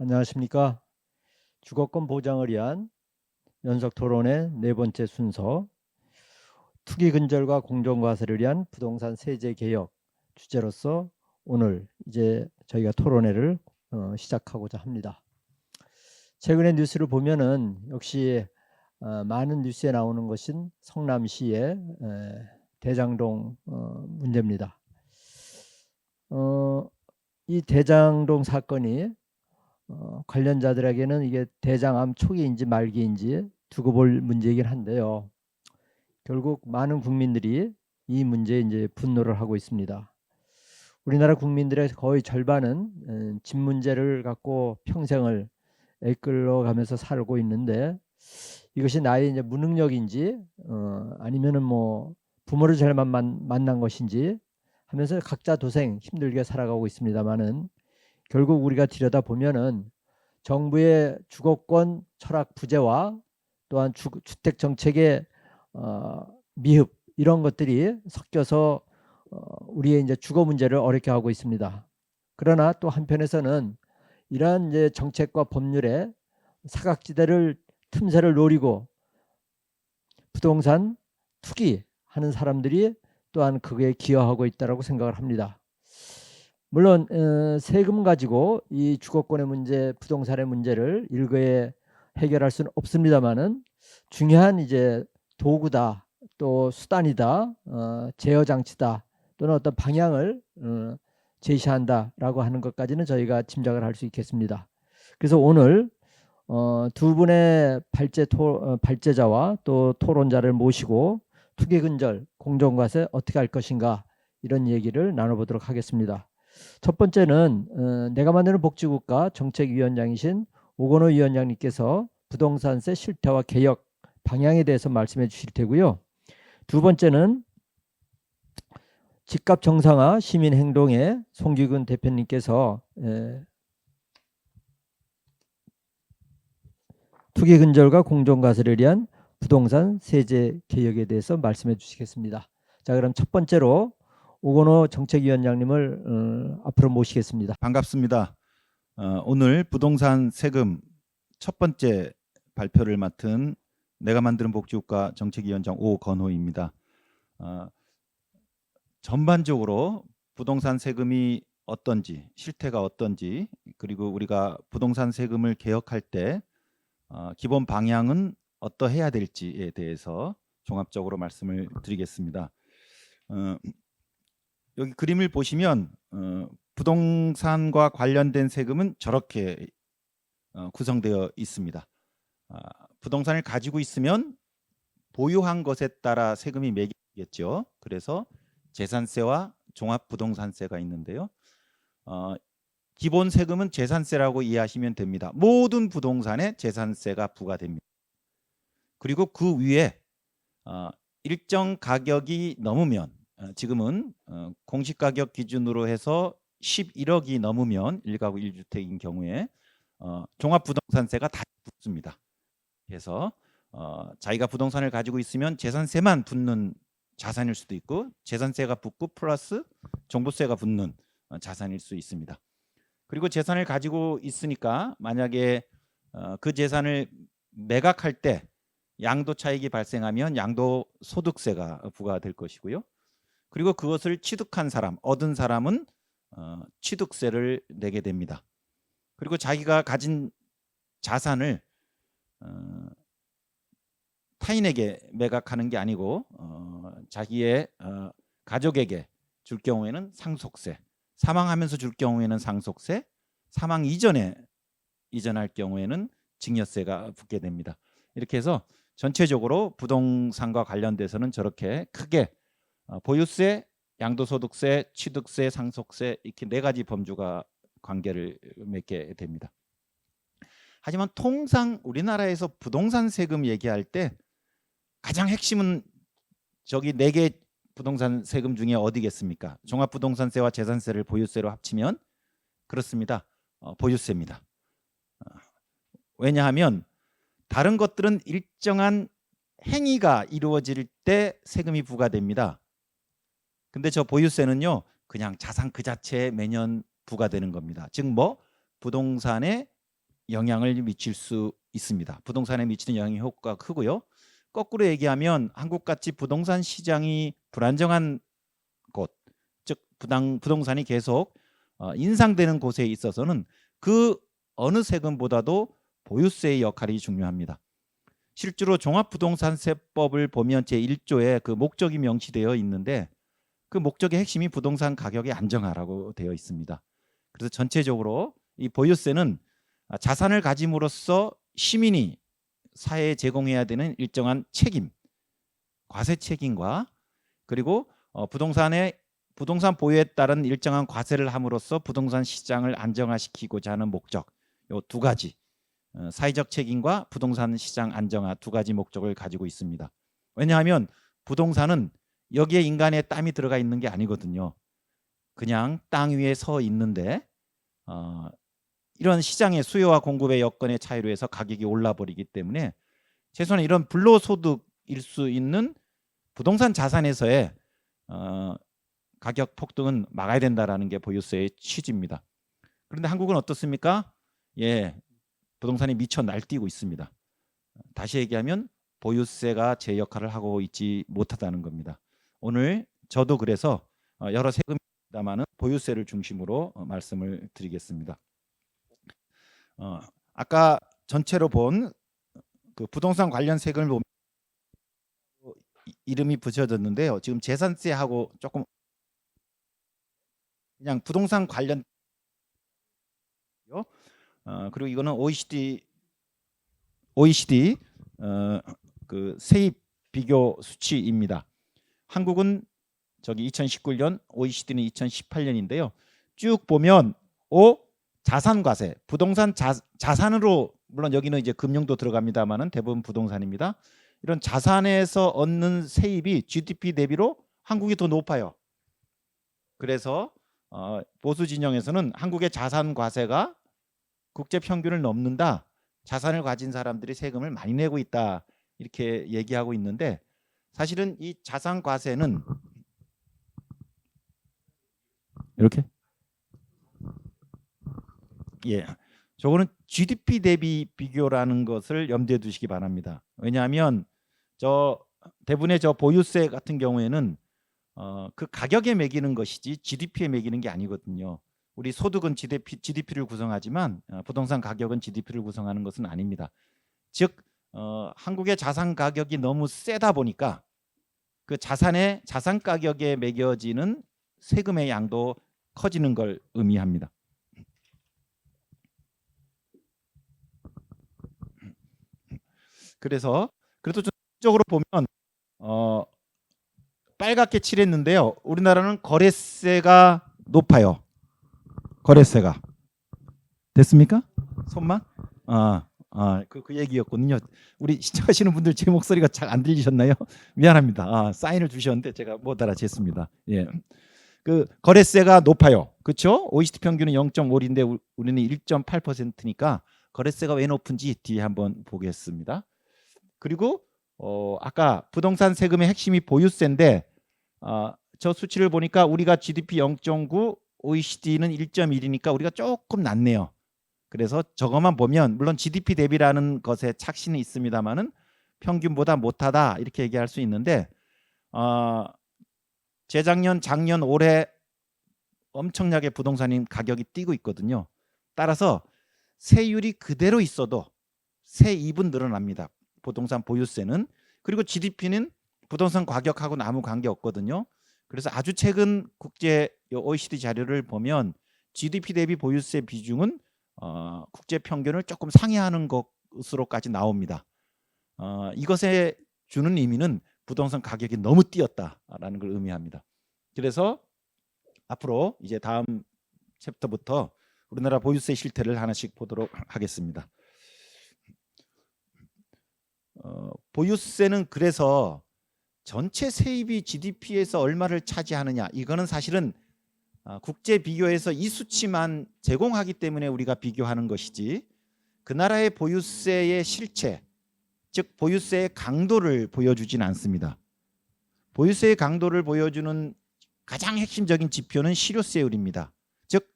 안녕하십니까. 주거권 보장을 위한 연속 토론의 네 번째 순서, 투기 근절과 공정과세를 위한 부동산 세제 개혁 주제로서 오늘 이제 저희가 토론회를 시작하고자 합니다. 최근에 뉴스를 보면은 역시 많은 뉴스에 나오는 것은 성남시의 대장동 문제입니다. 이 대장동 사건이 관련자들에게는 이게 대장암 초기인지 말기인지 두고 볼 문제이긴 한데요. 결국 많은 국민들이 이 문제에 이제 분노를 하고 있습니다. 우리나라 국민들의 거의 절반은 집 문제를 갖고 평생을 이끌어가면서 살고 있는데 이것이 나의 이제 무능력인지 아니면은 뭐 부모를 잘못 만난 것인지 하면서 각자 도생 힘들게 살아가고 있습니다만은 결국 우리가 들여다 보면은 정부의 주거권 철학 부재와 또한 주택 정책의 미흡 이런 것들이 섞여서 우리의 이제 주거 문제를 어렵게 하고 있습니다. 그러나 또 한편에서는 이러한 이제 정책과 법률의 사각지대를 틈새를 노리고 부동산 투기하는 사람들이 또한 그거에 기여하고 있다라고 생각을 합니다. 물론 세금 가지고 이 주거권의 문제, 부동산의 문제를 일거에 해결할 수는 없습니다만은 중요한 이제 도구다, 또 수단이다, 제어 장치다, 또는 어떤 방향을 제시한다라고 하는 것까지는 저희가 짐작을 할 수 있겠습니다. 그래서 오늘 두 분의 발제자와 또 토론자를 모시고 투기근절, 공정과세 어떻게 할 것인가 이런 얘기를 나눠보도록 하겠습니다. 첫 번째는 내가 만드는 복지국가 정책위원장이신 오건호 위원장님께서 부동산세 실태와 개혁 방향에 대해서 말씀해 주실 테고요. 두 번째는 집값 정상화 시민행동의 송기근 대표님께서 투기 근절과 공정과세를 위한 부동산 세제 개혁에 대해서 말씀해 주시겠습니다. 자, 그럼 첫 번째로 오건호 정책위원장님을 앞으로 모시겠습니다. 반갑습니다. 오늘 부동산 세금 첫 번째 발표를 맡은 내가 만드는 복지국가 정책위원장 오건호입니다. 전반적으로 부동산 세금이 어떤지, 실태가 어떤지, 그리고 우리가 부동산 세금을 개혁할 때 기본 방향은 어떠해야 될지에 대해서 종합적으로 말씀을 드리겠습니다. 여기 그림을 보시면 부동산과 관련된 세금은 저렇게 구성되어 있습니다. 부동산을 가지고 있으면 보유한 것에 따라 세금이 매기겠죠. 그래서 재산세와 종합부동산세가 있는데요. 기본 세금은 재산세라고 이해하시면 됩니다. 모든 부동산에 재산세가 부과됩니다. 그리고 그 위에 일정 가격이 넘으면 지금은 공시가격 기준으로 해서 11억이 넘으면 1가구 1주택인 경우에 종합부동산세가 다 붙습니다. 그래서 자기가 부동산을 가지고 있으면 재산세만 붙는 자산일 수도 있고 재산세가 붙고 플러스 종부세가 붙는 자산일 수 있습니다. 그리고 재산을 가지고 있으니까 만약에 그 재산을 매각할 때 양도 차익이 발생하면 양도소득세가 부과될 것이고요. 그리고 그것을 취득한 사람, 얻은 사람은 취득세를 내게 됩니다. 그리고 자기가 가진 자산을 타인에게 매각하는 게 아니고 자기의 가족에게 줄 경우에는 상속세, 사망하면서 줄 경우에는 상속세, 사망 이전에 이전할 경우에는 증여세가 붙게 됩니다. 이렇게 해서 전체적으로 부동산과 관련돼서는 저렇게 크게 보유세, 양도소득세, 취득세, 상속세 이렇게 네 가지 범주가 관계를 맺게 됩니다. 하지만 통상 우리나라에서 부동산 세금 얘기할 때 가장 핵심은 저기 네 개 부동산 세금 중에 어디겠습니까? 종합부동산세와 재산세를 보유세로 합치면 그렇습니다. 보유세입니다. 왜냐하면 다른 것들은 일정한 행위가 이루어질 때 세금이 부과됩니다. 근데 저 보유세는요 그냥 자산 그 자체에 매년 부과되는 겁니다. 즉 뭐 부동산의 영향을 미칠 수 있습니다. 부동산에 미치는 영향이 효과가 크고요. 거꾸로 얘기하면 한국같이 부동산 시장이 불안정한 곳, 즉 부동산이 계속 인상되는 곳에 있어서는 그 어느 세금보다도 보유세의 역할이 중요합니다. 실제로 종합부동산세법을 보면 제1조에 그 목적이 명시되어 있는데 그 목적의 핵심이 부동산 가격의 안정화라고 되어 있습니다. 그래서 전체적으로 이 보유세는 자산을 가짐으로써 시민이 사회에 제공해야 되는 일정한 책임, 과세 책임과 그리고 부동산 보유에 따른 일정한 과세를 함으로써 부동산 시장을 안정화시키고자 하는 목적, 요 두 가지 사회적 책임과 부동산 시장 안정화 두 가지 목적을 가지고 있습니다. 왜냐하면 부동산은 여기에 인간의 땀이 들어가 있는 게 아니거든요. 그냥 땅 위에 서 있는데 이런 시장의 수요와 공급의 여건의 차이로 해서 가격이 올라버리기 때문에 최소한 이런 불로소득일 수 있는 부동산 자산에서의 가격 폭등은 막아야 된다라는 게 보유세의 취지입니다. 그런데 한국은 어떻습니까? 예, 부동산이 미쳐 날뛰고 있습니다. 다시 얘기하면 보유세가 제 역할을 하고 있지 못하다는 겁니다. 오늘 저도 그래서 여러 세금이 있다마는 보유세를 중심으로 말씀을 드리겠습니다. 아까 전체로 본 그 부동산 관련 세금을 보면 이름이 붙여졌는데요. 지금 재산세하고 조금 그냥 부동산 관련 그리고 이거는 OECD 그 세입 비교 수치입니다. 한국은 저기 2019년, OECD는 2018년인데요. 쭉 보면 자산과세, 부동산 자산으로 물론 여기는 이제 금융도 들어갑니다만은 대부분 부동산입니다. 이런 자산에서 얻는 세입이 GDP 대비로 한국이 더 높아요. 그래서 보수 진영에서는 한국의 자산 과세가 국제 평균을 넘는다. 자산을 가진 사람들이 세금을 많이 내고 있다. 이렇게 얘기하고 있는데 사실은 이 자산 과세는 이렇게 저거는 GDP 대비 비교라는 것을 염두에 두시기 바랍니다. 왜냐하면 대부분의 보유세 같은 경우에는 그 가격에 매기는 것이지 GDP에 매기는 게 아니거든요. 우리 소득은 GDP를 구성하지만 부동산 가격은 GDP를 구성하는 것은 아닙니다. 즉 한국의 자산 가격이 너무 세다 보니까 그 자산 가격에 매겨지는 세금의 양도 커지는 걸 의미합니다. 그래서 그래도 전적으로 보면 빨갛게 칠했는데요. 우리나라는 거래세가 높아요. 거래세가 됐습니까? 손만? 그 얘기였거든요. 우리 시청하시는 분들 제 목소리가 잘 안 들리셨나요? 미안합니다. 사인을 주셨는데 제가 못 알아챘습니다. 예. 그 거래세가 높아요. 그렇죠? OECD 평균은 0.5인데 우리는 1.8%니까 거래세가 왜 높은지 뒤에 한번 보겠습니다. 그리고 아까 부동산 세금의 핵심이 보유세인데 저 수치를 보니까 우리가 GDP 0.9, OECD는 1.1이니까 우리가 조금 낮네요. 그래서 저것만 보면 물론 GDP 대비라는 것에 착신이 있습니다만은 평균보다 못하다 이렇게 얘기할 수 있는데 재작년, 작년, 올해 엄청나게 부동산 가격이 뛰고 있거든요. 따라서 세율이 그대로 있어도 세입은 늘어납니다. 부동산 보유세는. 그리고 GDP는 부동산 가격하고는 아무 관계 없거든요. 그래서 아주 최근 국제 OECD 자료를 보면 GDP 대비 보유세 비중은 국제 평균을 조금 상회하는 것으로까지 나옵니다. 이것에 주는 의미는 부동산 가격이 너무 뛰었다라는 걸 의미합니다. 그래서 앞으로 이제 다음 챕터부터 우리나라 보유세 실태를 하나씩 보도록 하겠습니다. 보유세는 그래서 전체 세입이 GDP에서 얼마를 차지하느냐 이거는 사실은 국제 비교에서 이 수치만 제공하기 때문에 우리가 비교하는 것이지 그 나라의 보유세의 실체 즉 보유세의 강도를 보여주진 않습니다. 보유세의 강도를 보여주는 가장 핵심적인 지표는 실효세율입니다. 즉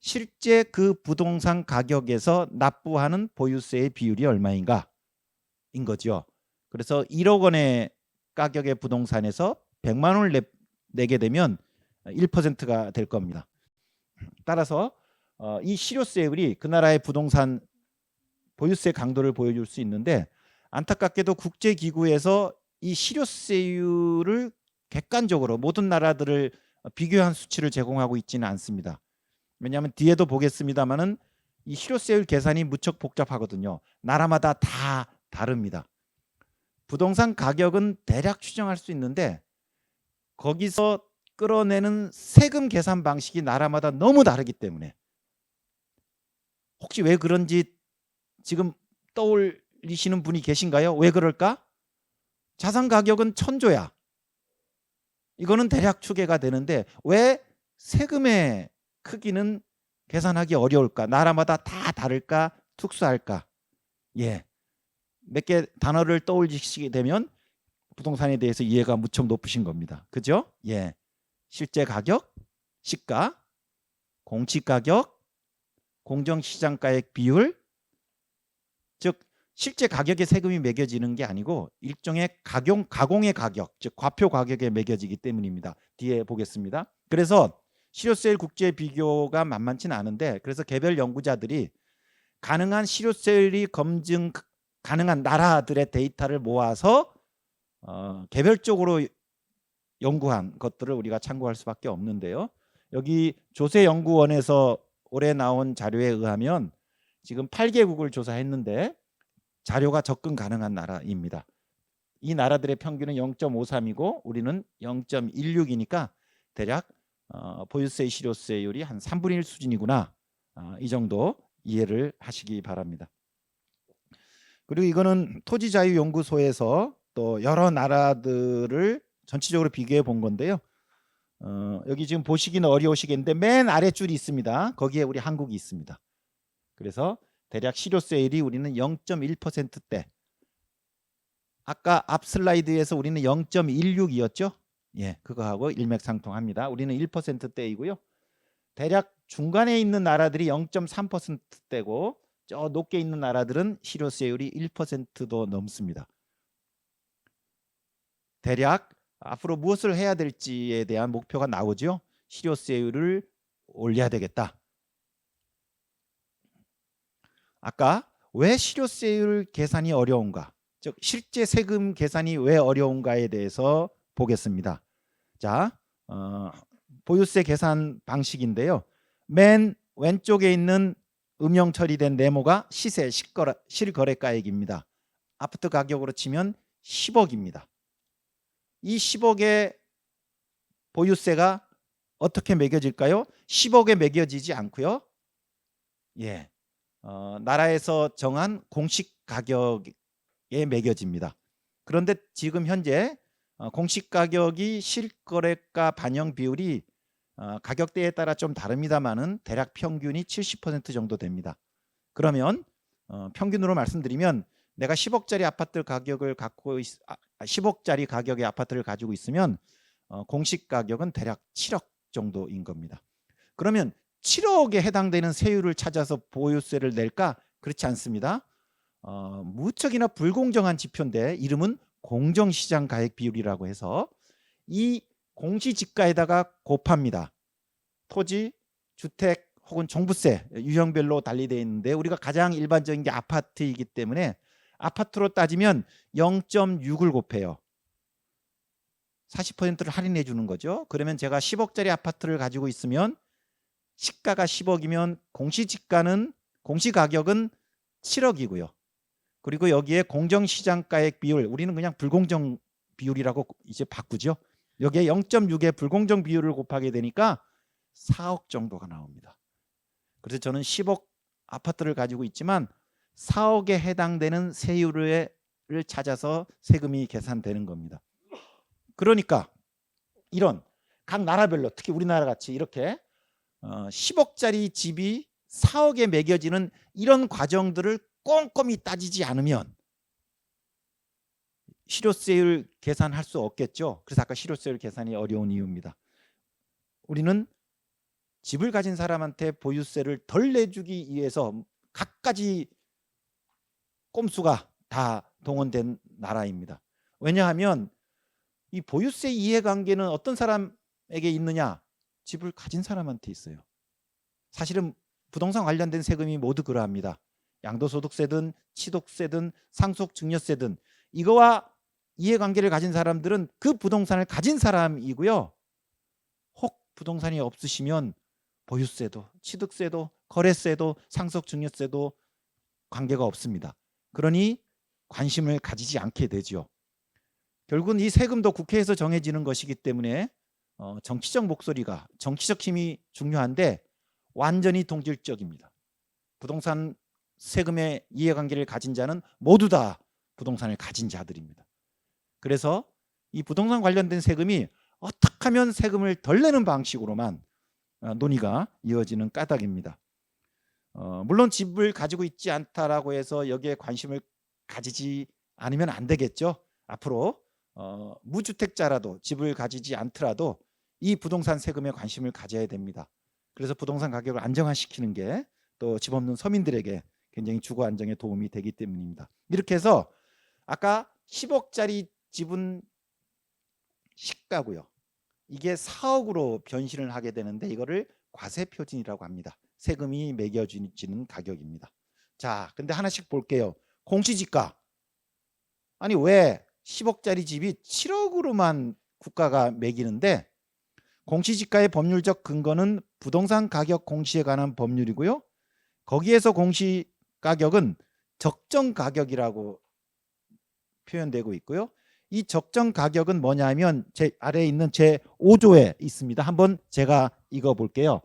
실제 그 부동산 가격에서 납부하는 보유세의 비율이 얼마인가인 거죠. 그래서 1억 원의 가격의 부동산에서 100만 원을 내게 되면 1%가 될 겁니다. 따라서 이 실효세율이 그 나라의 부동산 보유세 강도를 보여줄 수 있는데, 안타깝게도 국제기구에서 이 실효세율을 객관적으로 모든 나라들을 비교한 수치를 제공하고 있지는 않습니다. 왜냐하면 뒤에도 보겠습니다만은 이 실효세율 계산이 무척 복잡하거든요. 나라마다 다 다릅니다. 부동산 가격은 대략 추정할 수 있는데 거기서 끌어내는 세금 계산 방식이 나라마다 너무 다르기 때문에, 혹시 왜 그런지 지금 떠올리시는 분이 계신가요? 왜 그럴까? 자산 가격은 천조야. 이거는 대략 추계가 되는데 왜 세금의 크기는 계산하기 어려울까? 나라마다 다 다를까? 특수할까? 예. 몇 개 단어를 떠올리시게 되면 부동산에 대해서 이해가 무척 높으신 겁니다. 그죠? 예. 실제 가격, 시가, 공시 가격, 공정시장가액 비율, 즉 실제 가격에 세금이 매겨지는 게 아니고 일종의 가공의 가격, 즉 과표 가격에 매겨지기 때문입니다. 뒤에 보겠습니다. 그래서 실효세율 국제 비교가 만만치는 않은데, 그래서 개별 연구자들이 가능한 실효세율이 검증 가능한 나라들의 데이터를 모아서 개별적으로 연구한 것들을 우리가 참고할 수밖에 없는데요. 여기 조세연구원에서 올해 나온 자료에 의하면 지금 8개국을 조사했는데 자료가 접근 가능한 나라입니다. 이 나라들의 평균은 0.53이고 우리는 0.16이니까 대략 보유세 실효세율이 한 3분의 1 수준이구나. 이 정도 이해를 하시기 바랍니다. 그리고 이거는 토지자유연구소에서 또 여러 나라들을 전체적으로 비교해 본 건데요. 여기 지금 보시기는 어려우시겠는데 맨 아래줄이 있습니다. 거기에 우리 한국이 있습니다. 그래서 대략 실효세율이 우리는 0.1%대. 아까 앞 슬라이드에서 우리는 0.16이었죠. 예, 그거하고 일맥상통합니다. 우리는 1%대이고요. 대략 중간에 있는 나라들이 0.3%대고 저 높게 있는 나라들은 실효세율이 1%도 넘습니다. 대략 앞으로 무엇을 해야 될지에 대한 목표가 나오죠. 실효세율을 올려야 되겠다. 아까 왜 실효세율 계산이 어려운가, 즉 실제 세금 계산이 왜 어려운가에 대해서 보겠습니다. 자, 보유세 계산 방식인데요. 맨 왼쪽에 있는 음영 처리된 네모가 시세 실거래가액입니다. 아파트 가격으로 치면 10억입니다. 이 10억의 보유세가 어떻게 매겨질까요? 10억에 매겨지지 않고요. 예, 나라에서 정한 공식 가격에 매겨집니다. 그런데 지금 현재 공식 가격이 실거래가 반영 비율이 가격대에 따라 좀 다릅니다만은 대략 평균이 70% 정도 됩니다. 그러면 평균으로 말씀드리면 내가 10억짜리 아파트 가격을 10억짜리 가격의 아파트를 가지고 있으면 공식 가격은 대략 7억 정도인 겁니다. 그러면 7억에 해당되는 세율을 찾아서 보유세를 낼까? 그렇지 않습니다. 무척이나 불공정한 지표인데 이름은 공정시장 가액 비율이라고 해서 이 공시지가에다가 곱합니다. 토지, 주택 혹은 종부세 유형별로 달리되어 있는데 우리가 가장 일반적인 게 아파트이기 때문에 아파트로 따지면 0.6을 곱해요. 40%를 할인해 주는 거죠. 그러면 제가 10억짜리 아파트를 가지고 있으면 시가가 10억이면 공시가격은 7억이고요. 그리고 여기에 공정시장가액 비율, 우리는 그냥 불공정 비율이라고 이제 바꾸죠. 여기에 0.6의 불공정 비율을 곱하게 되니까 4억 정도가 나옵니다. 그래서 저는 10억 아파트를 가지고 있지만 4억에 해당되는 세율을 찾아서 세금이 계산되는 겁니다. 그러니까 이런 각 나라별로, 특히 우리나라 같이 이렇게 10억짜리 집이 4억에 매겨지는 이런 과정들을 꼼꼼히 따지지 않으면 실효세율 계산할 수 없겠죠. 그래서 아까 실효세율 계산이 어려운 이유입니다. 우리는 집을 가진 사람한테 보유세를 덜 내주기 위해서 갖가지 꼼수가 다 동원된 나라입니다. 왜냐하면 이 보유세 이해관계는 어떤 사람에게 있느냐? 집을 가진 사람한테 있어요. 사실은 부동산 관련된 세금이 모두 그러합니다. 양도소득세든 취득세든 상속증여세든 이거와 이해관계를 가진 사람들은 그 부동산을 가진 사람이고요. 혹 부동산이 없으시면 보유세도 취득세도 거래세도 상속증여세도 관계가 없습니다. 그러니 관심을 가지지 않게 되죠. 결국은 이 세금도 국회에서 정해지는 것이기 때문에 정치적 목소리가, 정치적 힘이 중요한데 완전히 동질적입니다. 부동산 세금의 이해관계를 가진 자는 모두 다 부동산을 가진 자들입니다. 그래서 이 부동산 관련된 세금이 어떻게 하면 세금을 덜 내는 방식으로만 논의가 이어지는 까닭입니다. 물론 집을 가지고 있지 않다라고 해서 여기에 관심을 가지지 않으면 안 되겠죠. 앞으로 무주택자라도 집을 가지지 않더라도 이 부동산 세금에 관심을 가져야 됩니다. 그래서 부동산 가격을 안정화시키는 게 또 집 없는 서민들에게 굉장히 주거 안정에 도움이 되기 때문입니다. 이렇게 해서 아까 10억짜리 집은 시가고요. 이게 4억으로 변신을 하게 되는데 이거를 과세표준이라고 합니다. 세금이 매겨지는 가격입니다. 자, 근데 하나씩 볼게요. 공시지가. 아니 왜 10억짜리 집이 7억으로만 국가가 매기는데 공시지가의 법률적 근거는 부동산 가격 공시에 관한 법률이고요. 거기에서 공시 가격은 적정 가격이라고 표현되고 있고요. 이 적정 가격은 뭐냐면 제 아래에 있는 제 5조에 있습니다. 한번 제가 읽어 볼게요.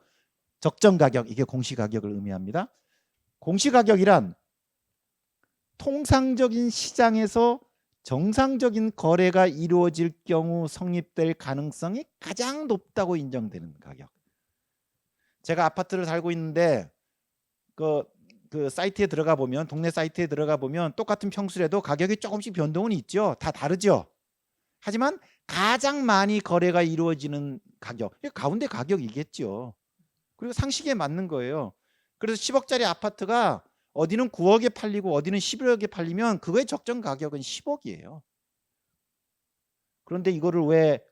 적정 가격, 이게 공시 가격을 의미합니다. 공시 가격이란 통상적인 시장에서 정상적인 거래가 이루어질 경우 성립될 가능성이 가장 높다고 인정되는 가격. 제가 아파트를 살고 있는데 그 사이트에 들어가 보면, 동네 사이트에 들어가 보면 똑같은 평수라도 가격이 조금씩 변동은 있죠. 다 다르죠. 하지만 가장 많이 거래가 이루어지는 가격, 가운데 가격이겠죠. 그리고 상식에 맞는 거예요. 그래서 10억짜리 아파트가 어디는 9억에 팔리고 어디는 11억에 팔리면 그거의 적정 가격은 10억이에요. 그런데 이거를 왜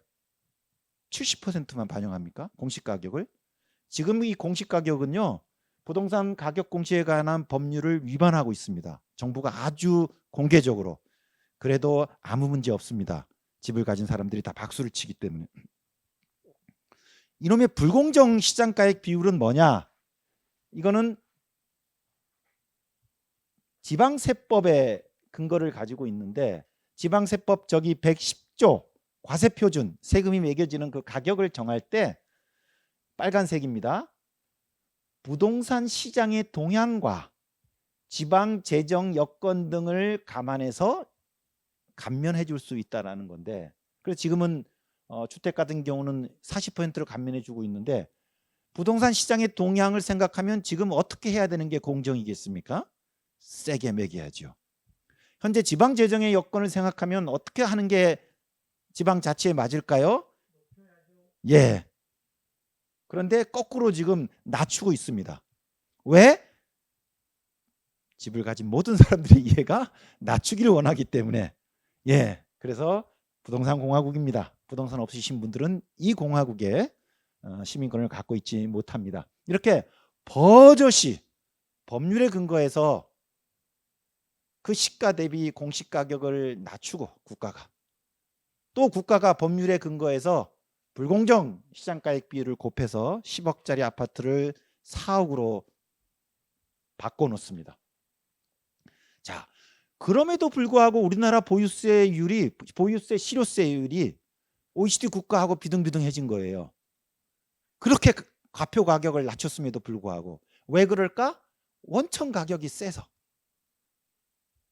70%만 반영합니까? 공시 가격을. 지금 이 공시 가격은요, 부동산 가격 공시에 관한 법률을 위반하고 있습니다. 정부가 아주 공개적으로. 그래도 아무 문제 없습니다. 집을 가진 사람들이 다 박수를 치기 때문에. 이놈의 불공정 시장가액 비율은 뭐냐? 이거는 지방세법의 근거를 가지고 있는데, 지방세법 저기 110조 과세표준, 세금이 매겨지는 그 가격을 정할 때 빨간색입니다. 부동산 시장의 동향과 지방 재정 여건 등을 감안해서 감면해 줄 수 있다라는 건데, 그래서 지금은 주택 같은 경우는 40%를 감면해 주고 있는데, 부동산 시장의 동향을 생각하면 지금 어떻게 해야 되는 게 공정이겠습니까? 세게 매겨야죠. 현재 지방 재정의 여건을 생각하면 어떻게 하는 게 지방자치에 맞을까요? 예. 그런데 거꾸로 지금 낮추고 있습니다. 왜? 집을 가진 모든 사람들의 이해가 낮추기를 원하기 때문에. 예. 그래서 부동산 공화국입니다. 부동산 없으신 분들은 이 공화국에 시민권을 갖고 있지 못합니다. 이렇게 버젓이 법률에 근거해서 그 시가 대비 공시 가격을 낮추고 국가가 법률에 근거해서 불공정 시장가액 비율을 곱해서 10억짜리 아파트를 4억으로 바꿔놓습니다. 자, 그럼에도 불구하고 우리나라 보유세 실효세율이 OECD 국가하고 비등비등해진 거예요. 그렇게 과표 가격을 낮췄음에도 불구하고. 왜 그럴까? 원천 가격이 세서.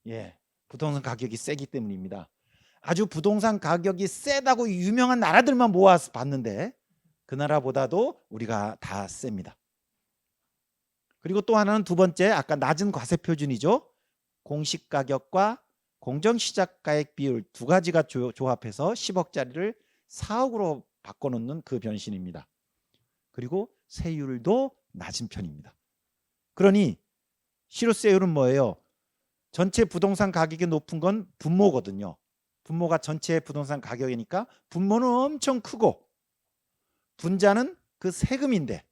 예, 부동산 가격이 세기 때문입니다. 아주 부동산 가격이 세다고 유명한 나라들만 모아서 봤는데 그 나라보다도 우리가 다 셉니다. 그리고 또 하나는 두 번째, 아까 낮은 과세 표준이죠. 공시가격과 공정시작가액 비율 두 가지가 조합해서 10억짜리를 4억으로 바꿔놓는 그 변신입니다. 그리고 세율도 낮은 편입니다. 그러니 실효세율은 뭐예요? 전체 부동산 가격이 높은 건 분모거든요. 분모가 전체 부동산 가격이니까 분모는 엄청 크고 분자는 그 세금인데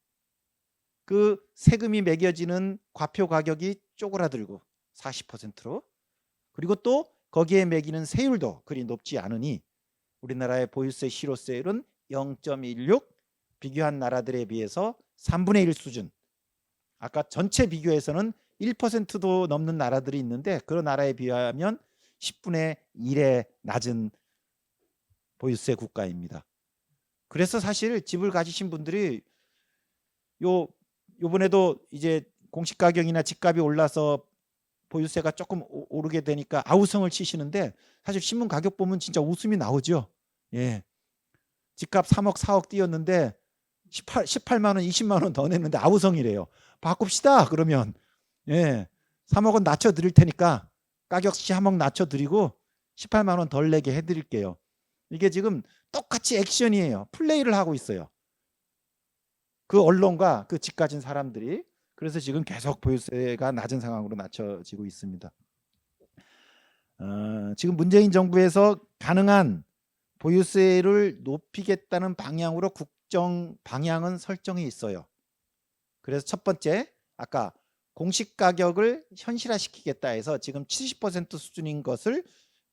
그 세금이 매겨지는 과표 가격이 쪼그라들고 40%로 그리고 또 거기에 매기는 세율도 그리 높지 않으니 우리나라의 보유세 실효세율은 0.16 비교한 나라들에 비해서 3분의 1 수준. 아까 전체 비교에서는 1%도 넘는 나라들이 있는데 그런 나라에 비하면 10분의 1의 낮은 보유세 국가입니다. 그래서 사실 집을 가지신 분들이 요번에도 이제 공시 가격이나 집값이 올라서 보유세가 조금 오르게 되니까 아우성을 치시는데 사실 신문 가격 보면 진짜 웃음이 나오죠. 예. 집값 3억 4억 뛰었는데 18만 원 20만 원 더 냈는데 아우성이래요. 바꿉시다 그러면. 예. 3억은 낮춰 드릴 테니까 가격시 3억 낮춰 드리고 18만 원 덜 내게 해 드릴게요. 이게 지금 똑같이 액션이에요. 플레이를 하고 있어요. 그 언론과 그 집 가진 사람들이. 그래서 지금 계속 보유세가 낮은 상황으로 낮춰지고 있습니다. 지금 문재인 정부에서 가능한 보유세를 높이겠다는 방향으로 국정 방향은 설정이 있어요. 그래서 첫 번째 아까 공시가격을 현실화시키겠다 해서 지금 70% 수준인 것을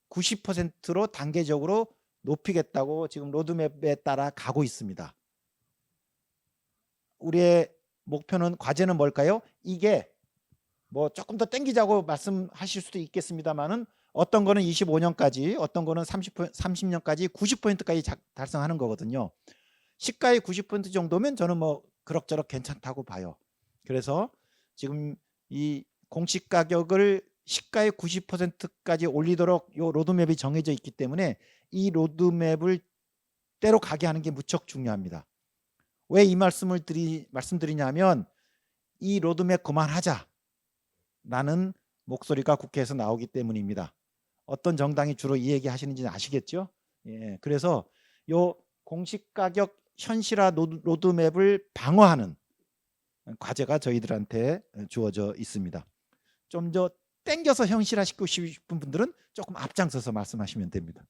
90%로 단계적으로 높이겠다고 지금 로드맵에 따라 가고 있습니다. 우리의 목표는 과제는 뭘까요? 이게 뭐 조금 더 땡기자고 말씀하실 수도 있겠습니다만은 어떤 거는 25년까지 어떤 거는 30년까지 90%까지 달성하는 거거든요. 시가의 90% 정도면 저는 뭐 그럭저럭 괜찮다고 봐요. 그래서 지금 이 공시가격을 시가의 90%까지 올리도록 요 로드맵이 정해져 있기 때문에 이 로드맵을 때로 가게 하는 게 무척 중요합니다. 왜 이 말씀드리냐면 이 로드맵 그만하자 라는 목소리가 국회에서 나오기 때문입니다. 어떤 정당이 주로 이 얘기 하시는지 아시겠죠? 예, 그래서 요 공시가격 현실화 로드맵을 방어하는 과제가 저희들한테 주어져 있습니다. 좀 더 땡겨서 현실화시키고 싶은 분들은 조금 앞장서서 말씀하시면 됩니다.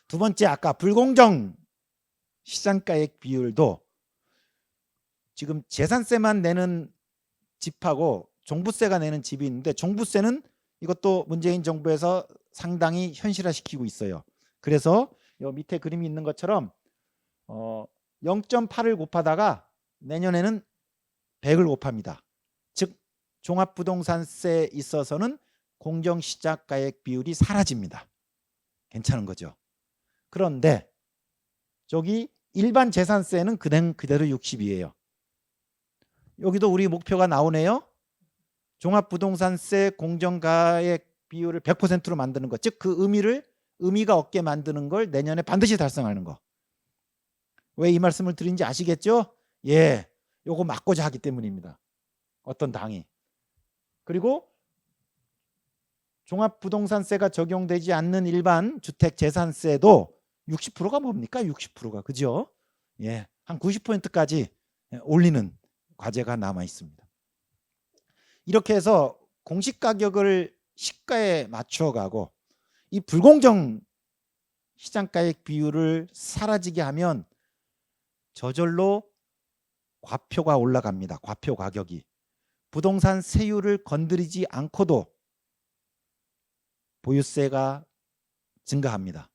두 번째 아까 불공정 시장가액 비율도 지금 재산세만 내는 집하고 종부세가 내는 집이 있는데 종부세는 이것도 문재인 정부에서 상당히 현실화시키고 있어요. 그래서 요 밑에 그림이 있는 것처럼 0.8을 곱하다가 내년에는 100을 곱합니다. 즉 종합부동산세에 있어서는 공정시장가액 비율이 사라집니다. 괜찮은 거죠. 그런데 저기 일반 재산세는 그대로 60이에요. 여기도 우리 목표가 나오네요. 종합부동산세 공정가액 비율을 100%로 만드는 것. 즉 그 의미가 없게 만드는 걸 내년에 반드시 달성하는 거. 왜 이 말씀을 드린지 아시겠죠? 예, 요거 막고자 하기 때문입니다. 어떤 당이. 그리고 종합부동산세가 적용되지 않는 일반 주택 재산세도 60%가 뭡니까? 60%가 그죠? 예, 한 90%까지 올리는 과제가 남아 있습니다. 이렇게 해서 공시가격을 시가에 맞춰가고 이 불공정 시장가액 비율을 사라지게 하면 저절로 과표가 올라갑니다. 과표 가격이. 부동산 세율을 건드리지 않고도 보유세가 증가합니다.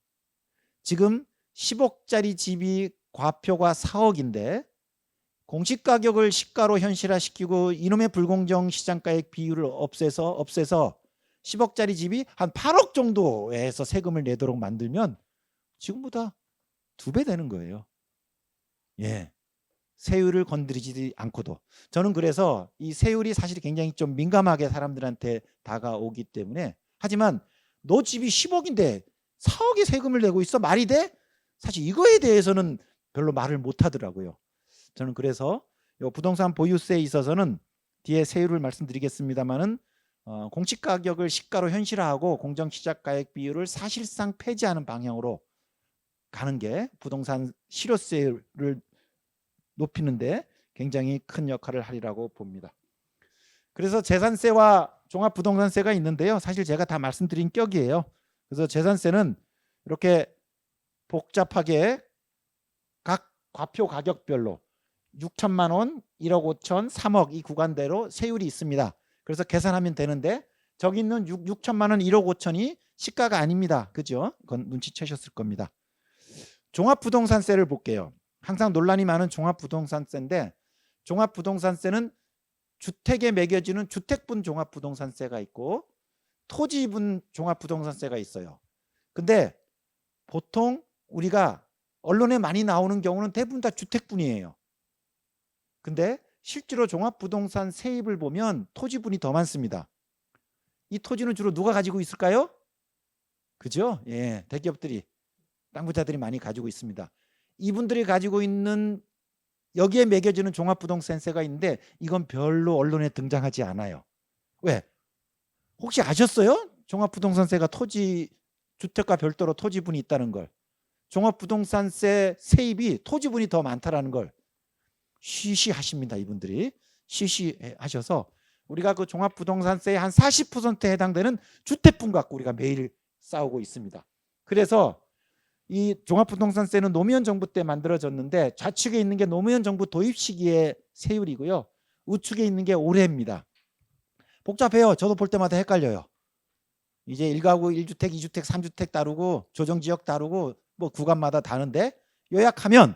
지금 10억짜리 집이 과표가 4억인데 공시가격을 시가로 현실화시키고 이놈의 불공정 시장가액 비율을 없애서 10억짜리 집이 한 8억 정도에서 세금을 내도록 만들면 지금보다 2배 되는 거예요. 예, 세율을 건드리지 않고도. 저는 그래서 이 세율이 사실 굉장히 좀 민감하게 사람들한테 다가오기 때문에 하지만 너 집이 10억인데 4억의 세금을 내고 있어? 말이 돼? 사실 이거에 대해서는 별로 말을 못 하더라고요. 저는 그래서 요 부동산 보유세에 있어서는 뒤에 세율을 말씀드리겠습니다만은 공시가격을 시가로 현실화하고 공정시장가액 비율을 사실상 폐지하는 방향으로 가는 게 부동산 실효세율을 높이는데 굉장히 큰 역할을 하리라고 봅니다. 그래서 재산세와 종합부동산세가 있는데요. 사실 제가 다 말씀드린 격이에요. 그래서 재산세는 이렇게 복잡하게 각 과표 가격별로 6천만 원, 1억 5천, 3억 이 구간대로 세율이 있습니다. 그래서 계산하면 되는데 저기 있는 6천만 원, 1억 5천이 시가가 아닙니다. 그죠? 그건 눈치채셨을 겁니다. 종합부동산세를 볼게요. 항상 논란이 많은 종합부동산세인데 종합부동산세는 주택에 매겨지는 주택분 종합부동산세가 있고 토지분 종합부동산세가 있어요. 근데 보통 우리가 언론에 많이 나오는 경우는 대부분 다 주택분이에요. 근데 실제로 종합부동산 세입을 보면 토지분이 더 많습니다. 이 토지는 주로 누가 가지고 있을까요? 그죠? 예, 대기업들이, 땅 부자들이 많이 가지고 있습니다. 이분들이 가지고 있는 여기에 매겨지는 종합부동산세가 있는데 이건 별로 언론에 등장하지 않아요. 왜? 혹시 아셨어요? 종합부동산세가 토지 주택과 별도로 토지분이 있다는 걸. 종합부동산세 세입이 토지분이 더 많다라는 걸 쉬쉬하십니다. 이분들이 쉬쉬하셔서 우리가 그 종합부동산세의 한 40%에 해당되는 주택분 갖고 우리가 매일 싸우고 있습니다. 그래서 이 종합부동산세는 노무현 정부 때 만들어졌는데 좌측에 있는 게 노무현 정부 도입 시기의 세율이고요. 우측에 있는 게 올해입니다. 복잡해요. 저도 볼 때마다 헷갈려요. 이제 1가구 1주택, 2주택, 3주택 다르고 조정지역 다르고 뭐 구간마다 다른데 요약하면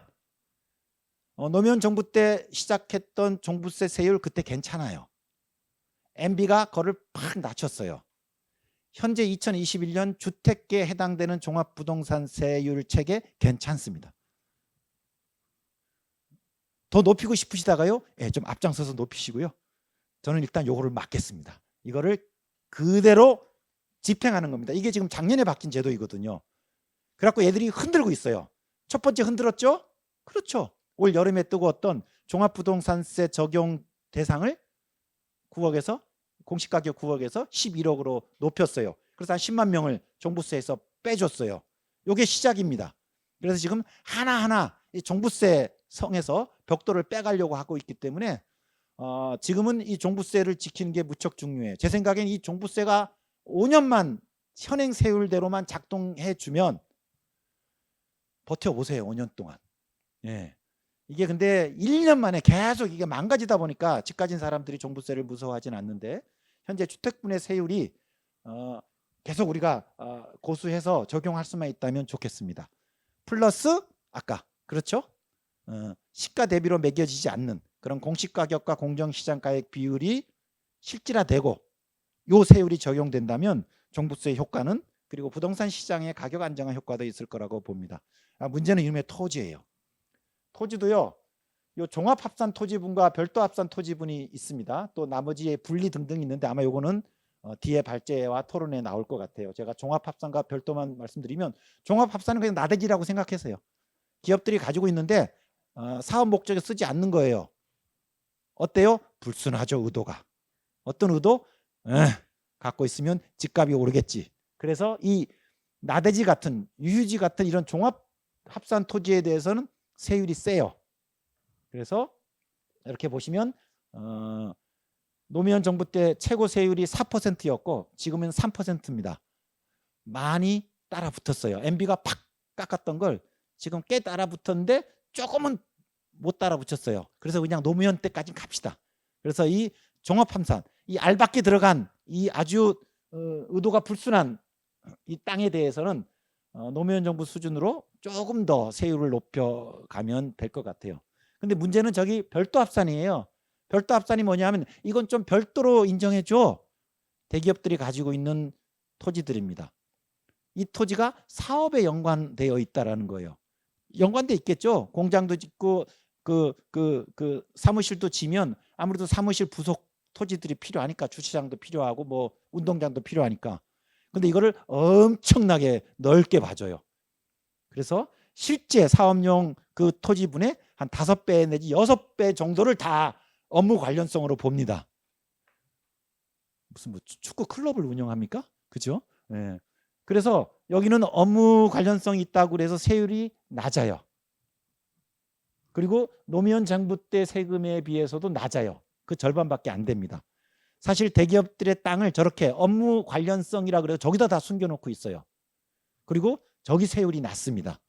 노무현 정부 때 시작했던 종부세 세율 그때 괜찮아요. MB가 그거를 팍 낮췄어요. 현재 2021년 주택계에 해당되는 종합부동산세율 체계 괜찮습니다. 더 높이고 싶으시다가요? 예, 좀 앞장서서 높이시고요. 저는 일단 요거를 막겠습니다. 이거를 그대로 집행하는 겁니다. 이게 지금 작년에 바뀐 제도이거든요. 그래갖고 얘들이 흔들고 있어요. 첫 번째 흔들었죠? 그렇죠. 올 여름에 뜨거웠던 종합부동산세 적용 대상을 9억에서 공시가격 9억에서 11억으로 높였어요. 그래서 한 10만 명을 종부세에서 빼줬어요. 이게 시작입니다. 그래서 지금 하나하나 이 종부세 성에서 벽돌을 빼가려고 하고 있기 때문에 지금은 이 종부세를 지키는 게 무척 중요해요. 제 생각엔 이 종부세가 5년만 현행 세율대로만 작동해 주면 버텨보세요. 5년 동안. 예. 이게 근데 1년 만에 계속 이게 망가지다 보니까 집 가진 사람들이 종부세를 무서워하진 않는데 현재 주택분의 세율이 계속 우리가 고수해서 적용할 수만 있다면 좋겠습니다. 플러스 아까 그렇죠? 시가 대비로 매겨지지 않는 그런 공시가격과 공정시장가액 비율이 실질화되고 요 세율이 적용된다면 종부세 효과는 그리고 부동산 시장의 가격 안정화 효과도 있을 거라고 봅니다. 문제는 이름의 토지예요. 토지도요. 요 종합합산 토지분과 별도 합산 토지분이 있습니다. 또 나머지의 분리 등등 있는데 아마 요거는 뒤에 발제와 토론에 나올 것 같아요. 제가 종합합산과 별도만 말씀드리면 종합합산은 그냥 나대기라고 생각하세요. 기업들이 가지고 있는데 사업 목적에 쓰지 않는 거예요. 어때요? 불순하죠. 의도가. 어떤 의도? 갖고 있으면 집값이 오르겠지. 그래서 이 나대지 같은 유유지 같은 이런 종합합산 토지에 대해서는 세율이 세요. 그래서 이렇게 보시면 노무현 정부 때 최고 세율이 4%였고 지금은 3%입니다. 많이 따라 붙었어요. MB가 팍 깎았던 걸 지금 꽤 따라 붙었는데 조금은 못 따라 붙였어요. 그래서 그냥 노무현 때까지 갑시다. 그래서 이 종합합산, 이 알밖에 들어간 이 아주 의도가 불순한 이 땅에 대해서는 노무현 정부 수준으로 조금 더 세율을 높여가면 될 것 같아요. 근데 문제는 저기 별도 합산이에요. 별도 합산이 뭐냐면 이건 좀 별도로 인정해줘. 대기업들이 가지고 있는 토지들입니다. 이 토지가 사업에 연관되어 있다라는 거예요. 연관돼 있겠죠. 공장도 짓고 그 사무실도 지면 아무래도 사무실 부속 토지들이 필요하니까 주차장도 필요하고 뭐 운동장도 필요하니까. 근데 이거를 엄청나게 넓게 봐줘요. 그래서 실제 사업용 그 토지분의 한 5배 내지 6배 정도를 다 업무 관련성으로 봅니다. 무슨 뭐 축구 클럽을 운영합니까? 그죠? 예. 그래서 여기는 업무 관련성이 있다고 그래서 세율이 낮아요. 그리고 노무현 정부 때 세금에 비해서도 낮아요. 그 절반밖에 안 됩니다. 사실 대기업들의 땅을 저렇게 업무 관련성이라 그래서 저기다 다 숨겨놓고 있어요. 그리고 저기 세율이 낮습니다.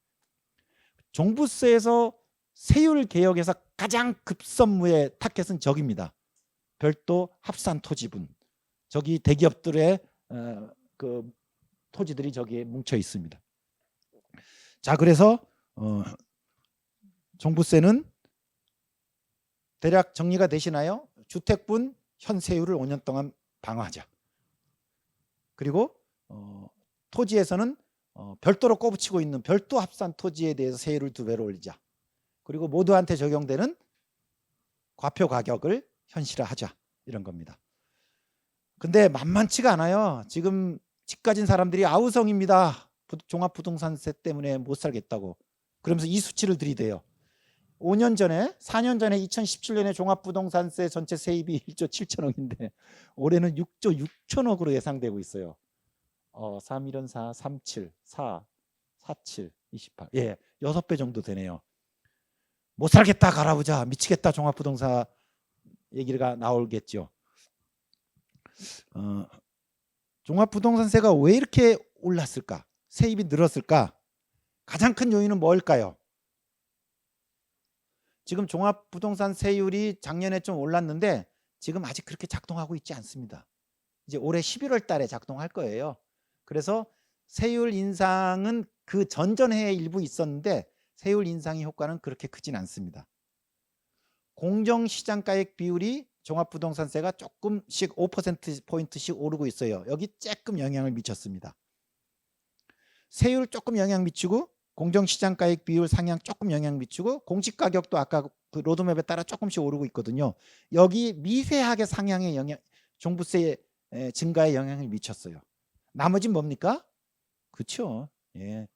종부세에서 세율 개혁에서 가장 급선무의 타켓은 저기입니다. 별도 합산 토지분. 저기 대기업들의 그 토지들이 저기에 뭉쳐 있습니다. 자, 그래서 종부세는 대략 정리가 되시나요? 주택분 현 세율을 5년 동안 방어하자. 그리고 토지에서는 별도로 꼽붙이고 있는 별도 합산 토지에 대해서 세율을 2배로 올리자. 그리고 모두한테 적용되는 과표 가격을 현실화하자. 이런 겁니다. 근데 만만치가 않아요. 지금 집 가진 사람들이 아우성입니다. 종합부동산세 때문에 못 살겠다고. 그러면서 이 수치를 들이대요. 4년 전에 2017년에 종합부동산세 전체 세입이 1조 7천억인데 올해는 6조 6천억으로 예상되고 있어요. 314, 4, 37, 4, 47, 28. 예, 6배 정도 되네요. 못 살겠다 갈아보자. 미치겠다 종합부동산 얘기가 나오겠죠. 종합부동산세가 왜 이렇게 올랐을까? 세입이 늘었을까? 가장 큰 요인은 뭘까요? 지금 종합부동산 세율이 작년에 좀 올랐는데 지금 아직 그렇게 작동하고 있지 않습니다. 이제 올해 11월 달에 작동할 거예요. 그래서 세율 인상은 그 전전해에 일부 있었는데 세율 인상의 효과는 그렇게 크진 않습니다. 공정시장가액 비율이 종합부동산세가 조금씩 5%포인트씩 오르고 있어요. 여기 조금 영향을 미쳤습니다. 세율 조금 영향 미치고 공정시장가액 비율 상향 조금 영향 미치고 공시가격도 아까 그 로드맵에 따라 조금씩 오르고 있거든요. 여기 미세하게 상향의 영향, 종부세 증가에 영향을 미쳤어요. 나머지는 뭡니까? 그렇죠. 예.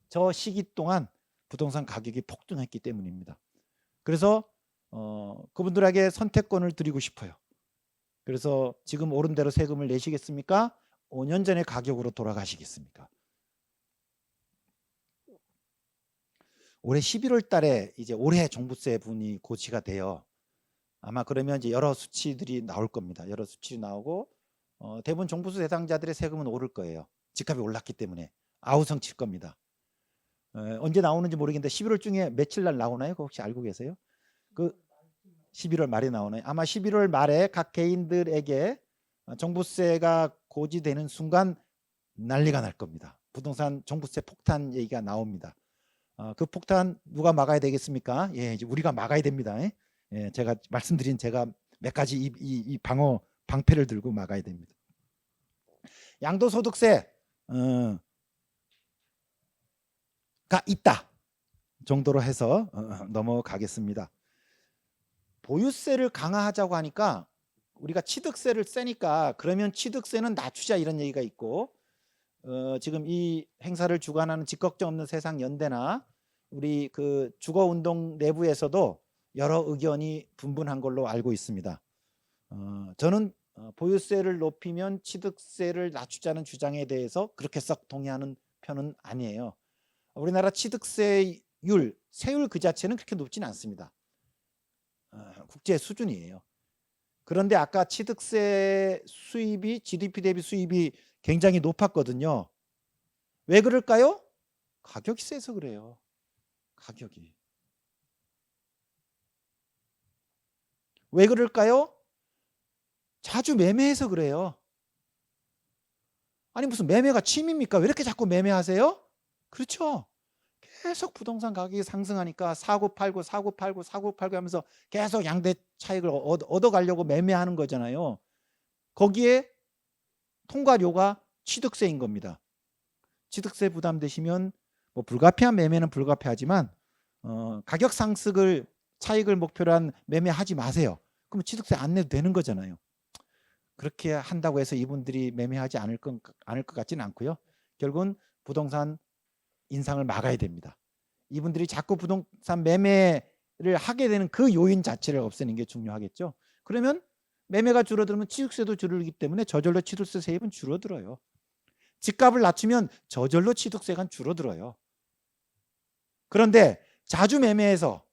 저 시기 동안 부동산 가격이 폭등했기 때문입니다. 그래서 그분들에게 선택권을 드리고 싶어요. 그래서 지금 오른 대로 세금을 내시겠습니까? 5년 전의 가격으로 돌아가시겠습니까? 올해 11월 달에 이제 올해 종부세 분이 고시가 돼요. 아마 그러면 이제 여러 수치들이 나올 겁니다. 여러 수치 나오고 대부분 종부세 대상자들의 세금은 오를 거예요. 집값이 올랐기 때문에 아우성 칠 겁니다. 언제 나오는지 모르겠는데 11월 중에 며칠 날 나오나요? 혹시 알고 계세요? 그 11월 말에 나오나요? 아마 11월 말에 각 개인들에게 종부세가 고지되는 순간 난리가 날 겁니다. 부동산 종부세 폭탄 얘기가 나옵니다. 그 폭탄 누가 막아야 되겠습니까? 예, 이제 우리가 막아야 됩니다. 예, 제가 말씀드린 제가 몇 가지 이 방어 방패를 들고 막아야 됩니다. 양도소득세 가 있다 정도로 해서 넘어가겠습니다. 보유세를 강화하자고 하니까 우리가 취득세를 세니까 그러면 취득세는 낮추자 이런 얘기가 있고 지금 이 행사를 주관하는 직걱정 없는 세상 연대나 우리 그 주거운동 내부에서도 여러 의견이 분분한 걸로 알고 있습니다. 저는 보유세를 높이면 취득세를 낮추자는 주장에 대해서 그렇게 썩 동의하는 편은 아니에요. 우리나라 취득세율, 세율 그 자체는 그렇게 높지는 않습니다. 국제 수준이에요. 그런데 아까 취득세 수입이 GDP 대비 수입이 굉장히 높았거든요. 왜 그럴까요? 가격이 세서 그래요. 가격이. 왜 그럴까요? 자주 매매해서 그래요. 아니 무슨 매매가 취미입니까? 왜 이렇게 자꾸 매매하세요? 그렇죠. 계속 부동산 가격이 상승하니까 사고 팔고 사고 팔고 사고 팔고 하면서 계속 양대 차익을 얻어가려고 매매하는 거잖아요. 거기에 통과료가 취득세인 겁니다. 취득세 부담되시면 뭐 불가피한 매매는 불가피하지만 가격 상승을 차익을 목표로 한 매매하지 마세요. 그러면 취득세 안 내도 되는 거잖아요. 그렇게 한다고 해서 이분들이 매매하지 않을 것 같지는 않고요. 결국은 부동산 인상을 막아야 됩니다. 이분들이 자꾸 부동산 매매를 하게 되는 그 요인 자체를 없애는 게 중요하겠죠. 그러면 매매가 줄어들면 취득세도 줄어들기 때문에 저절로 취득세 세입은 줄어들어요. 집값을 낮추면 저절로 취득세가 줄어들어요. 그런데 자주 매매해서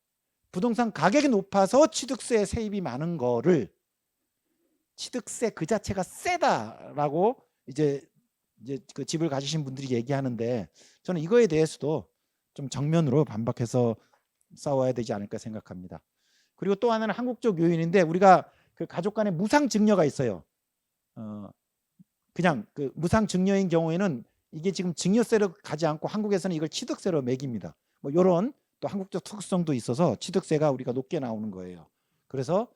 부동산 가격이 높아서 취득세 세입이 많은 거를 취득세 그 자체가 세다라고 이제 그 집을 가지신 분들이 얘기하는데, 저는 이거에 대해서도 좀 정면으로 반박해서 싸워야 되지 않을까 생각합니다. 그리고 또 하나는 한국적 요인인데, 우리가 그 가족 간의 무상 증여가 있어요. 그냥 그 무상 증여인 경우에는 이게 지금 증여세로 가지 않고 한국에서는 이걸 취득세로 매깁니다. 뭐 이런 또 한국적 특성도 있어서 취득세가 우리가 높게 나오는 거예요. 그래서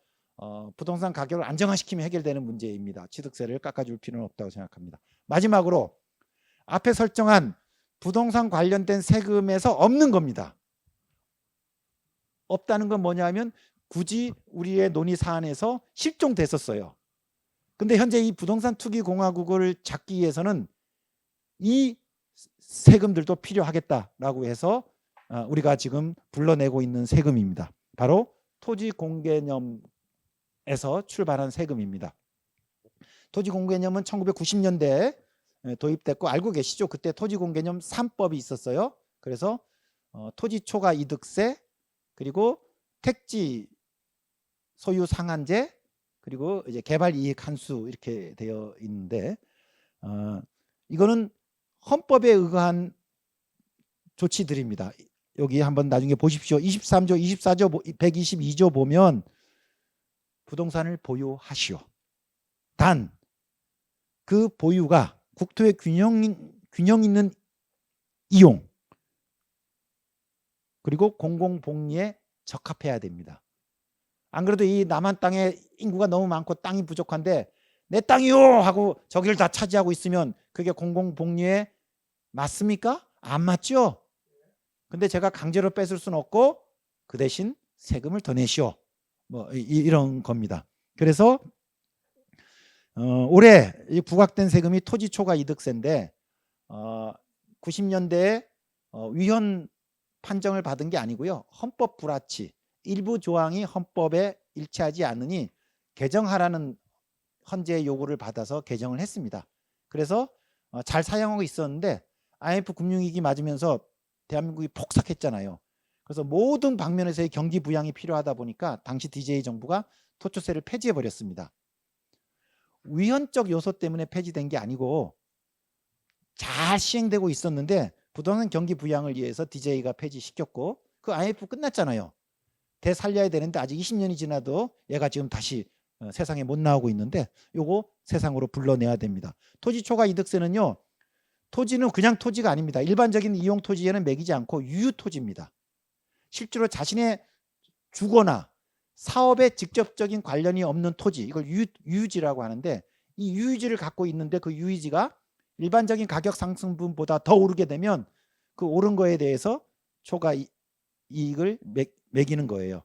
부동산 가격을 안정화시키면 해결되는 문제입니다. 취득세를 깎아줄 필요는 없다고 생각합니다. 마지막으로 앞에 설정한 부동산 관련된 세금에서 없는 겁니다. 없다는 건 뭐냐 하면 굳이 우리의 논의 사안에서 실종됐었어요. 근데 현재 이 부동산 투기 공화국을 잡기 위해서는 이 세금들도 필요하겠다라고 해서 우리가 지금 불러내고 있는 세금입니다. 바로 토지공개념에서 출발한 세금입니다. 토지공개념은 1990년대에 도입됐고, 알고 계시죠? 그때 토지공개념 3법이 있었어요. 그래서 토지초과이득세, 그리고 택지 소유 상한제, 그리고 이제 개발이익 한수 이렇게 되어 있는데, 이거는 헌법에 의거한 조치들입니다. 여기 한번 나중에 보십시오. 23조, 24조, 122조 보면 부동산을 보유하시오. 단 그 보유가 국토의 균형 있는 이용, 그리고 공공복리에 적합해야 됩니다. 안 그래도 이 남한 땅에 인구가 너무 많고 땅이 부족한데 내 땅이요 하고 저기를 다 차지하고 있으면 그게 공공복리에 맞습니까? 안 맞죠? 근데 제가 강제로 뺏을 수는 없고 그 대신 세금을 더 내시오. 뭐 이런 겁니다. 그래서 올해 부과된 세금이 토지초과이득세인데 90년대에 위헌 판정을 받은 게 아니고요. 헌법 불합치, 일부 조항이 헌법에 일치하지 않으니 개정하라는 헌재의 요구를 받아서 개정을 했습니다. 그래서 잘 사용하고 있었는데 IMF 금융위기 맞으면서 대한민국이 폭삭했잖아요. 그래서 모든 방면에서의 경기 부양이 필요하다 보니까 당시 DJ 정부가 토초세를 폐지해 버렸습니다. 위헌적 요소 때문에 폐지된 게 아니고 잘 시행되고 있었는데 부동산 경기 부양을 위해서 DJ가 폐지시켰고, 그 IMF 끝났잖아요. 되살려야 되는데 아직 20년이 지나도 얘가 지금 다시 세상에 못 나오고 있는데 요거 세상으로 불러내야 됩니다. 토지초과이득세는요, 토지는 그냥 토지가 아닙니다. 일반적인 이용 토지에는 매기지 않고 유유토지입니다. 실제로 자신의 주거나 사업에 직접적인 관련이 없는 토지, 이걸 유유지라고 하는데, 이 유유지를 갖고 있는데 그 유유지가 일반적인 가격 상승분보다 더 오르게 되면 그 오른 거에 대해서 초과 이익을 매기는 거예요.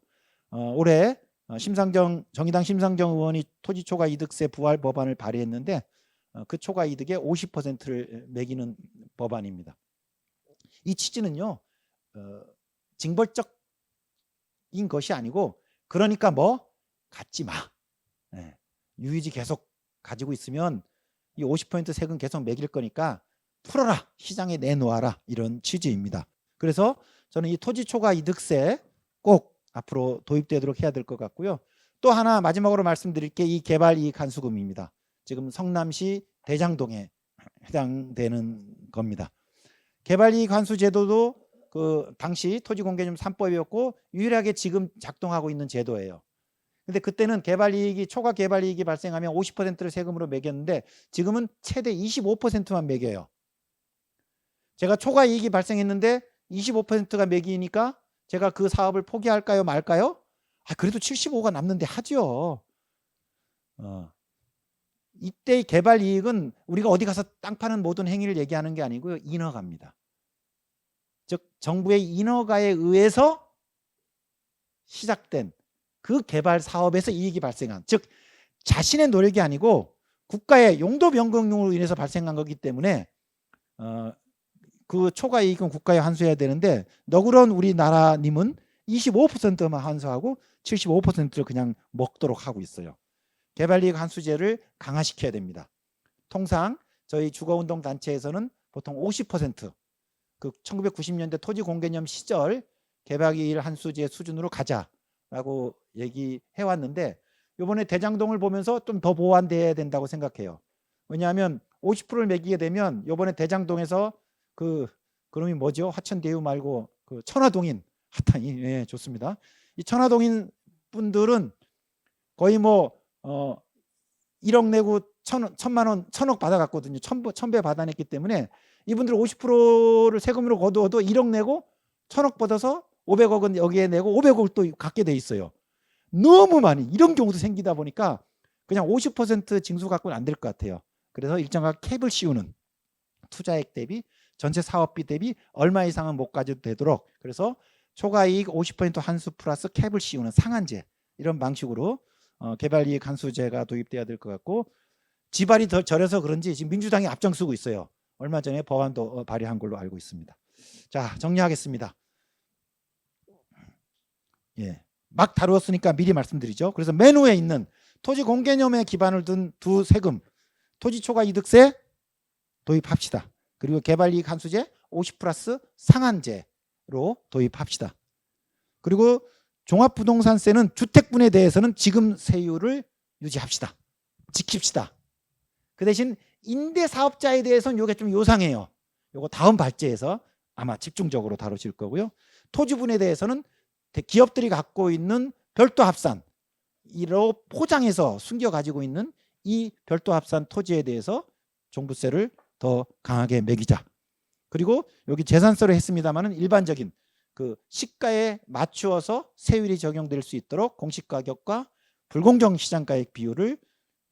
올해 정의당 심상정 의원이 토지초과이득세 부활 법안을 발의했는데 그 초과이득의 50%를 매기는 법안입니다. 이 취지는요, 징벌적인 것이 아니고, 그러니까 뭐 갖지 마. 유유지 계속 가지고 있으면 이 50% 세금 계속 매길 거니까 풀어라, 시장에 내놓아라, 이런 취지입니다. 그래서 저는 이 토지초과이득세 꼭 앞으로 도입되도록 해야 될 것 같고요. 또 하나 마지막으로 말씀드릴 게 이 개발이익한수금입니다. 지금 성남시 대장동에 해당되는 겁니다. 개발이익환수제도도 그 당시 토지공개념 3법이었고 유일하게 지금 작동하고 있는 제도예요. 근데 그때는 초과 개발이익이 발생하면 50%를 세금으로 매겼는데 지금은 최대 25%만 매겨요. 제가 초과 이익이 발생했는데 25%가 매기니까 제가 그 사업을 포기할까요, 말까요? 그래도 75가 남는데 하죠. 이때의 개발 이익은 우리가 어디 가서 땅 파는 모든 행위를 얘기하는 게 아니고요, 인허가입니다. 즉 정부의 인허가에 의해서 시작된 그 개발 사업에서 이익이 발생한, 즉 자신의 노력이 아니고 국가의 용도 변경용으로 인해서 발생한 거기 때문에 그 초과 이익은 국가에 환수해야 되는데, 너그러운 우리나라님은 25%만 환수하고 75%를 그냥 먹도록 하고 있어요. 개발이익 환수제를 강화시켜야 됩니다. 통상 저희 주거운동 단체에서는 보통 50%, 그 1990년대 토지공개념 시절 개발 한수제 수준으로 가자라고 얘기해 왔는데 이번에 대장동을 보면서 좀 더 보완돼야 된다고 생각해요. 왜냐하면 50%를 매기게 되면 이번에 대장동에서 그놈이 뭐죠? 화천대유 말고 그 천화동인 하타이 예, 좋습니다. 이 천화동인 분들은 거의 뭐 1억 내고 1,000만 원, 1,000억 받아갔거든요. 1,000배 받아냈기 때문에 이분들 50%를 세금으로 거두어도 1억 내고 1,000억 받아서 500억은 여기에 내고 500억을 또 갖게 돼 있어요. 너무 많이 이런 경우도 생기다 보니까 그냥 50% 징수 갖고는 안 될 것 같아요. 그래서 일정한 캡을 씌우는 투자액 대비 전체 사업비 대비 얼마 이상은 못 가져도 되도록 그래서 초과이익 50% 한수 플러스 캡을 씌우는 상한제 이런 방식으로 개발이익 한수제가 도입돼야 될 것 같고 지발이 더 절여서 그런지 지금 민주당이 앞장서고 있어요. 얼마 전에 법안도 발의한 걸로 알고 있습니다. 자, 정리하겠습니다. 예, 막 다루었으니까 미리 말씀드리죠. 그래서 맨 위에 있는 토지 공개념에 기반을 둔 두 세금, 토지 초과 이득세 도입합시다. 그리고 개발이익 한수제 50 플러스 상한제로 도입합시다. 그리고 종합부동산세는 주택분에 대해서는 지금 세율을 유지합시다. 지킵시다. 그 대신 임대사업자에 대해서는 이게 좀 요상해요. 이거 다음 발제에서 아마 집중적으로 다루실 거고요. 토지분에 대해서는 기업들이 갖고 있는 별도 합산 이로 포장해서 숨겨 가지고 있는 이 별도 합산 토지에 대해서 종부세를 더 강하게 매기자. 그리고 여기 재산세로 했습니다만은 일반적인 그 시가에 맞추어서 세율이 적용될 수 있도록 공시가격과 불공정 시장가액 비율을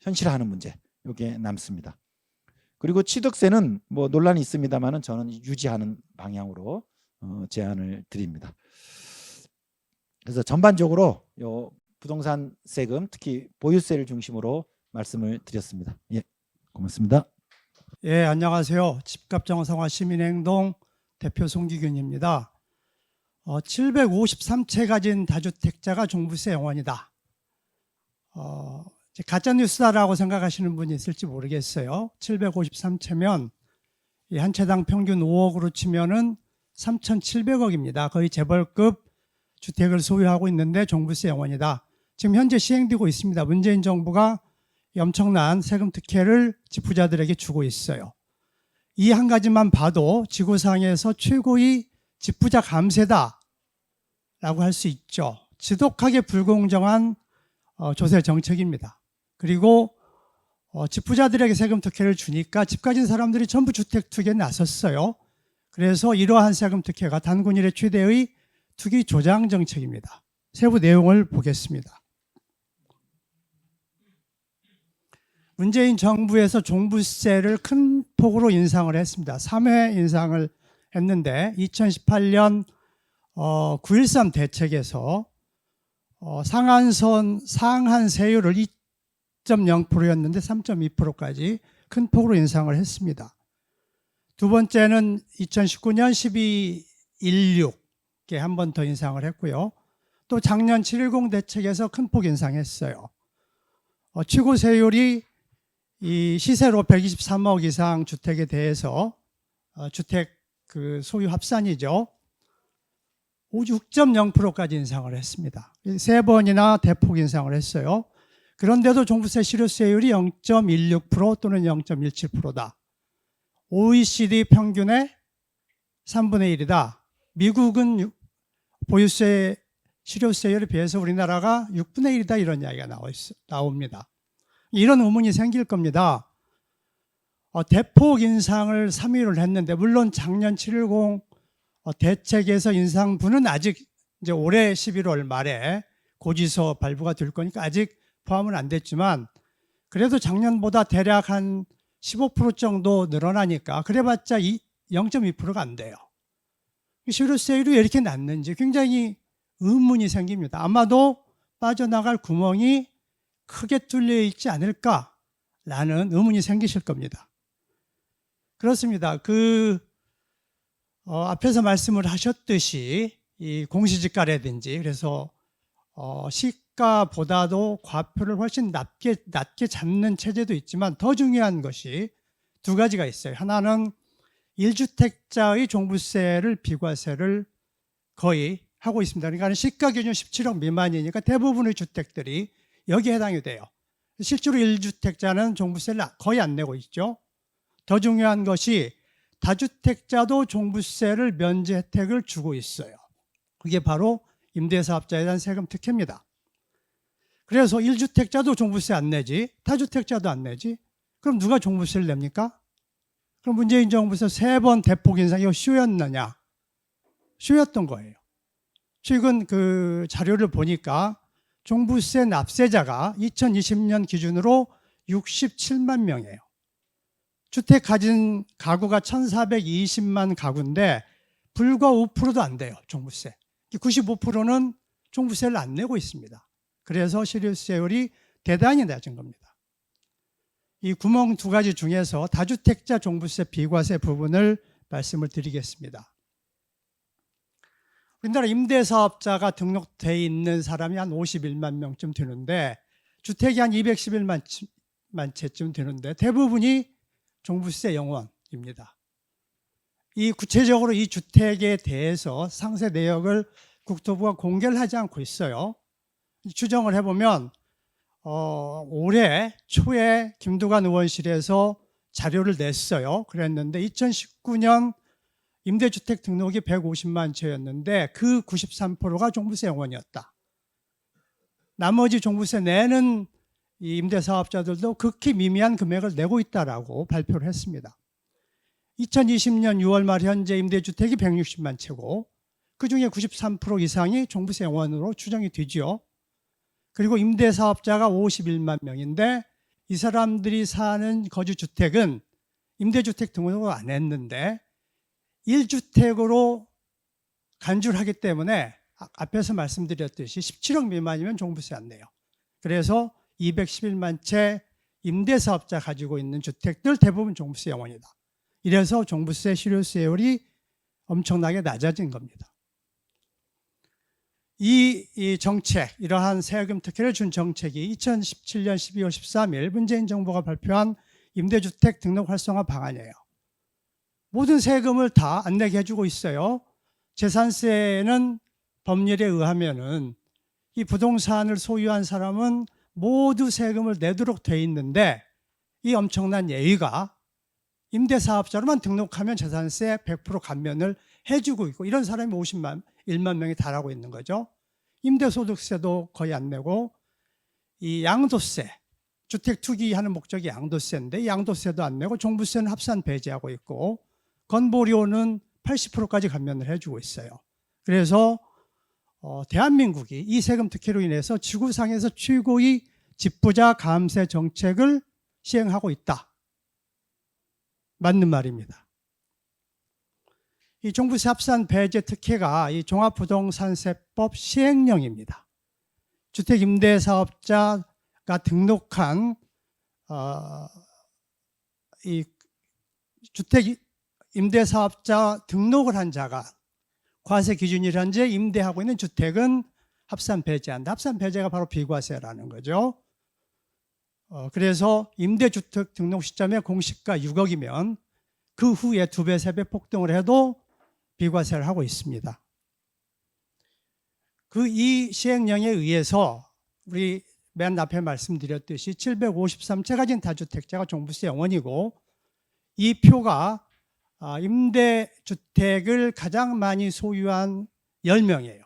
현실화하는 문제. 이게 남습니다. 그리고 취득세는 뭐 논란이 있습니다만은 저는 유지하는 방향으로 제안을 드립니다. 그래서 전반적으로 요 부동산 세금 특히 보유세를 중심으로 말씀을 드렸습니다. 예, 고맙습니다. 예, 안녕하세요. 집값 정상화 시민행동 대표 송기균입니다. 753채 가진 다주택자가 종부세 영원이다. 가짜뉴스다라고 생각하시는 분이 있을지 모르겠어요. 753채면 이 한 채당 평균 5억으로 치면은 3,700억입니다. 거의 재벌급 주택을 소유하고 있는데 종부세 영원이다. 지금 현재 시행되고 있습니다. 문재인 정부가 엄청난 세금 특혜를 지부자들에게 주고 있어요. 이 한 가지만 봐도 지구상에서 최고의 지부자 감세다라고 할 수 있죠. 지독하게 불공정한 조세 정책입니다. 그리고 지부자들에게 세금 특혜를 주니까 집 가진 사람들이 전부 주택 투기에 나섰어요. 그래서 이러한 세금 특혜가 단군 이래 최대의 투기 조장 정책입니다. 세부 내용을 보겠습니다. 문재인 정부에서 종부세를 큰 폭으로 인상을 했습니다. 3회 인상을 했는데 2018년 9.13 대책에서 상한 세율을 2.0%였는데 3.2%까지 큰 폭으로 인상을 했습니다. 두 번째는 2019년 12.16에 한 번 더 인상을 했고요. 또 작년 7.10 대책에서 큰 폭 인상했어요. 최고 세율이 이 시세로 123억 이상 주택에 대해서 주택 그 소유 합산이죠. 6.0%까지 인상을 했습니다. 세 번이나 대폭 인상을 했어요. 그런데도 종부세 실효세율이 0.16% 또는 0.17%다. OECD 평균의 3분의 1이다. 미국은 보유세 실효세율에 비해서 우리나라가 6분의 1이다 이런 이야기가 나옵니다. 이런 의문이 생길 겁니다. 대폭 인상을 3위를 했는데 물론 작년 7.10 대책에서 인상분은 아직 이제 올해 11월 말에 고지서 발부가 될 거니까 아직 포함은 안 됐지만 그래도 작년보다 대략 한 15% 정도 늘어나니까 그래봤자 0.2%가 안 돼요. 실효세율이 왜 이렇게 낮는지 굉장히 의문이 생깁니다. 아마도 빠져나갈 구멍이 크게 뚫려 있지 않을까라는 의문이 생기실 겁니다. 그렇습니다. 앞에서 말씀을 하셨듯이 이 공시지가라든지 그래서 시가보다도 과표를 훨씬 낮게 잡는 체제도 있지만 더 중요한 것이 두 가지가 있어요. 하나는 1주택자의 종부세를 비과세를 거의 하고 있습니다. 그러니까 시가 기준 17억 미만이니까 대부분의 주택들이 여기에 해당이 돼요. 실제로 1주택자는 종부세를 거의 안 내고 있죠. 더 중요한 것이 다주택자도 종부세를 면제 혜택을 주고 있어요. 그게 바로 임대사업자에 대한 세금 특혜입니다. 그래서 1주택자도 종부세 안 내지, 다주택자도 안 내지, 그럼 누가 종부세를 냅니까? 그럼 문재인 정부에서 3번 대폭 인상이 쇼였느냐? 쇼였던 거예요. 최근 그 자료를 보니까 종부세 납세자가 2020년 기준으로 67만 명이에요. 주택 가진 가구가 1,420만 가구인데 불과 5%도 안 돼요, 종부세. 95%는 종부세를 안 내고 있습니다. 그래서 실효세율이 대단히 낮은 겁니다. 이 구멍 2가지 중에서 다주택자 종부세 비과세 부분을 말씀을 드리겠습니다. 우리나라 임대사업자가 등록돼 있는 사람이 한 51만 명쯤 되는데 주택이 한 211만 채쯤 되는데 대부분이 종부세 0원입니다. 이 구체적으로 이 주택에 대해서 상세 내역을 국토부가 공개를 하지 않고 있어요. 추정을 해보면 올해 초에 김두관 의원실에서 자료를 냈어요. 그랬는데 2019년 임대주택 등록이 150만 채였는데 그 93%가 종부세 0원이었다. 나머지 종부세 내는 이 임대사업자들도 극히 미미한 금액을 내고 있다라고 발표를 했습니다. 2020년 6월 말 현재 임대주택이 160만 채고 그중에 93% 이상이 종부세 0원으로 추정이 되죠. 그리고 임대사업자가 51만 명인데 이 사람들이 사는 거주주택은 임대주택 등록을 안 했는데 1주택으로 간주를 하기 때문에 앞에서 말씀드렸듯이 17억 미만이면 종부세 안 내요. 그래서 211만 채 임대사업자 가지고 있는 주택들 대부분 종부세 0원이다. 이래서 종부세 실효세율이 엄청나게 낮아진 겁니다. 이 정책, 이러한 세금 특혜를 준 정책이 2017년 12월 13일 문재인 정부가 발표한 임대주택 등록 활성화 방안이에요. 모든 세금을 다 안 내게 해주고 있어요. 재산세는 법률에 의하면은 이 부동산을 소유한 사람은 모두 세금을 내도록 돼 있는데 이 엄청난 예의가 임대사업자로만 등록하면 재산세 100% 감면을 해주고 있고 이런 사람이 51만 명이 달하고 있는 거죠. 임대소득세도 거의 안 내고 이 양도세, 주택 투기하는 목적이 양도세인데 양도세도 안 내고 종부세는 합산 배제하고 있고 건보료는 80%까지 감면을 해주고 있어요. 그래서 대한민국이 이 세금 특혜로 인해서 지구상에서 최고의 집부자 감세 정책을 시행하고 있다. 맞는 말입니다. 이 종부세 합산 배제 특혜가 이 종합부동산세법 시행령입니다. 주택임대사업자가 등록한 이 주택임대사업자 등록을 한 자가 과세 기준일 현재 임대하고 있는 주택은 합산 배제한다. 합산 배제가 바로 비과세라는 거죠. 그래서 임대주택 등록 시점에 공시가 6억이면 그 후에 2배, 3배 폭등을 해도 비과세를 하고 있습니다. 이 시행령에 의해서 우리 맨 앞에 말씀드렸듯이 753채 가진 다주택자가 종부세 0원이고 이 표가 임대주택을 가장 많이 소유한 10명이에요.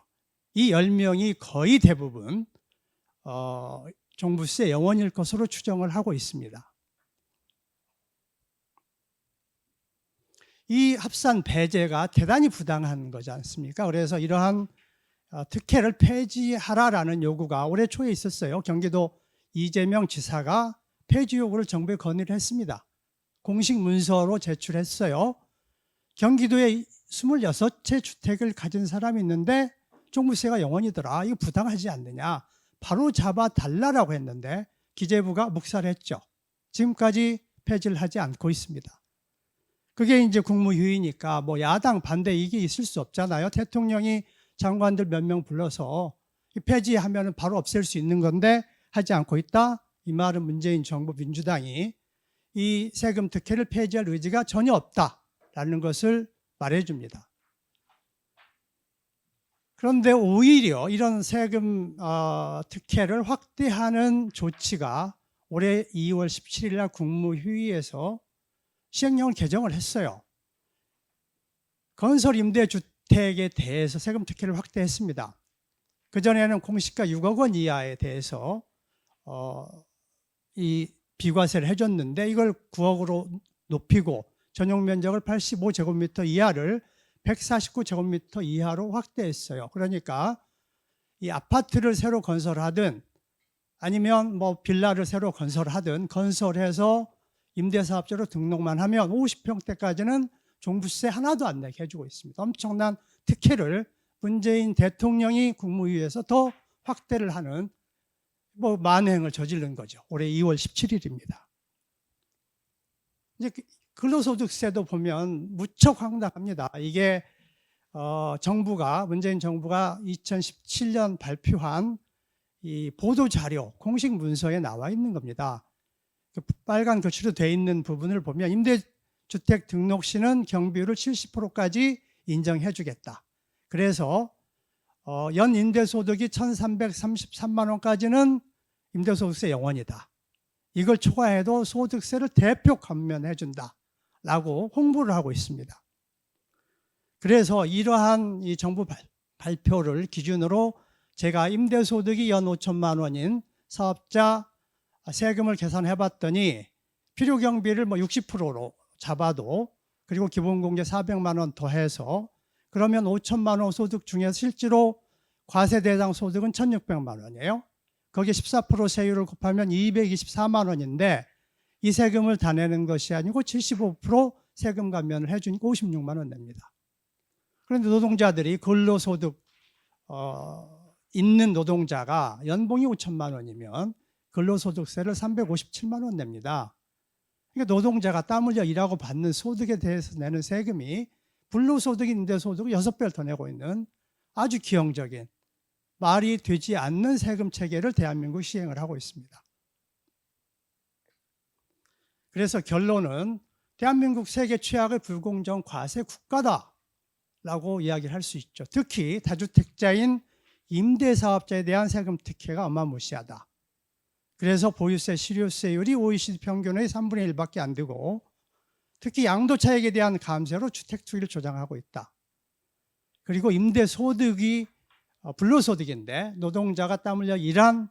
이 10명이 거의 대부분 종부세 0원일 것으로 추정을 하고 있습니다. 이 합산 배제가 대단히 부당한 거지 않습니까? 그래서 이러한 특혜를 폐지하라라는 요구가 올해 초에 있었어요. 경기도 이재명 지사가 폐지 요구를 정부에 건의를 했습니다. 공식 문서로 제출했어요. 경기도에 26채 주택을 가진 사람이 있는데 종부세가 0원이더라. 이거 부당하지 않느냐. 바로 잡아달라고 했는데 기재부가 묵살했죠. 지금까지 폐지를 하지 않고 있습니다. 그게 이제 국무유의니까 뭐 야당 반대 이게 있을 수 없잖아요. 대통령이 장관들 몇 명 불러서 폐지하면 바로 없앨 수 있는 건데 하지 않고 있다. 이 말은 문재인 정부 민주당이 이 세금 특혜를 폐지할 의지가 전혀 없다라는 것을 말해줍니다. 그런데 오히려 이런 세금 특혜를 확대하는 조치가 올해 2월 17일 날 국무회의에서 시행령을 개정을 했어요. 건설 임대주택에 대해서 세금 특혜를 확대했습니다. 그전에는 공시가 6억 원 이하에 대해서 이 비과세를 해줬는데 이걸 9억으로 높이고 전용 면적을 85제곱미터 이하를 149제곱미터 이하로 확대했어요. 그러니까 이 아파트를 새로 건설하든 아니면 뭐 빌라를 새로 건설하든 건설해서 임대사업자로 등록만 하면 50평대까지는 종부세 하나도 안 내게 해주고 있습니다. 엄청난 특혜를 문재인 대통령이 국무회의에서 더 확대를 하는 뭐 만행을 저지른 거죠. 올해 2월 17일입니다. 이제 근로소득세도 보면 무척 황당합니다. 이게 문재인 정부가 2017년 발표한 이 보도자료 공식 문서에 나와 있는 겁니다. 빨간 글씨로 되어 있는 부분을 보면 임대주택 등록 시는 경비율을 70%까지 인정해 주겠다. 그래서 연 임대소득이 1,333만 원까지는 임대소득세 0원이다. 이걸 초과해도 소득세를 대폭 감면해 준다라고 홍보를 하고 있습니다. 그래서 이러한 이 정부 발표를 기준으로 제가 임대소득이 연 5천만 원인 사업자 세금을 계산해 봤더니 필요경비를 뭐 60%로 잡아도 그리고 기본공제 400만 원 더해서 그러면 5천만 원 소득 중에 실제로 과세 대상 소득은 1,600만 원이에요. 거기에 14% 세율을 곱하면 224만 원인데 이 세금을 다 내는 것이 아니고 75% 세금 감면을 해주니까 56만 원 냅니다. 그런데 노동자들이 근로소득 있는 노동자가 연봉이 5천만 원이면 근로소득세를 357만 원 냅니다. 그러니까 노동자가 땀 흘려 일하고 받는 소득에 대해서 내는 세금이 불로소득인데 소득을 6배를 더 내고 있는 아주 기형적인 말이 되지 않는 세금 체계를 대한민국 시행을 하고 있습니다. 그래서 결론은 대한민국 세계 최악의 불공정 과세 국가다라고 이야기를 할 수 있죠. 특히 다주택자인 임대사업자에 대한 세금 특혜가 어마무시하다. 그래서 보유세, 실효세율이 OECD 평균의 3분의 1밖에 안 되고 특히 양도차익에 대한 감세로 주택투기를 조장하고 있다. 그리고 임대소득이 불로소득인데 노동자가 땀 흘려 일한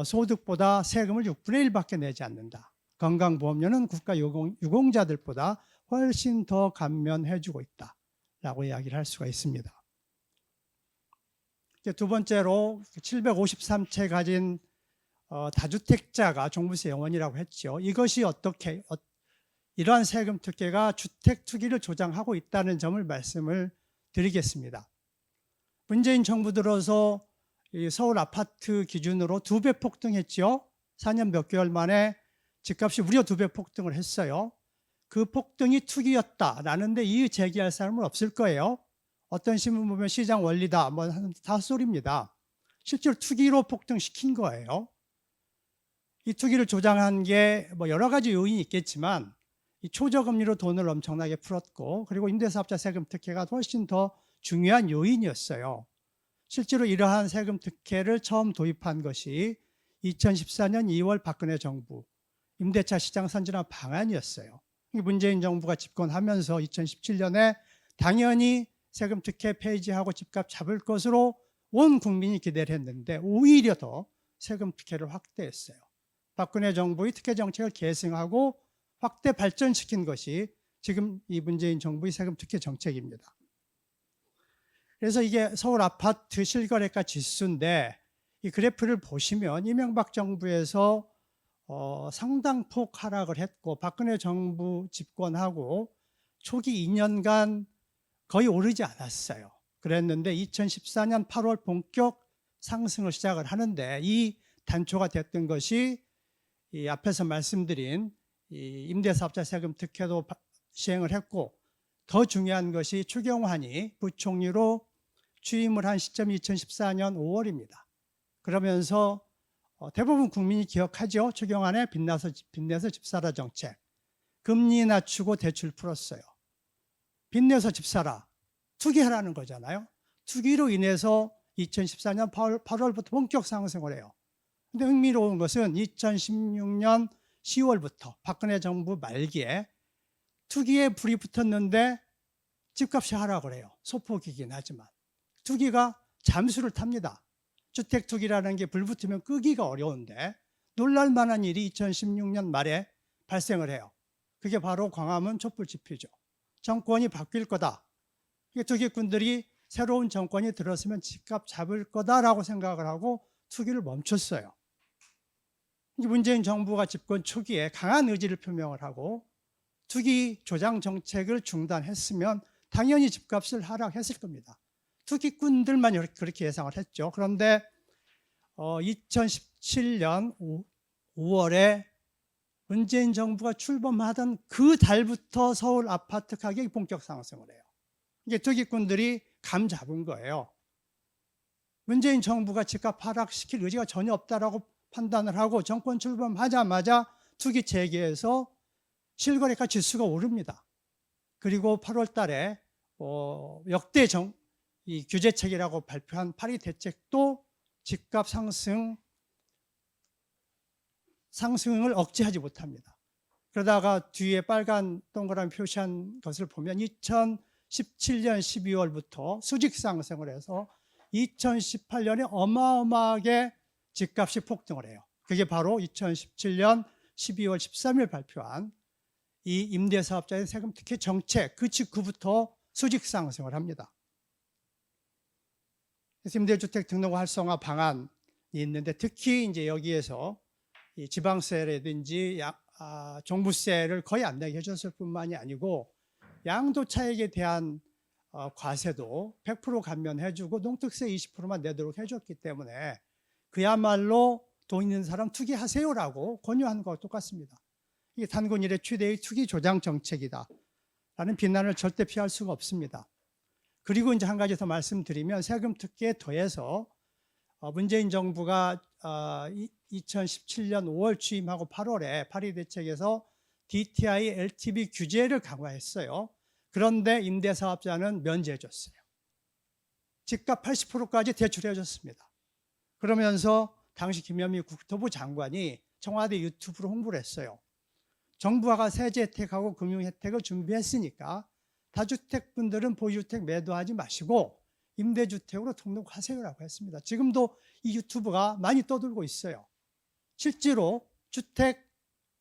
소득보다 세금을 6분의 1밖에 내지 않는다. 건강보험료는 국가유공자들보다 훨씬 더 감면해주고 있다라고 이야기를 할 수가 있습니다. 두 번째로 753채 가진 다주택자가 종부세 0원이라고 했죠. 이것이 어떻게 이러한 세금 특혜가 주택 투기를 조장하고 있다는 점을 말씀을 드리겠습니다. 문재인 정부 들어서 서울 아파트 기준으로 2배 폭등했죠. 4년 몇 개월 만에 집값이 무려 2배 폭등을 했어요. 그 폭등이 투기였다라는데 이의 제기할 사람은 없을 거예요. 어떤 신문 보면 시장 원리다 뭐 하는 다 소리입니다. 실제로 투기로 폭등시킨 거예요. 이 투기를 조장한 게 뭐 여러 가지 요인이 있겠지만 이 초저금리로 돈을 엄청나게 풀었고 그리고 임대사업자 세금 특혜가 훨씬 더 중요한 요인이었어요. 실제로 이러한 세금 특혜를 처음 도입한 것이 2014년 2월 박근혜 정부 임대차 시장 선진화 방안이었어요. 문재인 정부가 집권하면서 2017년에 당연히 세금 특혜 폐지하고 집값 잡을 것으로 온 국민이 기대를 했는데 오히려 더 세금 특혜를 확대했어요. 박근혜 정부의 특혜 정책을 계승하고 확대 발전시킨 것이 지금 이 문재인 정부의 세금 특혜 정책입니다. 그래서 이게 서울 아파트 실거래가 지수인데 이 그래프를 보시면 이명박 정부에서 상당폭 하락을 했고 박근혜 정부 집권하고 초기 2년간 거의 오르지 않았어요. 그랬는데 2014년 8월 본격 상승을 시작을 하는데 이 단초가 됐던 것이 이 앞에서 말씀드린 이 임대사업자 세금 특혜도 시행을 했고 더 중요한 것이 추경환이 부총리로 취임을 한 시점이 2014년 5월입니다. 그러면서 대부분 국민이 기억하죠. 추경환의 빚내서 집 사라 정책. 금리 낮추고 대출 풀었어요. 빚내서 집 사라. 투기하라는 거잖아요. 투기로 인해서 2014년 8월부터 본격 상승을 해요. 근데 흥미로운 것은 2016년 10월부터 박근혜 정부 말기에 투기에 불이 붙었는데 집값이 하락을 해요. 소폭이긴 하지만. 투기가 잠수를 탑니다. 주택 투기라는 게 불 붙으면 끄기가 어려운데 놀랄 만한 일이 2016년 말에 발생을 해요. 그게 바로 광화문 촛불 집회죠. 정권이 바뀔 거다. 투기꾼들이 새로운 정권이 들었으면 집값 잡을 거다라고 생각을 하고 투기를 멈췄어요. 문재인 정부가 집권 초기에 강한 의지를 표명을 하고 투기 조장 정책을 중단했으면 당연히 집값을 하락했을 겁니다. 투기꾼들만 그렇게 예상을 했죠. 그런데 2017년 5월에 문재인 정부가 출범하던 그 달부터 서울 아파트 가격이 본격 상승을 해요. 이게 투기꾼들이 감 잡은 거예요. 문재인 정부가 집값 하락시킬 의지가 전혀 없다라고 판단을 하고 정권 출범하자마자 투기 재개해서 실거래가 지수가 오릅니다. 그리고 8월 달에 역대 이 규제책이라고 발표한 파리 대책도 집값 상승을 억제하지 못합니다. 그러다가 뒤에 빨간 동그라미 표시한 것을 보면 2017년 12월부터 수직 상승을 해서 2018년에 어마어마하게 집값이 폭등을 해요. 그게 바로 2017년 12월 13일 발표한 이 임대사업자의 세금 특혜 정책, 그 직후부터 수직 상승을 합니다. 그래서 임대주택 등록 활성화 방안이 있는데 특히 이제 여기에서 이 지방세라든지 종부세를 거의 안 내게 해줬을 뿐만이 아니고 양도 차익에 대한 과세도 100% 감면해주고 농특세 20%만 내도록 해줬기 때문에 그야말로 돈 있는 사람 투기하세요라고 권유한 것과 똑같습니다. 이게 단군 이래 최대의 투기 조장 정책이다 라는 비난을 절대 피할 수가 없습니다. 그리고 이제 한 가지 더 말씀드리면 세금 특혜에 더해서 문재인 정부가 2017년 5월 취임하고 8월에 파리 대책에서 DTI, LTV 규제를 강화했어요. 그런데 임대사업자는 면제해줬어요. 집값 80%까지 대출해줬습니다. 그러면서 당시 김현미 국토부 장관이 청와대 유튜브로 홍보를 했어요. 정부가 세제 혜택하고 금융 혜택을 준비했으니까 다주택분들은 보유주택 매도하지 마시고 임대주택으로 등록하세요라고 했습니다. 지금도 이 유튜브가 많이 떠들고 있어요. 실제로 주택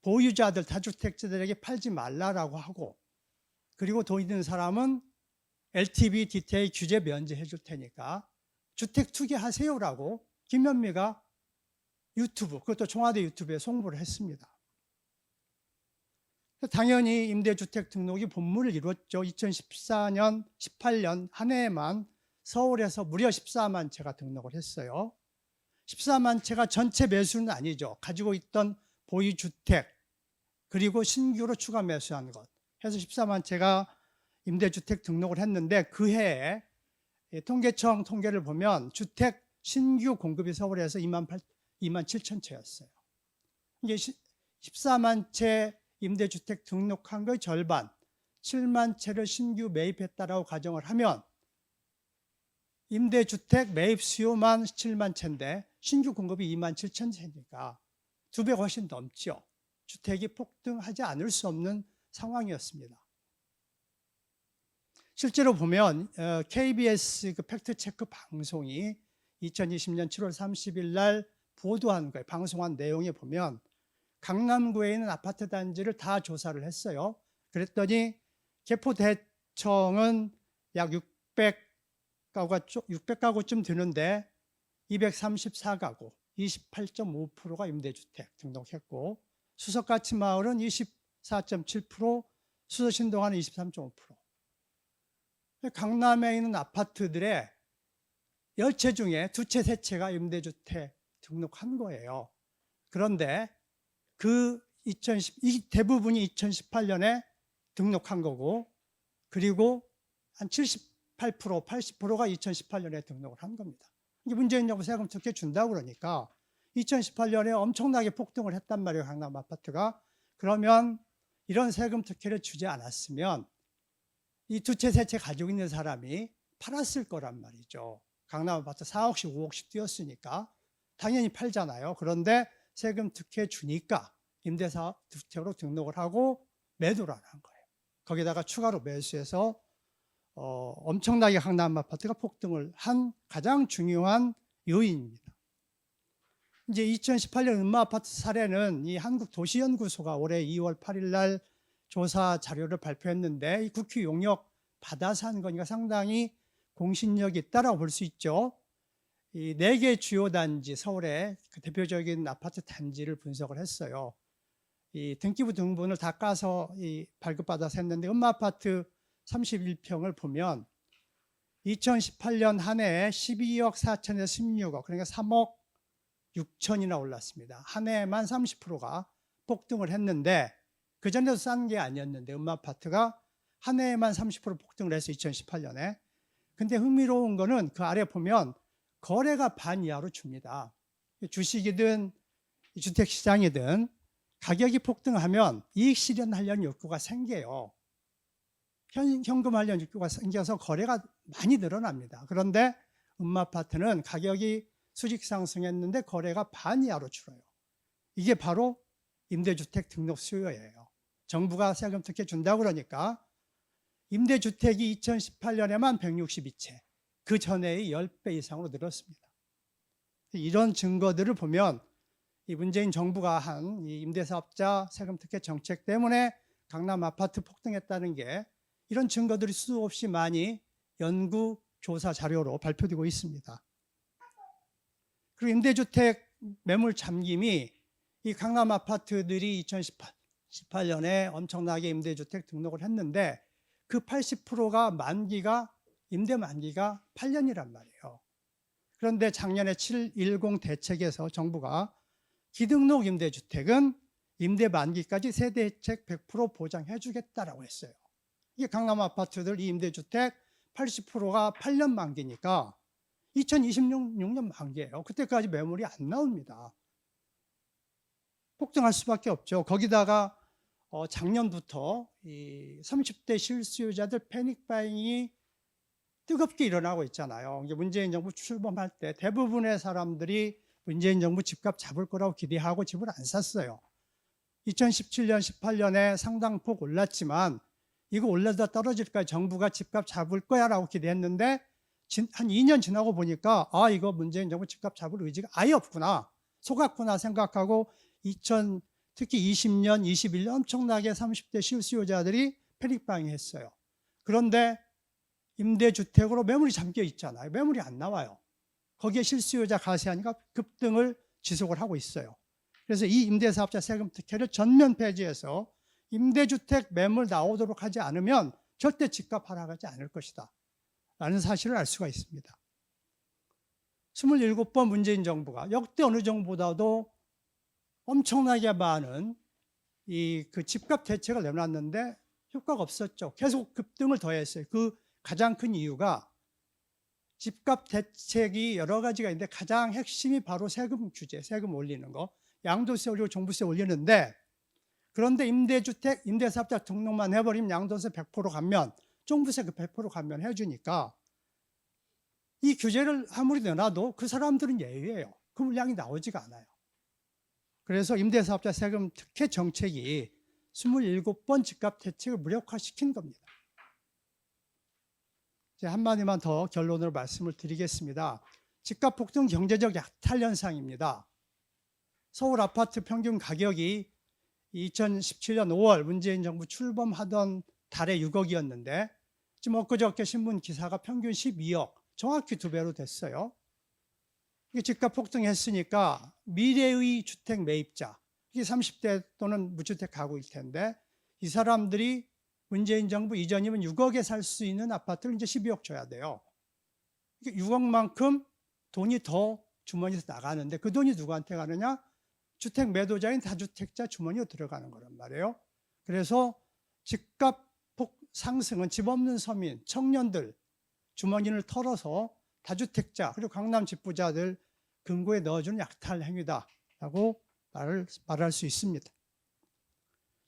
보유자들, 다주택자들에게 팔지 말라라고 하고 그리고 돈 있는 사람은 LTV, DTI 규제 면제해 줄 테니까 주택 투기하세요라고 김현미가 유튜브, 그것도 청와대 유튜브에 송부를 했습니다. 당연히 임대주택 등록이 본물을 이뤘죠. 2014년, 18년 한 해에만 서울에서 무려 14만 채가 등록을 했어요. 14만 채가 전체 매수는 아니죠. 가지고 있던 보유주택 그리고 신규로 추가 매수한 것 해서 14만 채가 임대주택 등록을 했는데 그 해에 통계청 통계를 보면 주택 신규 공급이 서울에서 2만 7천 채였어요. 이게 14만 채 임대주택 등록한 거의 절반, 7만 채를 신규 매입했다라고 가정을 하면 임대주택 매입 수요만 7만 채인데 신규 공급이 2만 7천 채니까 2배 훨씬 넘죠. 주택이 폭등하지 않을 수 없는 상황이었습니다. 실제로 보면 KBS 그 팩트체크 방송이 2020년 7월 30일 날 보도한 거예요. 방송한 내용에 보면 강남구에 있는 아파트 단지를 다 조사를 했어요. 그랬더니 개포대청은 약 600가구쯤 되는데 234가구, 28.5%가 임대주택 등록했고 수석가치마을은 24.7%, 수서신동아는 23.5%. 강남에 있는 아파트들의 10채 중에 2채, 3채가 임대주택 등록한 거예요. 그런데 이 대부분이 2018년에 등록한 거고 그리고 한 78%, 80%가 2018년에 등록을 한 겁니다. 이게 문재인 정부 세금 특혜 준다고 그러니까 2018년에 엄청나게 폭등을 했단 말이에요. 강남 아파트가. 그러면 이런 세금 특혜를 주지 않았으면 이 2채, 3채 가지고 있는 사람이 팔았을 거란 말이죠. 강남 아파트 4억씩 5억씩 뛰었으니까 당연히 팔잖아요. 그런데 세금 특혜 주니까 임대주택으로 등록을 하고 매도를 안 한 거예요. 거기다가 추가로 매수해서 엄청나게 강남 아파트가 폭등을 한 가장 중요한 요인입니다. 이제 2018년 음마아파트 사례는 이 한국도시연구소가 올해 2월 8일 날 조사 자료를 발표했는데 이 국회 용역 받아서 한 거니까 상당히 공신력이 있다라고 볼 수 있죠. 이 4개 주요 단지, 서울의 그 대표적인 아파트 단지를 분석을 했어요. 이 등기부 등본을 다 까서 발급받아서 했는데 음마아파트 31평을 보면 2018년 한 해에 12억 4천에서 16억, 그러니까 3억 6천이나 올랐습니다. 한 해에만 30%가 폭등을 했는데 그전에도 싼 게 아니었는데 음마아파트가 한 해에만 30% 폭등을 해서 2018년에. 근데 흥미로운 거는 그 아래 보면 거래가 반 이하로 줍니다. 주식이든 주택시장이든 가격이 폭등하면 이익 실현하려는 욕구가 생겨요. 현금하려는 욕구가 생겨서 거래가 많이 늘어납니다. 그런데 음마아파트는 가격이 수직 상승했는데 거래가 반 이하로 줄어요. 이게 바로 임대주택 등록 수요예요. 정부가 세금 특혜 준다고 그러니까 임대주택이 2018년에만 162채, 그 전에의 10배 이상으로 늘었습니다. 이런 증거들을 보면 이 문재인 정부가 한 이 임대사업자 세금 특혜 정책 때문에 강남 아파트 폭등했다는 게 이런 증거들이 수 없이 많이 연구 조사 자료로 발표되고 있습니다. 그리고 임대주택 매물 잠김이 이 강남 아파트들이 2018년에 엄청나게 임대주택 등록을 했는데 그 80%가 임대 만기가 8년이란 말이에요. 그런데 작년에 710 대책에서 정부가 기등록 임대주택은 임대 만기까지 세대혜택 100% 보장해 주겠다라고 했어요. 이게 강남 아파트들 이 임대주택 80%가 8년 만기니까 2026년 만기예요. 그때까지 매물이 안 나옵니다. 폭등할 수밖에 없죠. 거기다가 작년부터 이 30대 실수요자들 패닉바잉이 뜨겁게 일어나고 있잖아요. 이게 문재인 정부 출범할 때 대부분의 사람들이 문재인 정부 집값 잡을 거라고 기대하고 집을 안 샀어요. 2017년, 18년에 상당폭 올랐지만 이거 올라다 떨어질까 정부가 집값 잡을 거야 라고 기대했는데 한 2년 지나고 보니까 이거 문재인 정부 집값 잡을 의지가 아예 없구나, 속았구나 생각하고 특히 20년, 21년 엄청나게 30대 실수요자들이 패닉바잉 했어요. 그런데 임대주택으로 매물이 잠겨 있잖아요. 매물이 안 나와요. 거기에 실수요자 가세하니까 급등을 지속을 하고 있어요. 그래서 이 임대사업자 세금 특혜를 전면 폐지해서 임대주택 매물 나오도록 하지 않으면 절대 집값 하락하지 않을 것이다 라는 사실을 알 수가 있습니다. 27번 문재인 정부가 역대 어느 정부보다도 엄청나게 많은 그 집값 대책을 내놨는데 효과가 없었죠. 계속 급등을 더했어요. 그 가장 큰 이유가 집값 대책이 여러 가지가 있는데 가장 핵심이 바로 세금 규제, 세금 올리는 거, 양도세 올리고 종부세 올리는데, 그런데 임대주택, 임대사업자 등록만 해버리면 양도세 100% 감면, 종부세 그 100% 감면 해주니까 이 규제를 아무리 내놔도 그 사람들은 예외예요. 그 물량이 나오지가 않아요. 그래서 임대사업자 세금 특혜 정책이 27번 집값 대책을 무력화시킨 겁니다. 이제 한마디만 더 결론으로 말씀을 드리겠습니다. 집값 폭등 경제적 약탈 현상입니다. 서울 아파트 평균 가격이 2017년 5월 문재인 정부 출범하던 달에 6억이었는데 지금 엊그저께 신문 기사가 평균 12억, 정확히 2배로 됐어요. 이게 집값 폭등했으니까 미래의 주택 매입자, 이게 30대 또는 무주택 가구일 텐데 이 사람들이 문재인 정부 이전이면 6억에 살 수 있는 아파트를 이제 12억 줘야 돼요. 6억만큼 돈이 더 주머니에서 나가는데 그 돈이 누구한테 가느냐? 주택 매도자인 다주택자 주머니로 들어가는 거란 말이에요. 그래서 집값 상승은 집 없는 서민, 청년들 주머니를 털어서 다주택자 그리고 강남 집부자들 금고에 넣어주는 약탈 행위다라고 말할 수 있습니다.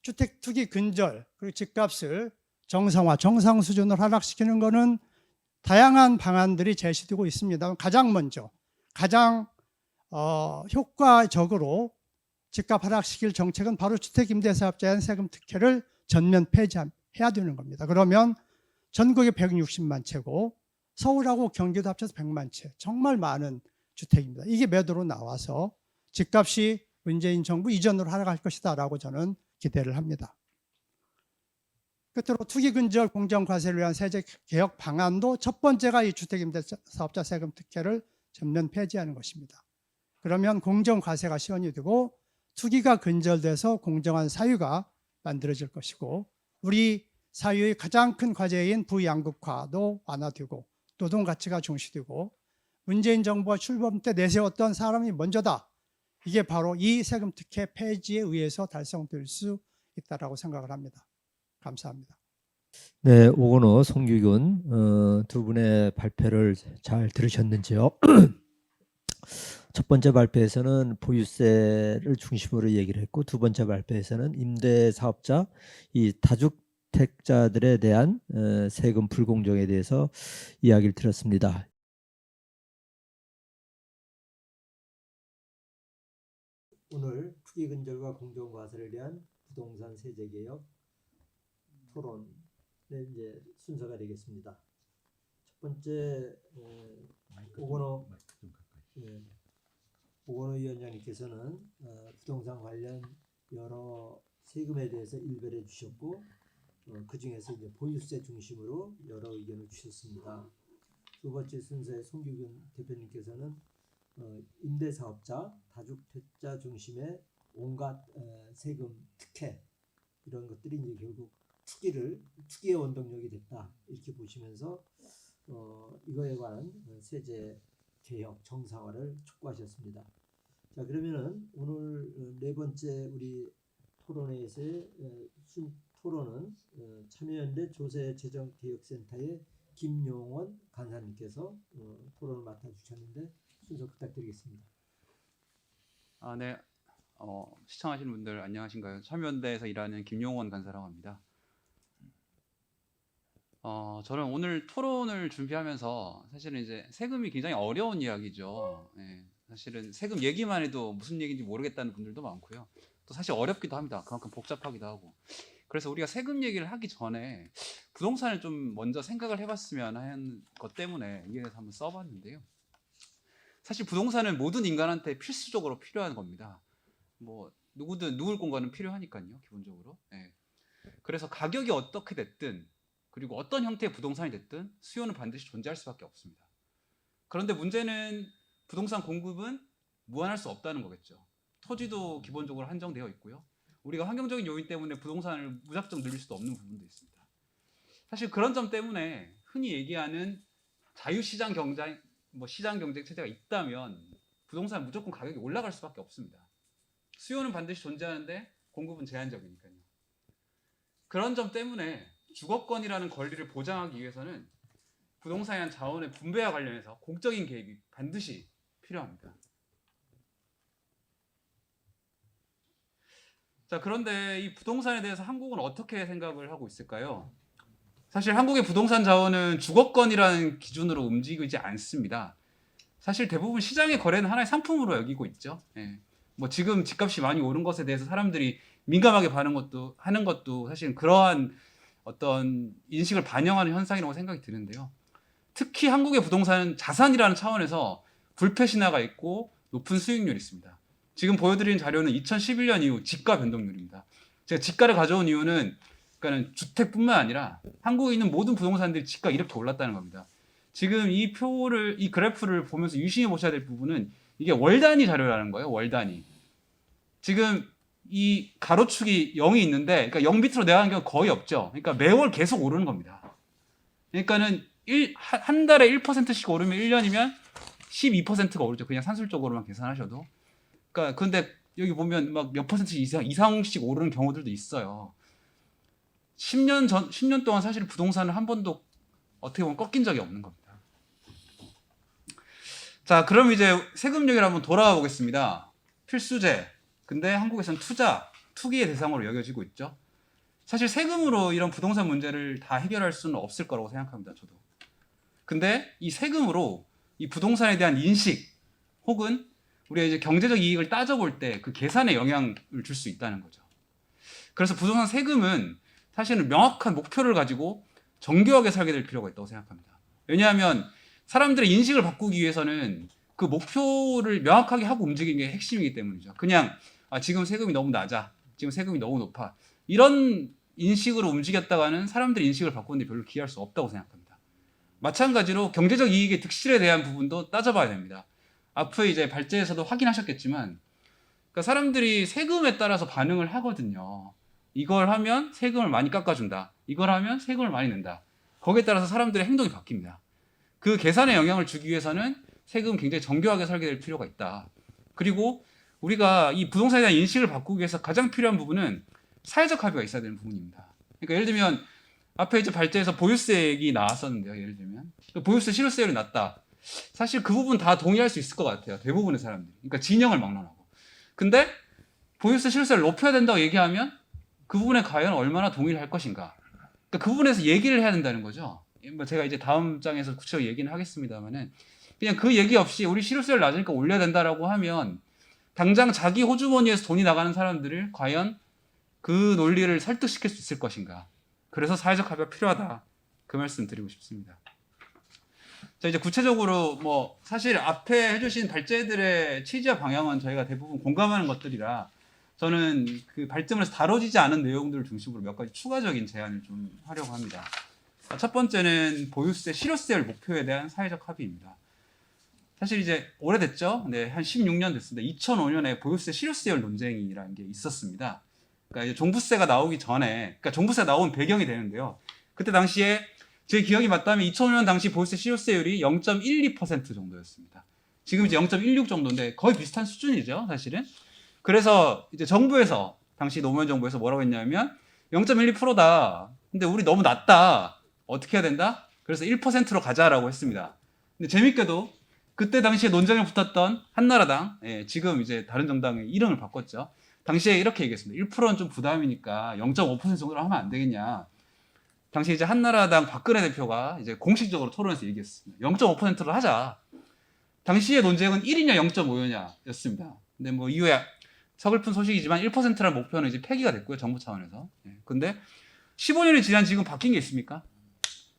주택 투기 근절 그리고 집값을 정상화, 정상 수준으로 하락시키는 것은 다양한 방안들이 제시되고 있습니다. 가장 먼저 가장 효과적으로 집값 하락시킬 정책은 바로 주택임대사업자의 세금 특혜를 전면 폐지해야 되는 겁니다. 그러면 전국에 160만 채고 서울하고 경기도 합쳐서 100만 채, 정말 많은 주택입니다. 이게 매도로 나와서 집값이 문재인 정부 이전으로 하락할 것이다 라고 저는 기대를 합니다. 끝으로 투기 근절 공정 과세를 위한 세제 개혁 방안도 첫 번째가 이 주택임대사업자 세금 특혜를 전면 폐지하는 것입니다. 그러면 공정 과세가 시원이 되고 투기가 근절돼서 공정한 사유가 만들어질 것이고 우리 사유의 가장 큰 과제인 부양극화도 완화되고 노동 가치가 중시되고 문재인 정부가 출범 때 내세웠던 사람이 먼저다. 이게 바로 이 세금 특혜 폐지에 의해서 달성될 수 있다라고 생각을 합니다. 감사합니다. 네, 오건호, 송규균 두 분의 발표를 잘 들으셨는지요? 첫 번째 발표에서는 보유세를 중심으로 얘기를 했고 두 번째 발표에서는 임대사업자, 이 다주택자들에 대한 세금 불공정에 대해서 이야기를 들었습니다. 오늘 투기 근절과 공정 과세를 위한 부동산 세제 개혁 토론의 이제 순서가 되겠습니다. 첫 번째 오건호 위원장님께서는 부동산 관련 여러 세금에 대해서 일별해 주셨고 그 중에서 이제 보유세 중심으로 여러 의견을 주셨습니다. 두 번째 순서에 송규균 대표님께서는 임대사업자, 다주택자 중심의 온갖 세금 특혜 이런 것들이 이제 결국 투기의 원동력이 됐다 이렇게 보시면서 이거에 관한 세제 개혁 정상화를 촉구하셨습니다. 자, 그러면은 오늘 네 번째 우리 토론회에서의 토론은 참여연대 조세재정개혁센터의 김용원 간사님께서 토론을 맡아주셨는데 순서 부탁드리겠습니다. 네. 시청하시는 분들 안녕하신가요? 참여연대에서 일하는 김용원 간사라고 합니다. 저는 오늘 토론을 준비하면서 사실은 이제 세금이 굉장히 어려운 이야기죠. 예, 사실은 세금 얘기만 해도 무슨 얘기인지 모르겠다는 분들도 많고요. 또 사실 어렵기도 합니다. 그만큼 복잡하기도 하고. 그래서 우리가 세금 얘기를 하기 전에 부동산을 좀 먼저 생각을 해봤으면 하는 것 때문에 이에 대해서 한번 써봤는데요. 사실 부동산은 모든 인간한테 필수적으로 필요한 겁니다. 뭐 누구든 누울 공간은 필요하니까요, 기본적으로. 예. 그래서 가격이 어떻게 됐든 그리고 어떤 형태의 부동산이 됐든 수요는 반드시 존재할 수밖에 없습니다. 그런데 문제는 부동산 공급은 무한할 수 없다는 거겠죠. 토지도 기본적으로 한정되어 있고요. 우리가 환경적인 요인 때문에 부동산을 무작정 늘릴 수도 없는 부분도 있습니다. 사실 그런 점 때문에 흔히 얘기하는 자유시장 경쟁, 시장 경쟁 체제가 있다면 부동산 무조건 가격이 올라갈 수밖에 없습니다. 수요는 반드시 존재하는데 공급은 제한적이니까요. 그런 점 때문에 주거권이라는 권리를 보장하기 위해서는 부동산에 대한 자원의 분배와 관련해서 공적인 개입이 반드시 필요합니다. 자, 그런데 이 부동산에 대해서 한국은 어떻게 생각을 하고 있을까요? 사실 한국의 부동산 자원은 주거권이라는 기준으로 움직이지 않습니다. 사실 대부분 시장의 거래는 하나의 상품으로 여기고 있죠. 예. 지금 집값이 많이 오른 것에 대해서 사람들이 민감하게 하는 것도 사실 그러한 어떤 인식을 반영하는 현상이라고 생각이 드는데요. 특히 한국의 부동산은 자산이라는 차원에서 불패 신화가 있고 높은 수익률이 있습니다. 지금 보여드리는 자료는 2011년 이후 지가 변동률입니다. 제가 지가를 가져온 이유는 그러니까 주택뿐만 아니라 한국에 있는 모든 부동산들이 지가가 이렇게 올랐다는 겁니다. 지금 이 그래프를 보면서 유심히 보셔야 될 부분은 이게 월 단위 자료라는 거예요. 월 단위. 지금 이 가로축이 0이 있는데, 그러니까 0 밑으로 내려가는 경우가 거의 없죠. 그러니까 매월 계속 오르는 겁니다. 그러니까는 한 달에 1%씩 오르면 1년이면 12%가 오르죠. 그냥 산술적으로만 계산하셔도. 그러니까 근데 여기 보면 막 몇 퍼센트 이상씩 오르는 경우들도 있어요. 10년 동안 사실 부동산을 한 번도 어떻게 보면 꺾인 적이 없는 겁니다. 자, 그럼 이제 세금 얘기를 한번 돌아와 보겠습니다. 필수제. 근데 한국에서는 투기의 대상으로 여겨지고 있죠. 사실 세금으로 이런 부동산 문제를 다 해결할 수는 없을 거라고 생각합니다. 저도. 근데 이 세금으로 이 부동산에 대한 인식 혹은 우리가 이제 경제적 이익을 따져볼 때 그 계산에 영향을 줄 수 있다는 거죠. 그래서 부동산 세금은 사실은 명확한 목표를 가지고 정교하게 살게 될 필요가 있다고 생각합니다. 왜냐하면 사람들의 인식을 바꾸기 위해서는 그 목표를 명확하게 하고 움직이는 게 핵심이기 때문이죠. 그냥 지금 세금이 너무 낮아, 지금 세금이 너무 높아, 이런 인식으로 움직였다가는 사람들의 인식을 바꾸는 데 별로 기여할 수 없다고 생각합니다. 마찬가지로 경제적 이익의 득실에 대한 부분도 따져봐야 됩니다. 앞의 이제 발제에서도 확인하셨겠지만, 그러니까 사람들이 세금에 따라서 반응을 하거든요. 이걸 하면 세금을 많이 깎아준다, 이걸 하면 세금을 많이 낸다. 거기에 따라서 사람들의 행동이 바뀝니다. 그 계산에 영향을 주기 위해서는 세금 굉장히 정교하게 살게 될 필요가 있다. 그리고 우리가 이 부동산에 대한 인식을 바꾸기 위해서 가장 필요한 부분은 사회적 합의가 있어야 되는 부분입니다. 그러니까 예를 들면 앞에 이제 발제에서 보유세 얘기 나왔었는데요. 예를 들면 보유세 실효세율이 낮다. 사실 그 부분 다 동의할 수 있을 것 같아요. 대부분의 사람들이. 그러니까 진영을 막론하고. 근데 보유세 실효세를 높여야 된다고 얘기하면 그 부분에 과연 얼마나 동의를 할 것인가. 그러니까 그 부분에서 얘기를 해야 된다는 거죠. 제가 이제 다음 장에서 구체적으로 얘기는 하겠습니다만은 그냥 그 얘기 없이 우리 실효세를 낮으니까 올려야 된다라고 하면 당장 자기 호주머니에서 돈이 나가는 사람들을 과연 그 논리를 설득시킬 수 있을 것인가. 그래서 사회적 합의가 필요하다. 그 말씀 드리고 싶습니다. 자, 이제 구체적으로 뭐 사실 앞에 해주신 발제들의 취지와 방향은 저희가 대부분 공감하는 것들이라 저는 그 발제문에서 다뤄지지 않은 내용들을 중심으로 몇 가지 추가적인 제안을 좀 하려고 합니다. 첫 번째는 보유세 실효세율 목표에 대한 사회적 합의입니다. 사실 이제 오래됐죠? 네, 한 16년 됐습니다. 2005년에 보유세 실효세율 논쟁이라는 게 있었습니다. 그러니까 이제 종부세가 나오기 전에, 그러니까 종부세가 나온 배경이 되는데요. 그때 당시에 제 기억이 맞다면 2005년 당시 보유세 실효세율이 0.12% 정도였습니다. 지금 이제 0.16 정도인데 거의 비슷한 수준이죠, 사실은. 그래서 이제 정부에서, 당시 노무현 정부에서 뭐라고 했냐면 0.12%다. 근데 우리 너무 낮다. 어떻게 해야 된다? 그래서 1%로 가자라고 했습니다. 근데 재밌게도 그때 당시에 논쟁을 붙었던 한나라당, 지금 이제 다른 정당의 이름을 바꿨죠. 당시에 이렇게 얘기했습니다. 1%는 좀 부담이니까 0.5% 정도로 하면 안 되겠냐. 당시 이제 한나라당 박근혜 대표가 이제 공식적으로 토론에서 얘기했습니다. 0.5%로 하자. 당시의 논쟁은 1이냐 0.5였습니다. 근데 뭐 이후에 서글픈 소식이지만 1%라는 목표는 이제 폐기가 됐고요. 정부 차원에서. 근데 15년이 지난 지금 바뀐 게 있습니까?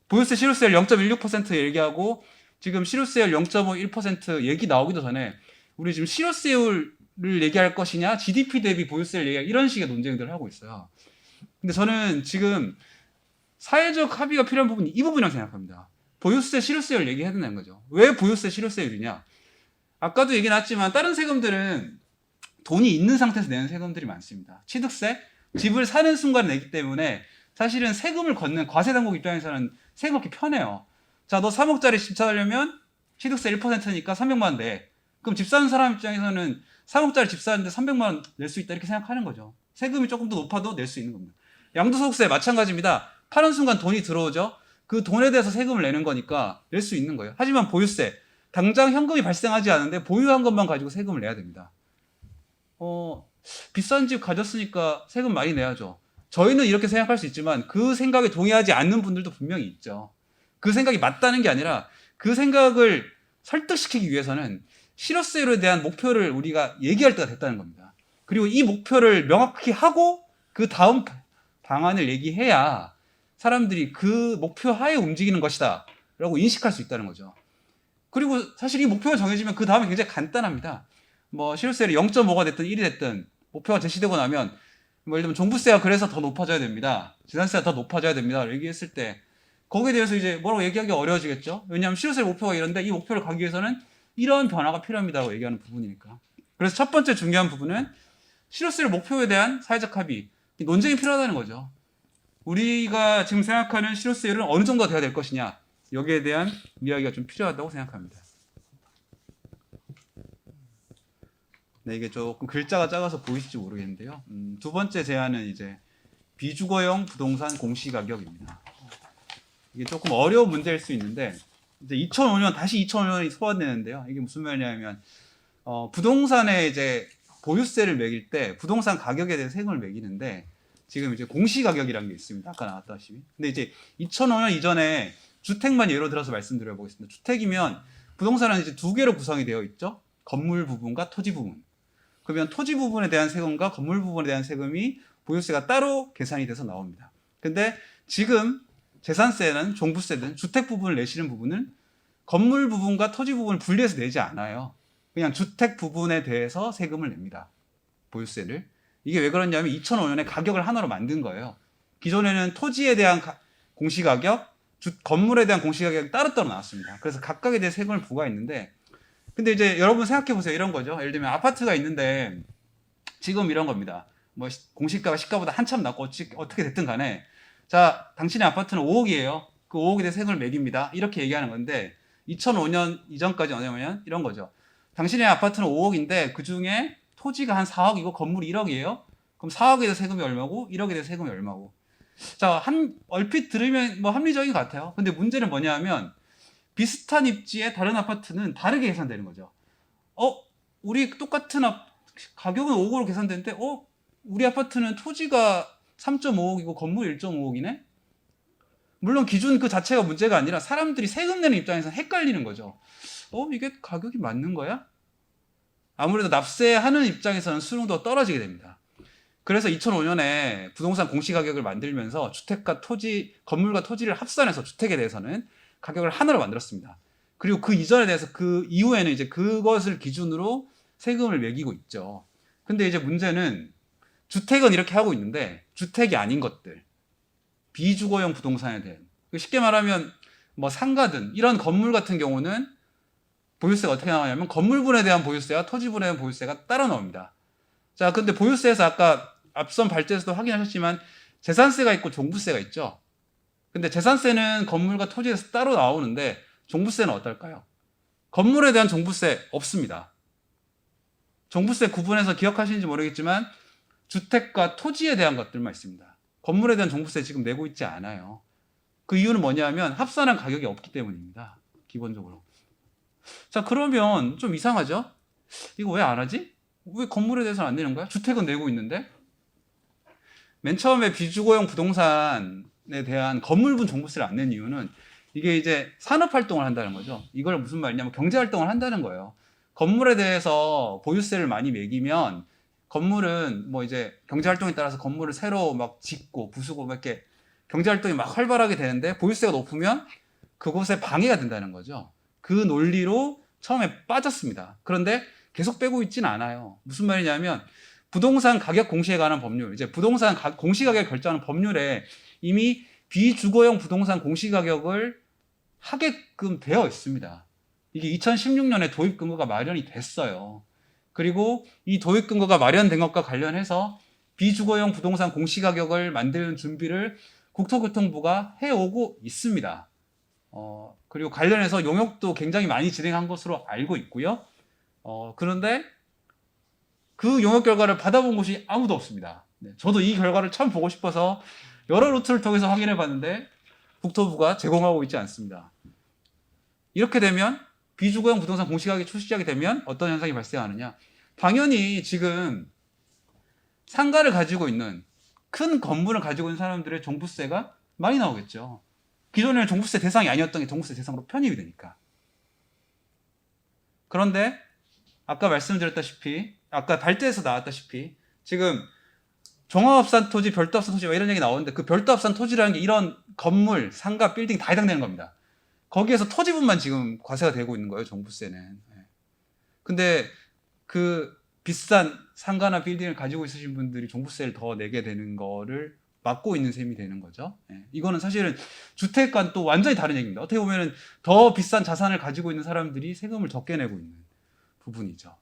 보유세 실효세율 0.16% 얘기하고 지금 실효세율 0.51% 얘기 나오기도 전에 우리 지금 실효세율을 얘기할 것이냐, GDP 대비 보유세를 얘기할 이런 식의 논쟁들을 하고 있어요. 근데 저는 지금 사회적 합의가 필요한 부분이 이 부분이라고 생각합니다. 보유세 실효세율 얘기해야 된다는 거죠. 왜 보유세 실효세율이냐? 아까도 얘기 나왔지만 다른 세금들은 돈이 있는 상태에서 내는 세금들이 많습니다. 취득세, 집을 사는 순간 내기 때문에 사실은 세금을 걷는 과세당국 입장에서는 세금 걷기 편해요. 자, 너 3억짜리 집 사려면 취득세 1%니까 300만 원 내. 그럼 집 사는 사람 입장에서는 3억짜리 집 사는데 300만 원 낼 수 있다 이렇게 생각하는 거죠. 세금이 조금 더 높아도 낼 수 있는 겁니다. 양도소득세 마찬가지입니다. 파는 순간 돈이 들어오죠. 그 돈에 대해서 세금을 내는 거니까 낼 수 있는 거예요. 하지만 보유세, 당장 현금이 발생하지 않은데 보유한 것만 가지고 세금을 내야 됩니다. 비싼 집 가졌으니까 세금 많이 내야죠. 저희는 이렇게 생각할 수 있지만 그 생각에 동의하지 않는 분들도 분명히 있죠. 그 생각이 맞다는 게 아니라 그 생각을 설득시키기 위해서는 실효세율에 대한 목표를 우리가 얘기할 때가 됐다는 겁니다. 그리고 이 목표를 명확히 하고 그 다음 방안을 얘기해야 사람들이 그 목표 하에 움직이는 것이다 라고 인식할 수 있다는 거죠. 그리고 사실 이 목표가 정해지면 그 다음에 굉장히 간단합니다. 뭐 실효세율이 0.5가 됐든 1이 됐든 목표가 제시되고 나면 뭐 예를 들면 종부세가 그래서 더 높아져야 됩니다. 재산세가 더 높아져야 됩니다. 얘기했을 때 거기에 대해서 이제 뭐라고 얘기하기가 어려워지겠죠. 왜냐하면 실효세 목표가 이런데 이 목표를 가기 위해서는 이런 변화가 필요합니다라고 얘기하는 부분이니까. 그래서 첫 번째 중요한 부분은 실효세율 목표에 대한 사회적 합의, 논쟁이 필요하다는 거죠. 우리가 지금 생각하는 실효세율은 어느 정도가 돼야 될 것이냐, 여기에 대한 이야기가 좀 필요하다고 생각합니다. 네, 이게 조금 글자가 작아서 보이실지 모르겠는데요. 두 번째 제안은 이제 비주거용 부동산 공시가격입니다. 이게 조금 어려운 문제일 수 있는데 이제 2005년이 소환되는데요. 이게 무슨 말이냐면 부동산에 이제 보유세를 매길 때 부동산 가격에 대해 세금을 매기는데 지금 이제 공시가격이라는 게 있습니다. 아까 나왔다시피. 근데 이제 2005년 이전에 주택만 예로 들어서 말씀드려 보겠습니다. 주택이면 부동산은 이제 두 개로 구성이 되어 있죠. 건물 부분과 토지 부분. 그러면 토지 부분에 대한 세금과 건물 부분에 대한 세금이 보유세가 따로 계산이 돼서 나옵니다. 근데 지금 재산세는 종부세든 주택 부분을 내시는 부분은 건물 부분과 토지 부분을 분리해서 내지 않아요. 그냥 주택 부분에 대해서 세금을 냅니다. 보유세를. 이게 왜 그러냐면 2005년에 가격을 하나로 만든 거예요. 기존에는 토지에 대한 공시가격, 건물에 대한 공시가격이 따로따로 나왔습니다. 그래서 각각에 대해 세금을 부과했는데, 근데 이제 여러분 생각해 보세요. 이런 거죠. 예를 들면 아파트가 있는데 지금 이런 겁니다. 뭐 공시가가 시가보다 한참 낮고 어떻게 됐든 간에, 자, 당신의 아파트는 5억이에요. 그 5억에 대해 세금을 매깁니다. 이렇게 얘기하는 건데 2005년 이전까지 뭐냐면 이런 거죠. 당신의 아파트는 5억인데 그 중에 토지가 한 4억이고 건물이 1억이에요. 그럼 4억에 대해 세금이 얼마고 1억에 대해 세금이 얼마고. 자, 얼핏 들으면 뭐 합리적인 것 같아요. 근데 문제는 뭐냐면 비슷한 입지의 다른 아파트는 다르게 계산되는 거죠. 우리 똑같은 가격은 5억으로 계산되는데 우리 아파트는 토지가 3.5억이고 건물이 1.5억이네? 물론 기준 그 자체가 문제가 아니라 사람들이 세금 내는 입장에서 헷갈리는 거죠. 이게 가격이 맞는 거야? 아무래도 납세하는 입장에서는 수능도가 떨어지게 됩니다. 그래서 2005년에 부동산 공시가격을 만들면서 주택과 토지, 건물과 토지를 합산해서 주택에 대해서는 가격을 하나로 만들었습니다. 그리고 그 이전에 대해서 그 이후에는 이제 그것을 기준으로 세금을 매기고 있죠. 근데 이제 문제는 주택은 이렇게 하고 있는데 주택이 아닌 것들, 비주거용 부동산에 대한, 쉽게 말하면 뭐 상가든 이런 건물 같은 경우는 보유세가 어떻게 나오냐면 건물분에 대한 보유세와 토지분에 대한 보유세가 따로 나옵니다. 자, 근데 보유세에서 아까 앞선 발제에서도 확인하셨지만 재산세가 있고 종부세가 있죠. 근데 재산세는 건물과 토지에서 따로 나오는데 종부세는 어떨까요? 건물에 대한 종부세 없습니다. 종부세 구분해서 기억하시는지 모르겠지만 주택과 토지에 대한 것들만 있습니다. 건물에 대한 종부세 지금 내고 있지 않아요. 그 이유는 뭐냐면 합산한 가격이 없기 때문입니다. 기본적으로. 자, 그러면 좀 이상하죠? 이거 왜 안 하지? 왜 건물에 대해서는 안 내는 거야? 주택은 내고 있는데? 맨 처음에 비주거용 부동산에 대한 건물분 종부세를 안 낸 이유는 이게 이제 산업활동을 한다는 거죠. 이걸 무슨 말이냐면 경제활동을 한다는 거예요. 건물에 대해서 보유세를 많이 매기면 건물은 뭐 이제 경제활동에 따라서 건물을 새로 막 짓고 부수고 막 이렇게 경제활동이 막 활발하게 되는데 보유세가 높으면 그곳에 방해가 된다는 거죠. 그 논리로 처음에 빠졌습니다. 그런데 계속 빼고 있지는 않아요. 무슨 말이냐면 부동산 가격 공시에 관한 법률, 이제 부동산 공시가격을 결정하는 법률에 이미 비주거용 부동산 공시가격을 하게끔 되어 있습니다. 이게 2016년에 도입 근거가 마련이 됐어요. 그리고 이 도입 근거가 마련된 것과 관련해서 비주거용 부동산 공시가격을 만드는 준비를 국토교통부가 해오고 있습니다. 그리고 관련해서 용역도 굉장히 많이 진행한 것으로 알고 있고요. 그런데 그 용역 결과를 받아본 곳이 아무도 없습니다. 네, 저도 이 결과를 처음 보고 싶어서 여러 루트를 통해서 확인해 봤는데 국토부가 제공하고 있지 않습니다. 이렇게 되면 비주거용 부동산 공시가격이 출시하게 되면 어떤 현상이 발생하느냐? 당연히 지금 상가를 가지고 있는 큰 건물을 가지고 있는 사람들의 종부세가 많이 나오겠죠. 기존에는 종부세 대상이 아니었던 게 종부세 대상으로 편입이 되니까. 그런데 아까 말씀드렸다시피, 아까 발제에서 나왔다시피 지금 종합합산 토지, 별도합산 토지 이런 얘기 나오는데 그 별도합산 토지라는 게 이런 건물, 상가, 빌딩 다 해당되는 겁니다. 거기에서 토지분만 지금 과세가 되고 있는 거예요, 종부세는. 근데 그 비싼 상가나 빌딩을 가지고 있으신 분들이 종부세를 더 내게 되는 거를 막고 있는 셈이 되는 거죠. 이거는 사실은 주택과는 또 완전히 다른 얘기입니다. 어떻게 보면 더 비싼 자산을 가지고 있는 사람들이 세금을 적게 내고 있는 부분이죠.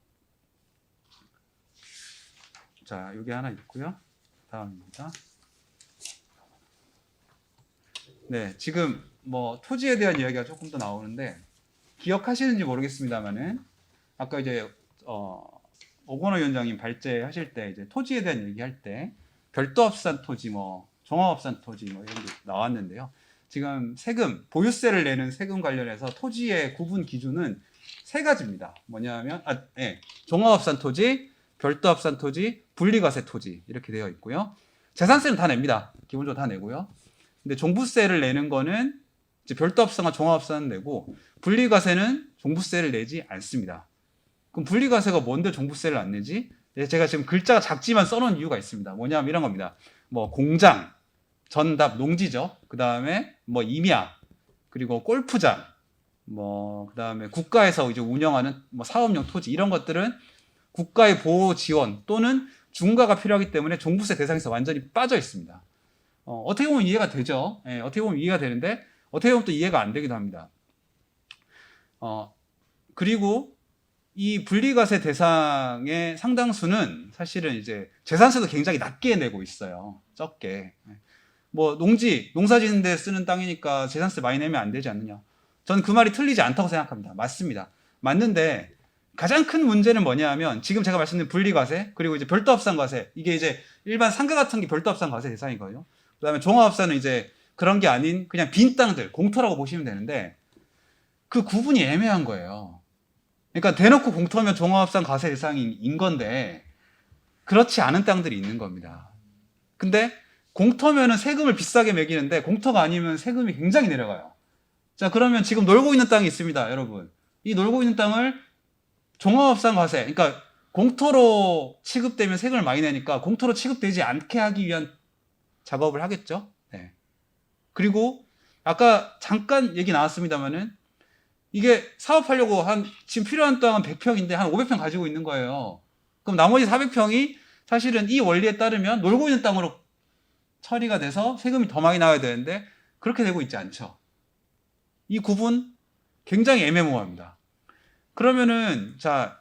자, 여기 하나 있고요. 다음입니다. 네, 지금 뭐 토지에 대한 이야기가 조금 더 나오는데 기억하시는지 모르겠습니다만은 아까 이제 오건호 위원장님 발제하실 때 이제 토지에 대한 얘기할 때 별도합산 토지, 뭐 종합합산 토지 뭐 이런 게 나왔는데요. 지금 세금, 보유세를 내는 세금 관련해서 토지의 구분 기준은 세 가지입니다. 뭐냐면 종합합산 토지, 별도합산 토지, 분리과세 토지 이렇게 되어 있고요. 재산세는 다 냅니다. 기본적으로 다 내고요. 근데 종부세를 내는 거는 이제 별도합산과 종합합산은 내고 분리과세는 종부세를 내지 않습니다. 그럼 분리과세가 뭔데 종부세를 안 내지? 제가 지금 글자가 작지만 써놓은 이유가 있습니다. 뭐냐면 이런 겁니다. 뭐 공장, 전답, 농지죠. 그 다음에 뭐 임야, 그리고 골프장, 뭐 그 다음에 국가에서 이제 운영하는 뭐 사업용 토지 이런 것들은 국가의 보호 지원 또는 중과가 필요하기 때문에 종부세 대상에서 완전히 빠져 있습니다. 어떻게 보면 이해가 되죠. 예, 어떻게 보면 이해가 되는데 어떻게 보면 또 이해가 안 되기도 합니다. 그리고 이 분리과세 대상의 상당수는 사실은 이제 재산세도 굉장히 낮게 내고 있어요. 적게. 뭐 농지, 농사 짓는 데 쓰는 땅이니까 재산세 많이 내면 안 되지 않느냐. 저는 그 말이 틀리지 않다고 생각합니다. 맞습니다. 맞는데 가장 큰 문제는 뭐냐 하면 지금 제가 말씀드린 분리과세 그리고 이제 별도합산과세 이게 이제 일반 상가 같은 게 별도합산과세 대상이거든요. 그 다음에 종합합산은 이제 그런 게 아닌 그냥 빈 땅들, 공터라고 보시면 되는데 그 구분이 애매한 거예요. 그러니까 대놓고 공터면 종합합산 과세 대상인 건데 그렇지 않은 땅들이 있는 겁니다. 근데 공터면은 세금을 비싸게 매기는데 공터가 아니면 세금이 굉장히 내려가요. 자, 그러면 지금 놀고 있는 땅이 있습니다, 여러분. 이 놀고 있는 땅을 종합합산 과세, 그러니까 공터로 취급되면 세금을 많이 내니까 공터로 취급되지 않게 하기 위한 작업을 하겠죠. 네. 그리고 아까 잠깐 얘기 나왔습니다만은 이게 사업하려고 지금 필요한 땅은 100평인데 한 500평 가지고 있는 거예요. 그럼 나머지 400평이 사실은 이 원리에 따르면 놀고 있는 땅으로 처리가 돼서 세금이 더 많이 나와야 되는데 그렇게 되고 있지 않죠. 이 구분 굉장히 애매모호합니다. 그러면은 자,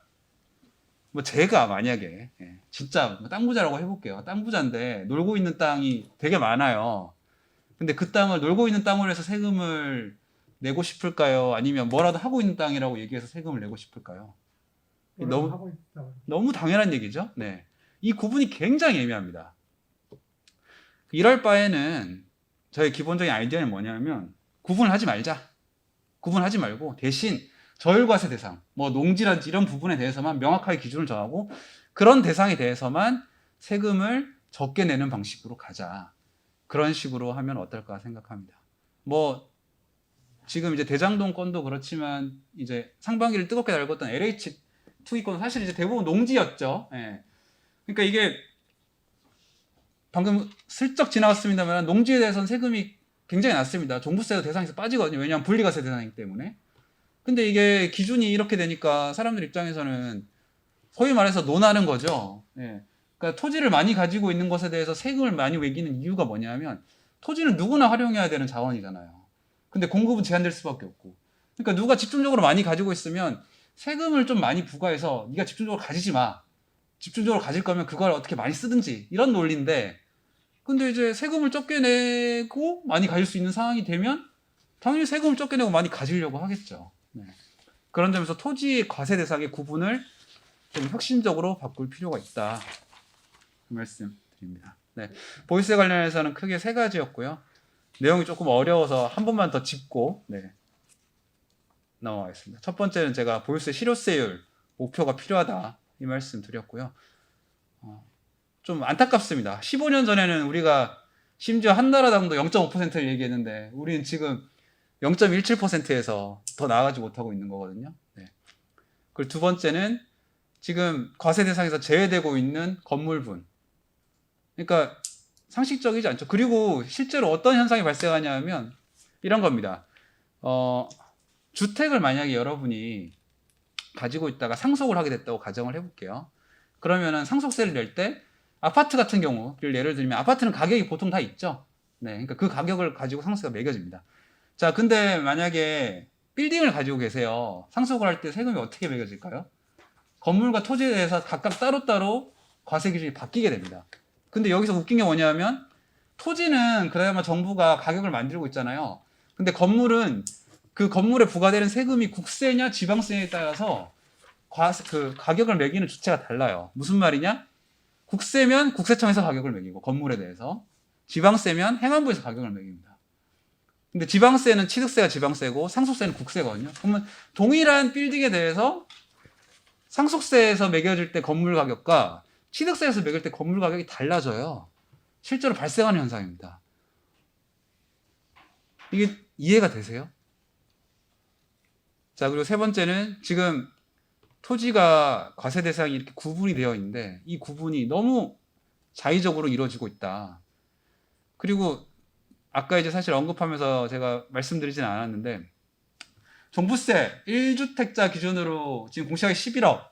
뭐 제가 만약에 진짜 땅 부자라고 해볼게요. 땅 부자인데 놀고 있는 땅이 되게 많아요. 근데 그 땅을 놀고 있는 땅으로 해서 세금을 내고 싶을까요? 아니면 뭐라도 하고 있는 땅이라고 얘기해서 세금을 내고 싶을까요? 너무 당연한 얘기죠. 네. 이 구분이 굉장히 애매합니다. 이럴 바에는 저의 기본적인 아이디어는 뭐냐면 구분을 하지 말자. 구분하지 말고 대신 저율과세 대상, 뭐 농지라든지 이런 부분에 대해서만 명확하게 기준을 정하고 그런 대상에 대해서만 세금을 적게 내는 방식으로 가자. 그런 식으로 하면 어떨까 생각합니다. 뭐 지금 이제 대장동 건도 그렇지만 이제 상반기를 뜨겁게 달궜던 LH 투기권 사실 이제 대부분 농지였죠. 예. 그러니까 이게 방금 슬쩍 지나갔습니다만 농지에 대해서는 세금이 굉장히 낮습니다. 종부세 대상에서 빠지거든요. 왜냐하면 분리과세 대상이기 때문에. 근데 이게 기준이 이렇게 되니까 사람들 입장에서는 소위 말해서 논하는 거죠. 예. 그러니까 토지를 많이 가지고 있는 것에 대해서 세금을 많이 매기는 이유가 뭐냐면 토지는 누구나 활용해야 되는 자원이잖아요. 근데 공급은 제한될 수밖에 없고. 그러니까 누가 집중적으로 많이 가지고 있으면 세금을 좀 많이 부과해서 네가 집중적으로 가지지 마. 집중적으로 가질 거면 그걸 어떻게 많이 쓰든지 이런 논리인데 근데 이제 세금을 적게 내고 많이 가질 수 있는 상황이 되면 당연히 세금을 적게 내고 많이 가지려고 하겠죠. 네. 그런 점에서 토지 과세 대상의 구분을 좀 혁신적으로 바꿀 필요가 있다. 그 말씀 드립니다. 네. 보유세 관련해서는 크게 3가지였고요. 내용이 조금 어려워서 한 번만 더 짚고 넘어가겠습니다. 첫 번째는 제가 보유세 실효세율 목표가 필요하다 이 말씀 드렸고요. 좀 안타깝습니다. 15년 전에는 우리가 심지어 한나라당도 0.5%를 얘기했는데 우리는 지금 0.17%에서 더 나아가지 못하고 있는 거거든요. 네. 그리고 두 번째는 지금 과세 대상에서 제외되고 있는 건물분. 그러니까 상식적이지 않죠. 그리고 실제로 어떤 현상이 발생하냐 하면 이런 겁니다. 주택을 만약에 여러분이 가지고 있다가 상속을 하게 됐다고 가정을 해볼게요. 그러면은 상속세를 낼 때 아파트 같은 경우를 예를 들면 아파트는 가격이 보통 다 있죠. 네, 그러니까 그 가격을 가지고 상속세가 매겨집니다. 자, 근데 만약에 빌딩을 가지고 계세요. 상속을 할 때 세금이 어떻게 매겨질까요? 건물과 토지에 대해서 각각 따로따로 과세 기준이 바뀌게 됩니다. 근데 여기서 웃긴 게 뭐냐면 토지는 그나마 정부가 가격을 만들고 있잖아요. 근데 건물은 그 건물에 부과되는 세금이 국세냐 지방세에 따라서 그 가격을 매기는 주체가 달라요. 무슨 말이냐? 국세면 국세청에서 가격을 매기고 건물에 대해서 지방세면 행안부에서 가격을 매깁니다. 근데 지방세는 취득세가 지방세고 상속세는 국세거든요. 그러면 동일한 빌딩에 대해서 상속세에서 매겨질 때 건물 가격과 취득세에서 매길 때 건물 가격이 달라져요. 실제로 발생하는 현상입니다. 이게 이해가 되세요? 자, 그리고 세 번째는 지금 토지가 과세 대상이 이렇게 구분이 되어 있는데 이 구분이 너무 자의적으로 이루어지고 있다. 그리고 아까 이제 사실 언급하면서 제가 말씀드리진 않았는데 종부세 1주택자 기준으로 지금 공시가격 11억,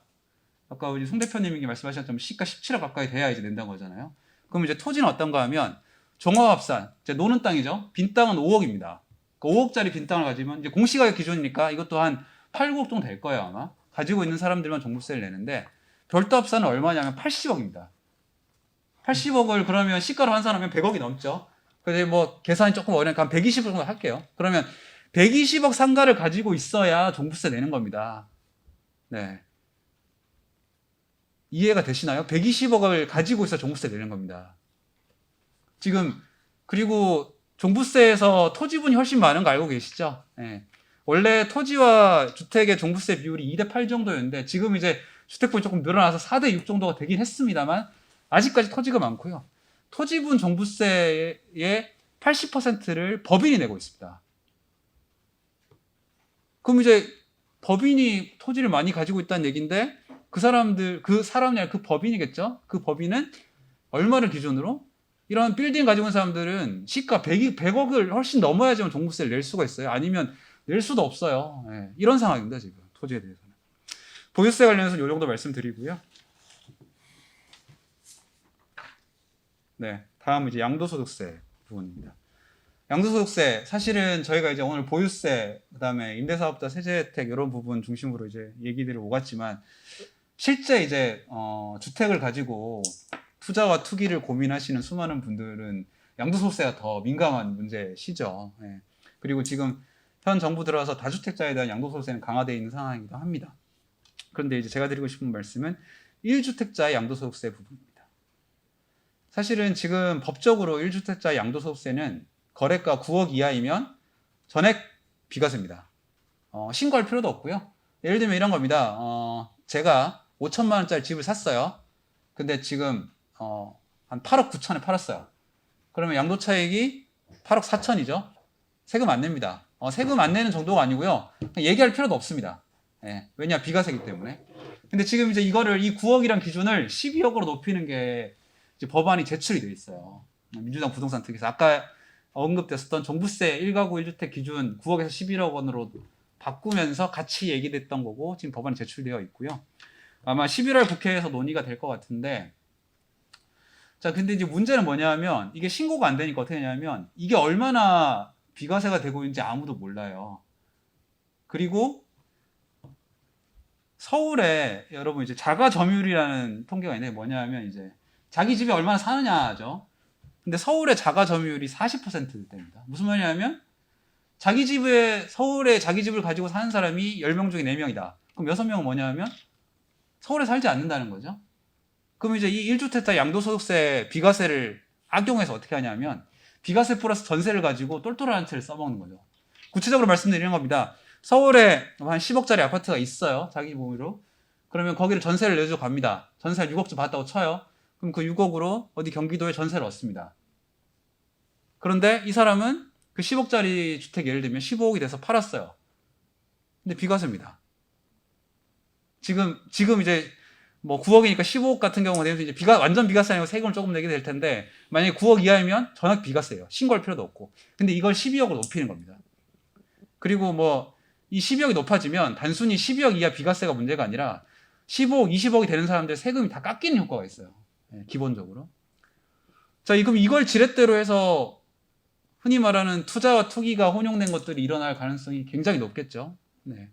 아까 우리 송 대표님이 말씀하셨던 시가 17억 가까이 돼야 이제 낸다는 거잖아요. 그럼 이제 토지는 어떤가 하면 종합합산, 이제 노는 땅이죠. 빈 땅은 5억입니다. 그 5억짜리 빈 땅을 가지면 이제 공시가격 기준이니까 이것도 한 8, 9억 정도 될 거예요 아마. 가지고 있는 사람들만 종부세를 내는데 별도 합산은 얼마냐면 80억입니다. 80억을 그러면 시가로 환산하면 100억이 넘죠. 그래서 뭐 계산이 조금 어려우니까 한 120억 정도 할게요. 그러면 120억 상가를 가지고 있어야 종부세 내는 겁니다. 네. 이해가 되시나요? 120억을 가지고 있어 종부세 내는 겁니다. 지금 그리고 종부세에서 토지분이 훨씬 많은 거 알고 계시죠? 네. 원래 토지와 주택의 종부세 비율이 2대8 정도였는데 지금 이제 주택분이 조금 늘어나서 4대6 정도가 되긴 했습니다만 아직까지 토지가 많고요. 토지분 종부세의 80%를 법인이 내고 있습니다. 그럼 이제 법인이 토지를 많이 가지고 있다는 얘기인데 그 사람이 아니라 그 법인이겠죠? 그 법인은 얼마를 기준으로? 이런 빌딩 가지고 있는 사람들은 시가 100억을 훨씬 넘어야지만 종부세를 낼 수가 있어요. 아니면 낼 수도 없어요. 네, 이런 상황입니다. 지금 토지에 대해서는. 보유세 관련해서 이 정도 말씀드리고요. 네, 다음 이제 양도소득세 부분입니다. 양도소득세 사실은 저희가 이제 오늘 보유세, 그다음에 임대사업자 세제혜택 이런 부분 중심으로 이제 얘기들을 오갔지만 실제 이제 주택을 가지고 투자와 투기를 고민하시는 수많은 분들은 양도소득세가 더 민감한 문제시죠. 네. 그리고 지금 현 정부 들어서 다주택자에 대한 양도소득세는 강화되어 있는 상황이기도 합니다. 그런데 이제 제가 드리고 싶은 말씀은 1주택자의 양도소득세 부분입니다. 사실은 지금 법적으로 1주택자의 양도소득세는 거래가 9억 이하이면 전액 비과세입니다. 신고할 필요도 없고요. 예를 들면 이런 겁니다. 제가 5천만 원짜리 집을 샀어요. 근데 지금 한 8억 9천에 팔았어요. 그러면 양도차익이 8억 4천이죠. 세금 안 냅니다. 세금 안 내는 정도가 아니고요. 얘기할 필요도 없습니다. 예, 왜냐 비과세이기 때문에. 근데 지금 이제 이거를 이 9억이란 기준을 12억으로 높이는 게 이제 법안이 제출이 돼 있어요. 민주당 부동산 특위에서 아까 언급됐었던 종부세 1가구 1주택 기준 9억에서 11억 원으로 바꾸면서 같이 얘기됐던 거고 지금 법안이 제출되어 있고요. 아마 11월 국회에서 논의가 될 것 같은데, 자 근데 이제 문제는 뭐냐면 이게 신고가 안 되니까 어떻게 하냐면 이게 얼마나 비과세가 되고 있는지 아무도 몰라요. 그리고 서울에 여러분 이제 자가 점유율이라는 통계가 있는데 뭐냐면 이제 자기 집에 얼마나 사느냐죠. 근데 서울의 자가 점유율이 40%대입니다. 무슨 말이냐면 서울에 자기 집을 가지고 사는 사람이 10명 중에 4명이다. 그럼 6명은 뭐냐면 서울에 살지 않는다는 거죠. 그럼 이제 이 1주택자 양도소득세 비과세를 악용해서 어떻게 하냐면 비과세 플러스 전세를 가지고 똘똘한 채를 써먹는 거죠. 구체적으로 말씀드리는 겁니다. 서울에 한 10억짜리 아파트가 있어요. 자기 몸으로. 그러면 거기를 전세를 내줘 갑니다. 전세를 6억쯤 받았다고 쳐요. 그럼 그 6억으로 어디 경기도에 전세를 얻습니다. 그런데 이 사람은 그 10억짜리 주택 예를 들면 15억이 돼서 팔았어요. 근데 비과세입니다. 지금 이제 뭐 9억이니까 15억 같은 경우가 되면 이제 완전 비과세 아니고 세금을 조금 내게 될 텐데 만약에 9억 이하이면 전액 비과세예요. 신고할 필요도 없고. 근데 이걸 12억으로 높이는 겁니다. 그리고 뭐 이 12억이 높아지면 단순히 12억 이하 비과세가 문제가 아니라 15억, 20억이 되는 사람들 세금이 다 깎이는 효과가 있어요. 네, 기본적으로. 자, 그럼 이걸 지렛대로 해서 흔히 말하는 투자와 투기가 혼용된 것들이 일어날 가능성이 굉장히 높겠죠. 네.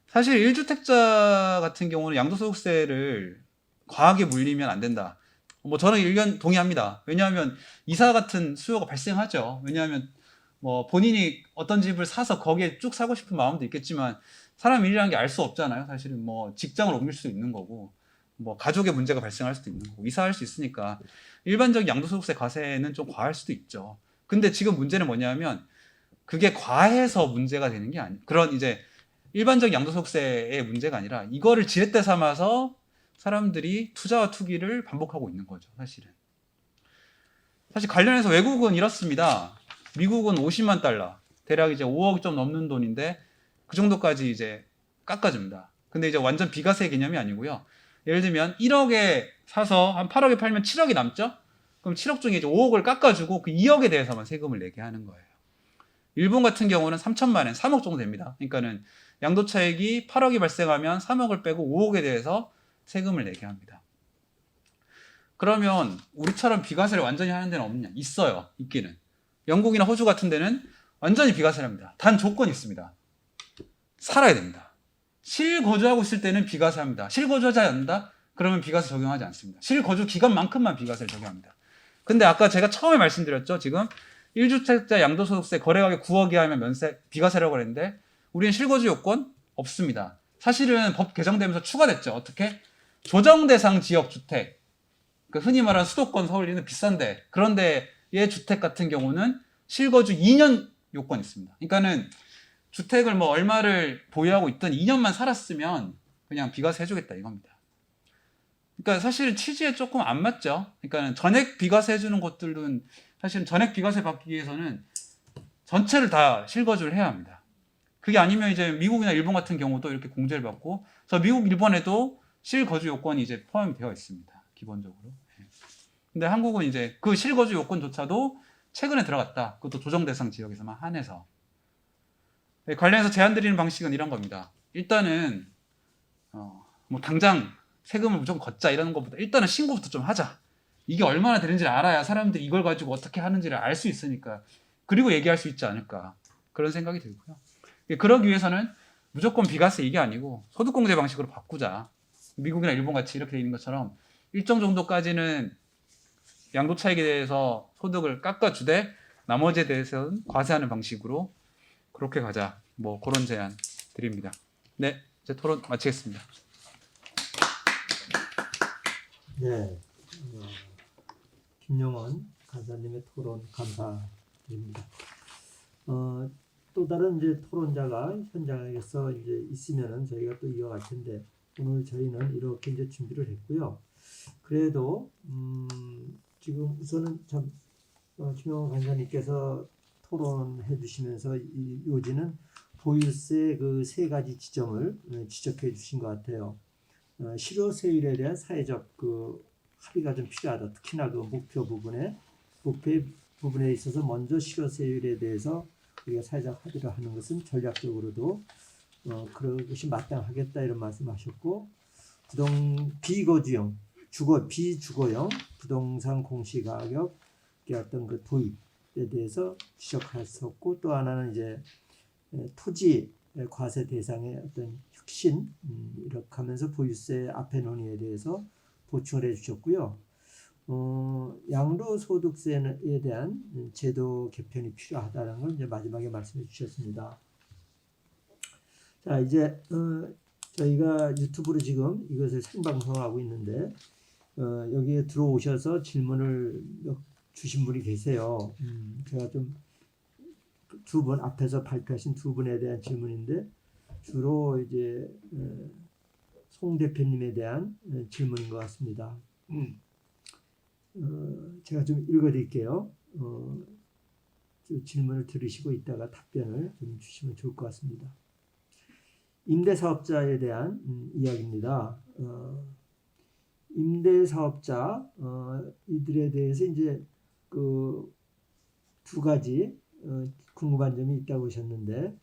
사실 1주택자 같은 경우는 양도소득세를 과하게 물리면 안 된다. 뭐 저는 의견 동의합니다. 왜냐하면 이사 같은 수요가 발생하죠. 왜냐하면 뭐 본인이 어떤 집을 사서 거기에 쭉 사고 싶은 마음도 있겠지만 사람 일이라는 게 알 수 없잖아요. 사실은 뭐 직장을 옮길 수도 있는 거고 뭐 가족의 문제가 발생할 수도 있는 거고 이사할 수 있으니까 일반적인 양도소득세 과세는 좀 과할 수도 있죠. 근데 지금 문제는 뭐냐면 그게 과해서 문제가 되는 게 아니에요. 그런 이제 일반적 양도소득세의 문제가 아니라 이거를 지렛대 삼아서 사람들이 투자와 투기를 반복하고 있는 거죠. 사실은. 사실 관련해서 외국은 이렇습니다. 미국은 50만 달러, 대략 이제 5억 좀 넘는 돈인데 그 정도까지 이제 깎아줍니다. 근데 이제 완전 비과세 개념이 아니고요. 예를 들면 1억에 사서 한 8억에 팔면 7억이 남죠? 그럼 7억 중에 이제 5억을 깎아주고 그 2억에 대해서만 세금을 내게 하는 거예요. 일본 같은 경우는 3천만 원, 3억 정도 됩니다. 그러니까는 양도차익이 8억이 발생하면 3억을 빼고 5억에 대해서 세금을 내게 합니다. 그러면 우리처럼 비과세를 완전히 하는 데는 없느냐? 있어요. 있기는. 영국이나 호주 같은 데는 완전히 비과세를 합니다. 단 조건이 있습니다. 살아야 됩니다. 실거주하고 있을 때는 비과세합니다. 실거주하지 않는다? 그러면 비과세 적용하지 않습니다. 실거주 기간만큼만 비과세를 적용합니다. 근데 아까 제가 처음에 말씀드렸죠. 지금 1주택자 양도소득세 거래가격 9억 이하면 면세 비과세라고 그랬는데 우리는 실거주 요건 없습니다. 사실은 법 개정되면서 추가됐죠. 어떻게? 조정대상 지역주택, 그 흔히 말하는 수도권 서울이는 비싼데 그런데 의 주택 같은 경우는 실거주 2년 요건이 있습니다. 그러니까는 주택을 뭐 얼마를 보유하고 있던 2년만 살았으면 그냥 비과세 해주겠다 이겁니다. 그러니까 사실은 취지에 조금 안 맞죠. 그러니까 전액 비과세 해주는 곳들은 사실은 전액 비과세 받기 위해서는 전체를 다 실거주를 해야 합니다. 그게 아니면 이제 미국이나 일본 같은 경우도 이렇게 공제를 받고, 그래서 미국, 일본에도 실거주 요건이 이제 포함이 되어 있습니다. 기본적으로. 근데 한국은 이제 그 실거주 요건조차도 최근에 들어갔다. 그것도 조정 대상 지역에서만 한해서. 관련해서 제안 드리는 방식은 이런 겁니다. 일단은 뭐 당장 세금을 무조건 걷자 이러는 것보다 일단은 신고부터 좀 하자. 이게 얼마나 되는지를 알아야 사람들이 이걸 가지고 어떻게 하는지를 알 수 있으니까. 그리고 얘기할 수 있지 않을까. 그런 생각이 들고요. 그러기 위해서는 무조건 비과세 이게 아니고 소득공제 방식으로 바꾸자. 미국이나 일본 같이 이렇게 돼 있는 것처럼 일정 정도까지는 양도차익에 대해서 소득을 깎아주되 나머지에 대해서는 과세하는 방식으로 그렇게 가자. 뭐 그런 제안 드립니다. 네, 이제 토론 마치겠습니다. 네, 김용원 간사님의 토론 감사드립니다. 또 다른 이제 토론자가 현장에서 이제 있으면은 저희가 또 이어갈 텐데 오늘 저희는 이렇게 이제 준비를 했고요. 그래도 지금 우선은 참 김용원 간사님께서 토론해 주시면서 이 요지는 보유세 그 세 가지 지점을 지적해 주신 것 같아요. 실효세율에 대한 사회적 그 합의가 좀 필요하다. 특히나 그 목표 부분에 있어서 먼저 실효세율에 대해서 우리가 사회적 합의를 하는 것은 전략적으로도 그것이 마땅하겠다 이런 말씀하셨고, 비거주형, 비주거형 부동산 공시가격의 어떤 그 도입에 대해서 지적하셨고, 또 하나는 이제 토지 과세 대상의 어떤 혁신 이렇게 하면서 보유세 앞에 논의에 대해서 보충을 해주셨고요. 양도소득세에 대한 제도 개편이 필요하다는 걸 이제 마지막에 말씀해 주셨습니다. 자, 이제 저희가 유튜브로 지금 이것을 생방송하고 있는데 여기에 들어오셔서 질문을 주신 분이 계세요. 제가 좀 두 분 앞에서 발표하신 두 분에 대한 질문인데 주로 이제 송 대표님에 대한 질문인 것 같습니다. 제가 좀 읽어드릴게요. 질문을 들으시고 있다가 답변을 좀 주시면 좋을 것 같습니다. 임대사업자에 대한 이야기입니다. 임대사업자 이들에 대해서 이제 그 두 가지 궁금한 점이 있다고 하셨는데,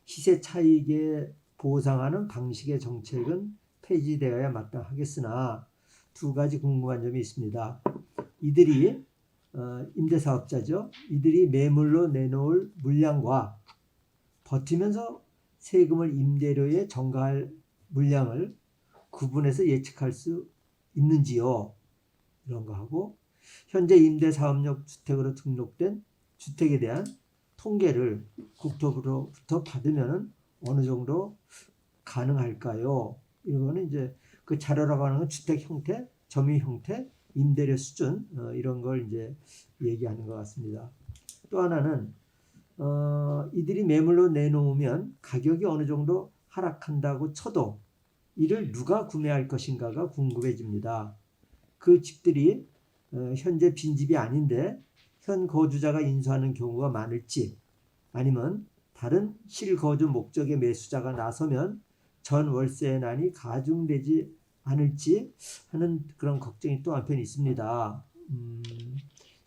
시세 차익에 보상하는 방식의 정책은 폐지되어야 마땅하겠으나 두 가지 궁금한 점이 있습니다. 이들이 임대사업자죠. 이들이 매물로 내놓을 물량과 버티면서 세금을 임대료에 전가할 물량을 구분해서 예측할 수 있는지요? 이런 거 하고, 현재 임대사업용 주택으로 등록된 주택에 대한 통계를 국토부로부터 받으면 어느 정도 가능할까요? 이거는 이제 그 자료라고 하는 건 주택 형태, 점유 형태, 임대료 수준 이런 걸 이제 얘기하는 것 같습니다. 또 하나는 이들이 매물로 내놓으면 가격이 어느 정도 하락한다고 쳐도 이를 누가 구매할 것인가가 궁금해집니다. 그 집들이 현재 빈집이 아닌데 현 거주자가 인수하는 경우가 많을지 아니면 다른 실거주 목적의 매수자가 나서면 전 월세의 난이 가중되지 않을지 하는 그런 걱정이 또 한편 있습니다.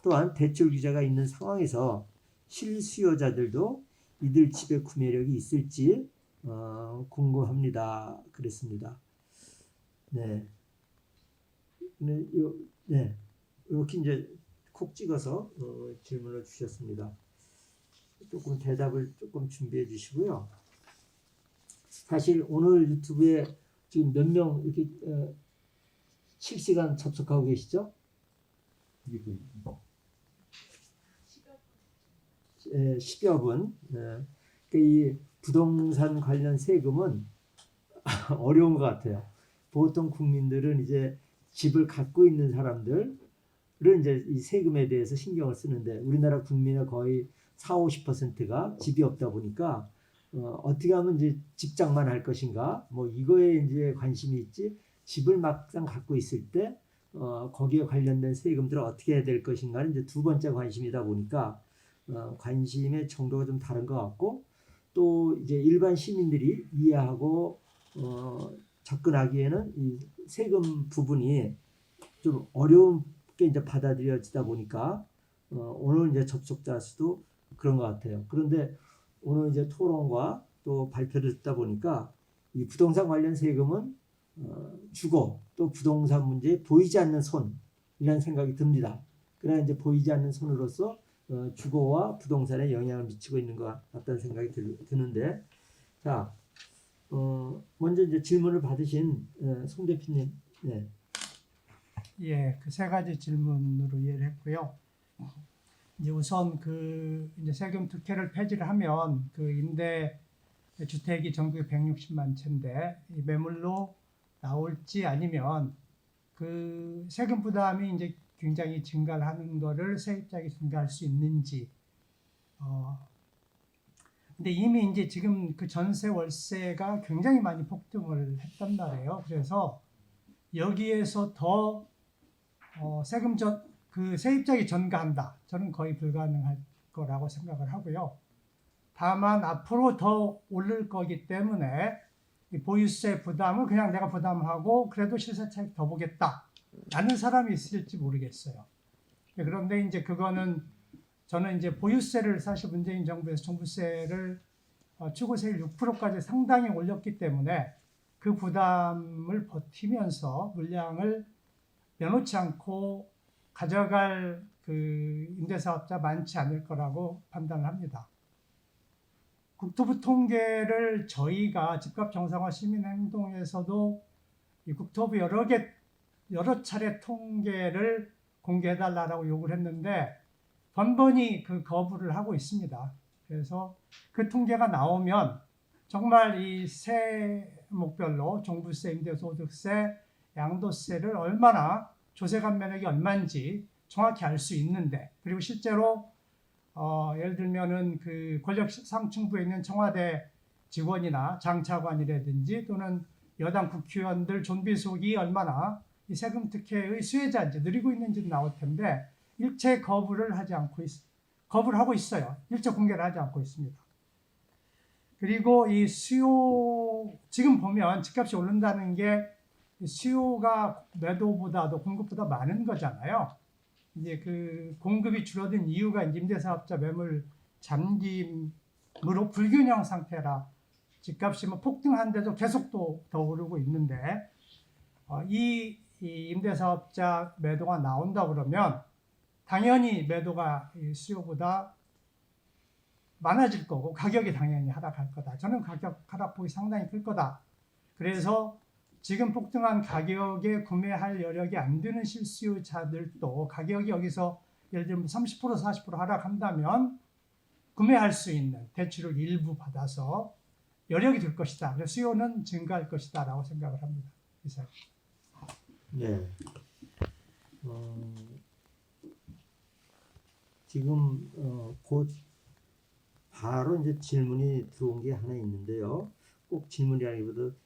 또한 대출 규제가 있는 상황에서 실수요자들도 이들 집의 구매력이 있을지 궁금합니다. 그랬습니다. 네. 네. 이렇게 이제 콕 찍어서 질문을 주셨습니다. 조금 대답을 조금 준비해 주시고요. 사실 오늘 유튜브에 지금 몇 명 이렇게 실시간 접속하고 계시죠? 10여 분. 이 부동산 관련 세금은 어려운 것 같아요. 보통 국민들은 이제 집을 갖고 있는 사람들은 이제 이 세금에 대해서 신경을 쓰는데 우리나라 국민의 거의 40~50%가 집이 없다 보니까 어떻게 하면 이제 집장만 할 것인가 뭐 이거에 이제 관심이 있지 집을 막상 갖고 있을 때 거기에 관련된 세금들을 어떻게 해야 될 것인가는 이제 두 번째 관심이다 보니까 관심의 정도가 좀 다른 것 같고 또 이제 일반 시민들이 이해하고 접근하기에는 이 세금 부분이 좀 어렵게 이제 받아들여지다 보니까 오늘 이제 접속자 수도 그런 것 같아요. 그런데 오늘 이제 토론과 또 발표를 듣다 보니까 이 부동산 관련 세금은 주거 또 부동산 문제에 보이지 않는 손이라는 생각이 듭니다. 그래야 이제 보이지 않는 손으로서 주거와 부동산에 영향을 미치고 있는 것 같다는 생각이 드는데 자 먼저 이제 질문을 받으신 송 대표님 네. 예, 그 세 가지 질문으로 이해를 했고요. 이제 우선 그 이제 세금 특혜를 폐지를 하면 그 임대 주택이 전국에 160만 채인데 이 매물로 나올지 아니면 그 세금 부담이 이제 굉장히 증가를 하는 거를 세입자에게 증가할 수 있는지. 근데 이미 이제 지금 그 전세 월세가 굉장히 많이 폭등을 했단 말이에요. 그래서 여기에서 더 세금 그 세입자에게 전가한다. 저는 거의 불가능할 거라고 생각을 하고요. 다만 앞으로 더 오를 거기 때문에 이 보유세 부담을 그냥 내가 부담하고 그래도 시세 차익 더 보겠다 라는 사람이 있을지 모르겠어요. 그런데 이제 그거는 저는 이제 보유세를 사실 문재인 정부에서 종부세를 추구세율 6%까지 상당히 올렸기 때문에 그 부담을 버티면서 물량을 내놓지 않고 가져갈 그 임대사업자 많지 않을 거라고 판단을 합니다. 국토부 통계를 저희가 집값 정상화 시민행동에서도 이 국토부 여러 차례 통계를 공개해달라고 요구를 했는데 번번이 그 거부를 하고 있습니다. 그래서 그 통계가 나오면 정말 이 세목별로 종부세, 임대소득세, 양도세를 얼마나 조세 감면액이 얼마인지 정확히 알 수 있는데 그리고 실제로 예를 들면은 그 권력 상층부에 있는 청와대 직원이나 장차관이라든지 또는 여당 국회의원들 존비속이 얼마나 이 세금 특혜의 수혜자인지 누리고 있는지 나올 텐데 일체 거부를 하고 있어요. 일체 공개를 하지 않고 있습니다. 그리고 이 수요 지금 보면 집값이 오른다는 게 수요가 매도보다도 공급보다 많은 거잖아요. 이제 그 공급이 줄어든 이유가 임대사업자 매물 잠김으로 불균형 상태라 집값이 뭐 폭등한데도 계속 더 오르고 있는데 이 임대사업자 매도가 나온다 그러면 당연히 매도가 수요보다 많아질 거고 가격이 당연히 하락할 거다. 저는 가격 하락폭이 상당히 클 거다. 그래서 지금 폭등한 가격에 구매할 여력이 안 되는 실수요자들도 가격이 여기서 예를 들면 30% 40% 하락한다면 구매할 수 있는 대출을 일부 받아서 여력이 될 것이다. 그래서 수요는 증가할 것이다 라고 생각을 합니다. 이상. 네. 지금 곧 바로 이제 질문이 들어온 게 하나 있는데요. 꼭 질문이라기보다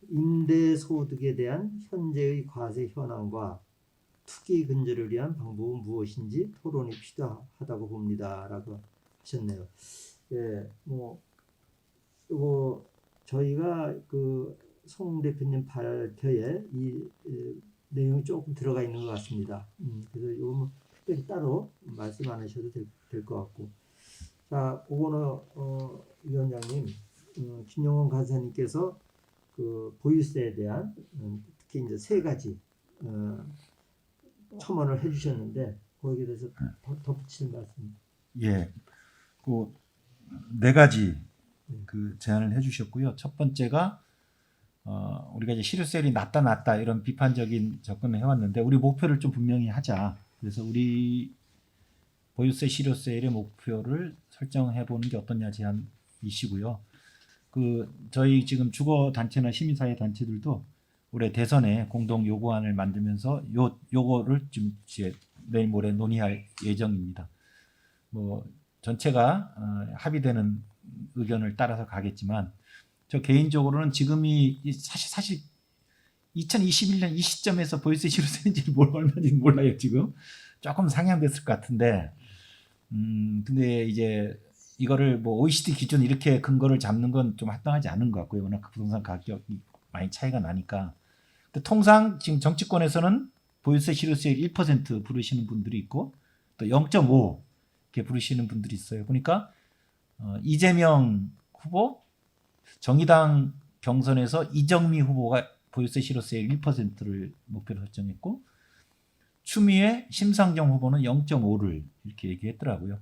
임대소득에 대한 현재의 과세 현황과 투기 근절을 위한 방법은 무엇인지 토론이 필요하다고 봅니다라고 하셨네요. 예, 뭐 이거 저희가 그 송 대표님 발표에 이 내용이 조금 들어가 있는 것 같습니다. 그래서 이거 뭐 특별히 따로 말씀 안 하셔도 될 것 같고. 자, 오건호 위원장님, 김영원 간사님께서 그 보유세에 대한 특히 이제 세 가지 첨언을 해주셨는데 거기에 대해서 덧붙이는 말씀. 예, 그 네 가지 그 제안을 해주셨고요. 첫 번째가 우리가 이제 실효세율이 낮다 이런 비판적인 접근을 해왔는데 우리 목표를 좀 분명히 하자. 그래서 우리 보유세 실효세율의 목표를 설정해 보는 게 어떠냐 제안이시고요. 그 저희 지금 주거 단체나 시민사회 단체들도 올해 대선에 공동 요구안을 만들면서 요거를 좀 이제 내일 모레 논의할 예정입니다. 뭐 전체가 합의되는 의견을 따라서 가겠지만 저 개인적으로는 지금이 사실 2021년 이 시점에서 보유세 실효세인지 얼마인지 몰라요. 지금 조금 상향됐을 것 같은데 근데 이제 이거를 뭐 OECD 기준 이렇게 근거를 잡는 건 좀 합당하지 않은 것 같고요. 워낙 부동산 가격이 많이 차이가 나니까. 근데 통상 지금 정치권에서는 보유세 실효세율 1% 부르시는 분들이 있고 또 0.5 이렇게 부르시는 분들이 있어요. 그러니까 이재명 후보, 정의당 경선에서 이정미 후보가 보유세 실효세율 1%를 목표로 설정했고 추미애, 심상정 후보는 0.5를 이렇게 얘기했더라고요.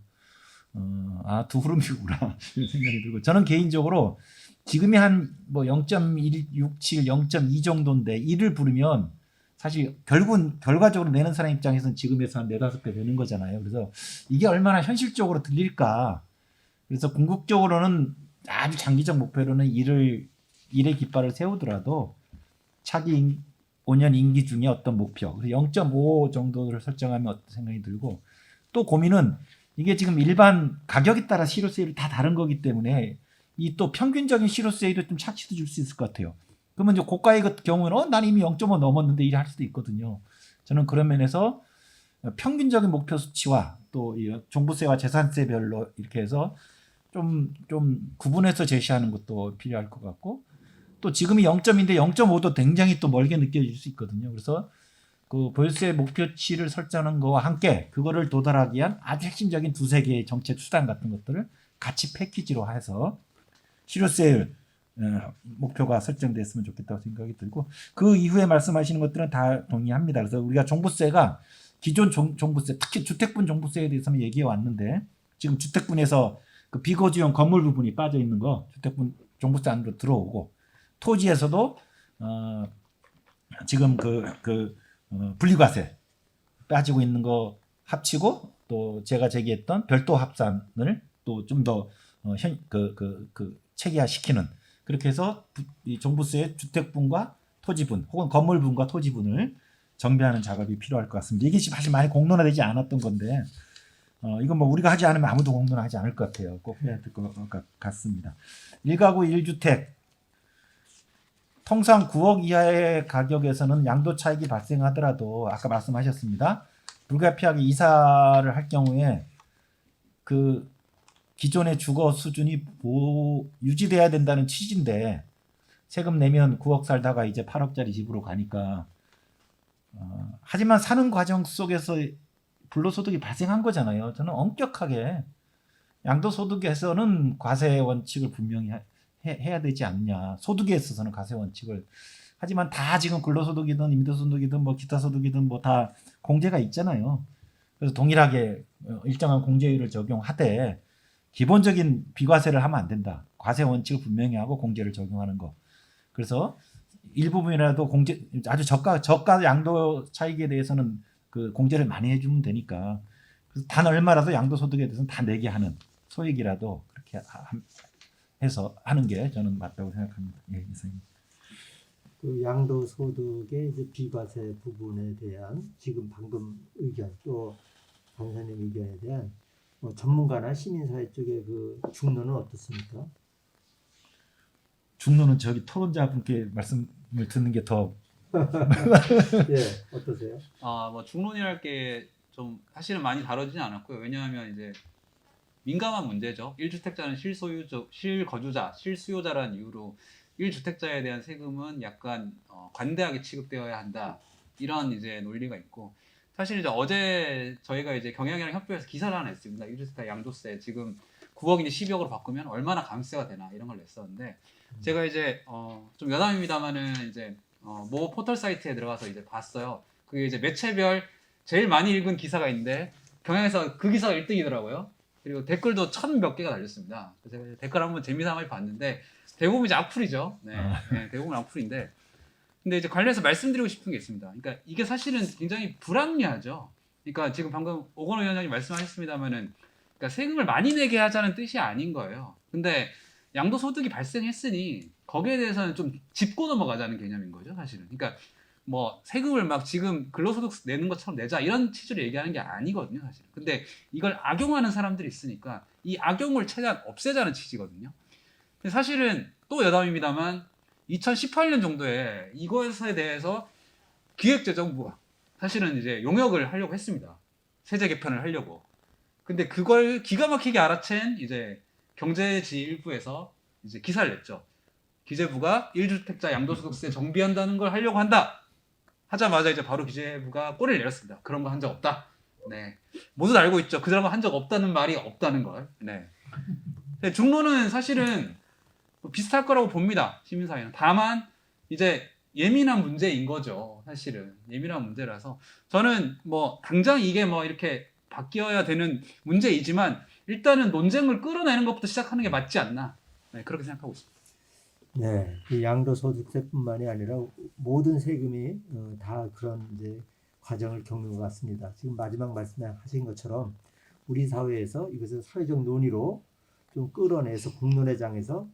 두 흐름이구나 이런 생각이 들고 저는 개인적으로 지금이 한 뭐 0.167, 0.2 정도인데 1을 부르면 사실 결과적으로 내는 사람 입장에서는 지금에서 한 4-5배 되는 거잖아요. 그래서 이게 얼마나 현실적으로 들릴까. 그래서 궁극적으로는 아주 장기적 목표로는 1의 깃발을 세우더라도 차기 5년 임기 중에 어떤 목표 0.5 정도를 설정하면 어떤 생각이 들고 또 고민은 이게 지금 일반 가격에 따라 실효세율이 다 다른 거기 때문에 이 또 평균적인 실효세율을 좀 착시도 줄 수 있을 것 같아요. 그러면 이제 고가의 경우에는 난 이미 0.5 넘었는데 이래 할 수도 있거든요. 저는 그런 면에서 평균적인 목표 수치와 또 종부세와 재산세별로 이렇게 해서 좀 구분해서 제시하는 것도 필요할 것 같고 또 지금이 0.2인데 0.5도 굉장히 또 멀게 느껴질 수 있거든요. 그래서 그 보유세 목표치를 설정하는 거와 함께 그거를 도달하기 위한 아주 핵심적인 2-3개의 정책 수단 같은 것들을 같이 패키지로 해서 실효세율 목표가 설정됐으면 좋겠다고 생각이 들고 그 이후에 말씀하시는 것들은 다 동의합니다. 그래서 우리가 종부세가 기존 종부세 특히 주택분 종부세에 대해서는 얘기해 왔는데 지금 주택분에서 그 비거주용 건물 부분이 빠져 있는 거 주택분 종부세 안으로 들어오고 토지에서도 지금 분리과세 빠지고 있는 거 합치고 또 제가 제기했던 별도 합산을 또 좀 더 체계화시키는 그렇게 해서 이 종부세의 주택분과 토지분 혹은 건물분과 토지분을 정비하는 작업이 필요할 것 같습니다. 이게 사실 많이 공론화되지 않았던 건데 이건 뭐 우리가 하지 않으면 아무도 공론화하지 않을 것 같아요. 꼭 해야 될 것 같습니다. 1가구 1주택 통상 9억 이하의 가격에서는 양도 차익이 발생하더라도 아까 말씀하셨습니다. 불가피하게 이사를 할 경우에 그 기존의 주거 수준이 유지돼야 된다는 취지인데 세금 내면 9억 살다가 이제 8억짜리 집으로 가니까 하지만 사는 과정 속에서 불로소득이 발생한 거잖아요. 저는 엄격하게 양도소득에서는 과세 원칙을 분명히 해야 되지 않냐. 소득에 있어서는 과세 원칙을. 하지만 다 지금 근로소득이든 임대소득이든 뭐 기타 소득이든 뭐 다 공제가 있잖아요. 그래서 동일하게 일정한 공제율을 적용하되 기본적인 비과세를 하면 안 된다. 과세 원칙을 분명히 하고 공제를 적용하는 거. 그래서 일부분이라도 공제 아주 저가 양도 차익에 대해서는 그 공제를 많이 해주면 되니까. 그래서 단 얼마라도 양도소득에 대해서는 다 내게 하는 소액이라도 그렇게 해서 하는 게 저는 맞다고 생각합니다. 예, 이상입니다. 그 양도소득의 이제 비과세 부분에 대한 지금 방금 의견 또 강사님 의견에 대한 전문가나 시민사회 쪽의 그 중론은 어떻습니까? 중론은 저기 토론자분께 말씀을 듣는 게 더 예, 어떠세요? 뭐 중론이랄 게 좀 사실은 많이 다루지는 않았고요. 왜냐하면 이제 민감한 문제죠. 1주택자는 실거주자, 실수요자라는 이유로 1주택자에 대한 세금은 약간 관대하게 취급되어야 한다. 이런 이제 논리가 있고, 사실 이제 어제 저희가 이제 경영이랑 협조해서 기사를 하나 냈습니다. 1주택자 양도세 지금 9억인데 12억으로 바꾸면 얼마나 감세가 되나 이런 걸 냈었는데, 제가 이제 좀 여담입니다만은 이제 모 포털 사이트에 들어가서 이제 봤어요. 그게 이제 매체별 제일 많이 읽은 기사가 있는데 경향에서 그 기사가 1등이더라고요. 그리고 댓글도 1000몇 개가 달렸습니다. 그래서 제가 댓글 한번 재미삼아 봤는데 대부분 이제 악플이죠. 네, 대부분 악플인데, 근데 이제 관련해서 말씀드리고 싶은 게 있습니다. 그러니까 이게 사실은 굉장히 불합리하죠. 그러니까 지금 방금 오건호 위원장님 말씀하셨습니다만은, 그러니까 세금을 많이 내게 하자는 뜻이 아닌 거예요. 근데 양도소득이 발생했으니 거기에 대해서는 좀 짚고 넘어가자는 개념인 거죠, 사실은. 그러니까 뭐 세금을 막 지금 근로소득 내는 것처럼 내자 이런 취지로 얘기하는 게 아니거든요, 사실은. 근데 이걸 악용하는 사람들이 있으니까 이 악용을 최대한 없애자는 취지거든요. 근데 사실은 또 여담입니다만 2018년 정도에 이것에 대해서 기획재정부가 사실은 이제 용역을 하려고 했습니다. 세제 개편을 하려고. 근데 그걸 기가 막히게 알아챈 이제 경제지 일부에서 이제 기사를 냈죠. 기재부가 1주택자 양도소득세 정비한다는 걸 하려고 한다. 하자마자 이제 바로 기재부가 꼬리를 내렸습니다. 그런 거 한 적 없다. 네. 모두 알고 있죠. 그 사람은 한 적 없다는 말이 없다는 걸. 네. 근데 중론은 사실은 비슷할 거라고 봅니다. 시민사회는. 다만 이제 예민한 문제인 거죠. 사실은 예민한 문제라서 저는 뭐 당장 이게 뭐 이렇게 바뀌어야 되는 문제이지만 일단은 논쟁을 끌어내는 것부터 시작하는 게 맞지 않나. 네, 그렇게 생각하고 있습니다. 네, 이 양도소득세뿐만이 아니라 모든 세금이 다 그런 이제 과정을 겪는 것 같습니다. 지금 마지막 말씀하신 것처럼 우리 사회에서 이것을 사회적 논의로 좀 끌어내서 공론회장에서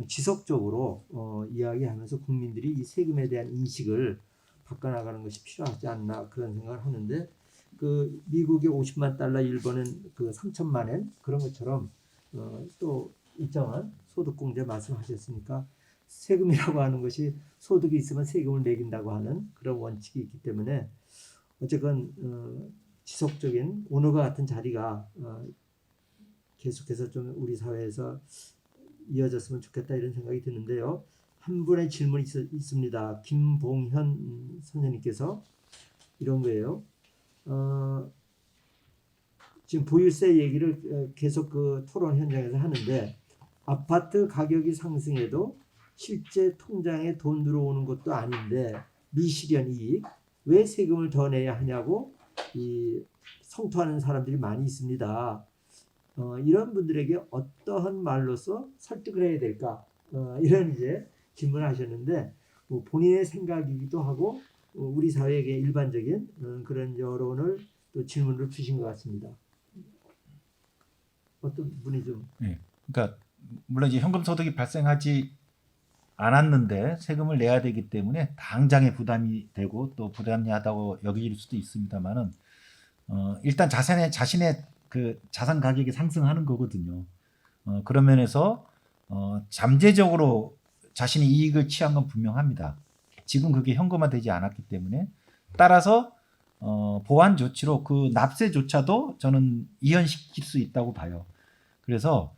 지속적으로 이야기하면서 국민들이 이 세금에 대한 인식을 바꿔나가는 것이 필요하지 않나 그런 생각을 하는데, 그 미국의 50만 달러, 일본은 그 3천만 엔 그런 것처럼 또 일정한 소득 공제 말씀하셨으니까 세금이라고 하는 것이 소득이 있으면 세금을 매긴다고 하는 그런 원칙이 있기 때문에 어쨌건 지속적인 오늘과 같은 자리가 계속해서 좀 우리 사회에서 이어졌으면 좋겠다 이런 생각이 드는데요. 한 분의 질문이 있습니다. 김봉현 선생님께서 이런 거예요. 지금 보유세 얘기를 계속 그 토론 현장에서 하는데, 아파트 가격이 상승해도 실제 통장에 돈 들어오는 것도 아닌데 미실현 이익 왜 세금을 더 내야 하냐고 성토하는 사람들이 많이 있습니다. 이런 분들에게 어떠한 말로서 설득을 해야 될까? 이런 이제 질문을 하셨는데, 뭐 본인의 생각이기도 하고 우리 사회의 일반적인 그런 여론을 또 질문을 주신 것 같습니다. 어떤 분이 좀 그러니까 물론 이제 현금 소득이 발생하지 않았는데 세금을 내야 되기 때문에 당장의 부담이 되고 또 부담이하다고 여길 수도 있습니다만은 일단 자신의 그 자산 가격이 상승하는 거거든요. 그런 면에서 잠재적으로 자신이 이익을 취한 건 분명합니다. 지금 그게 현금화되지 않았기 때문에, 따라서 보완 조치로 그 납세조차도 저는 이연시킬 수 있다고 봐요. 그래서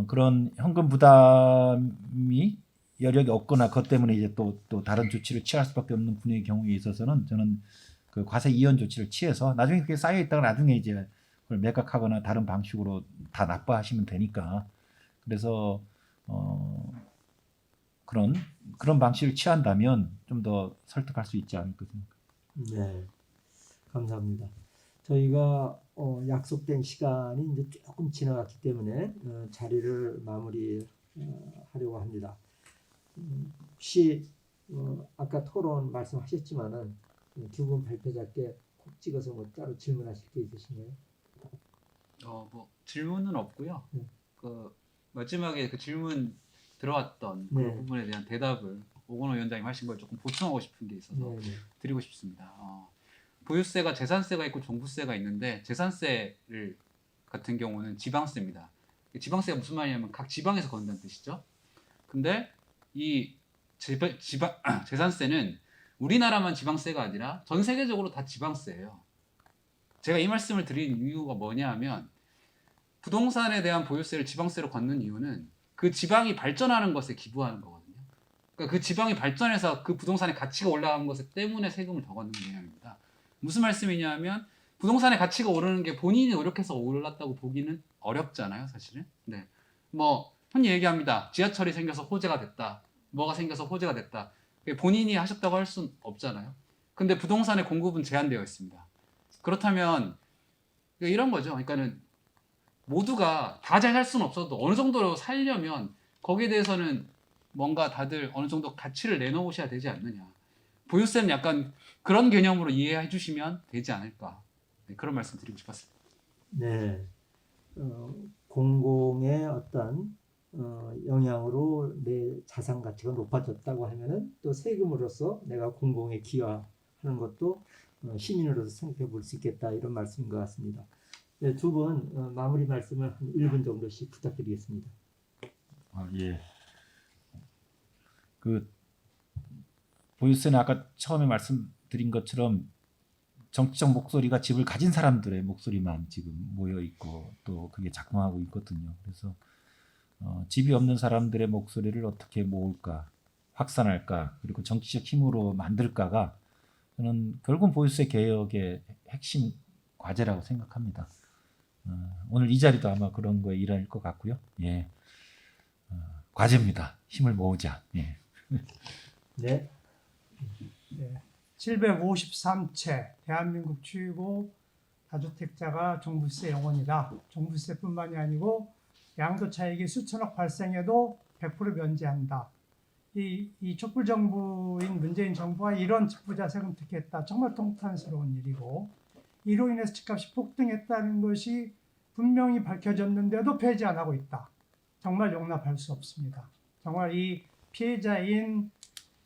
그런 현금 부담이 여력이 없거나 그것 때문에 이제 또 다른 조치를 취할 수밖에 없는 분의 경우에 있어서는 저는 그 과세 이연 조치를 취해서 나중에 그게 쌓여 있다가 나중에 이제 그걸 매각하거나 다른 방식으로 다 납부하시면 되니까, 그래서 그런 방식을 취한다면 좀 더 설득할 수 있지 않을까 생각합니다. 네, 감사합니다. 저희가 약속된 시간이 이제 조금 지나갔기 때문에 자리를 마무리하려고 합니다. 혹시 아까 토론 말씀하셨지만은 두 분 발표자께 콕 찍어서 뭐 따로 질문하실 게 있으신가요? 뭐 질문은 없고요. 그 마지막에 그 질문 들어왔던 그 네. 부분에 대한 대답을 오건호 위원장님 하신 걸 조금 보충하고 싶은 게 있어서 네. 드리고 싶습니다. 보유세가 재산세가 있고 종부세가 있는데 재산세를 같은 경우는 지방세입니다. 지방세가 무슨 말이냐면 각 지방에서 걷는다는 뜻이죠. 근데 이 재산세는 우리나라만 지방세가 아니라 전 세계적으로 다 지방세예요. 제가 이 말씀을 드린 이유가 뭐냐 하면 부동산에 대한 보유세를 지방세로 걷는 이유는 그 지방이 발전하는 것에 기부하는 거거든요. 그러니까 그 지방이 발전해서 그 부동산의 가치가 올라간 것 때문에 세금을 더 걷는 개념입니다. 무슨 말씀이냐 하면 부동산의 가치가 오르는 게 본인이 노력해서 올랐다고 보기는 어렵잖아요, 사실은. 네. 뭐 흔히 얘기합니다. 지하철이 생겨서 호재가 됐다. 뭐가 생겨서 호재가 됐다. 본인이 하셨다고 할 수는 없잖아요. 근데 부동산의 공급은 제한되어 있습니다. 그렇다면 이런 거죠. 그러니까는 모두가 다 잘 살 수는 없어도 어느 정도로 살려면 거기에 대해서는 뭔가 다들 어느 정도 가치를 내놓으셔야 되지 않느냐. 보유세는 약간 그런 개념으로 이해해 주시면 되지 않을까. 네, 그런 말씀 드리고 싶었습니다. 네, 공공의 어떤 영향으로 내 자산 가치가 높아졌다고 하면은 또 세금으로서 내가 공공에 기여하는 것도 시민으로서 생각해 볼 수 있겠다 이런 말씀인 것 같습니다. 네, 두 분 마무리 말씀을 한 1분 정도씩 부탁드리겠습니다. 예. 그 보유세는 아까 처음에 말씀드린 것처럼 정치적 목소리가 집을 가진 사람들의 목소리만 지금 모여 있고 또 그게 작동하고 있거든요. 그래서 집이 없는 사람들의 목소리를 어떻게 모을까, 확산할까, 그리고 정치적 힘으로 만들까가 저는 결국 보유세 개혁의 핵심 과제라고 생각합니다. 오늘 이 자리도 아마 그런 거에 일할 것 같고요. 예, 과제입니다. 힘을 모으자. 예. 네. 네. 753채 대한민국 최고 다주택자가 종부세 영원이다. 종부세뿐만이 아니고 양도 차익이 수천억 발생해도 100% 면제한다. 이 촛불 정부인 문재인 정부가 이런 집부자 세금 특혜했다. 정말 통탄스러운 일이고 이로 인해서 집값이 폭등했다는 것이 분명히 밝혀졌는데도 폐지 안 하고 있다. 정말 용납할 수 없습니다. 정말 이 피해자인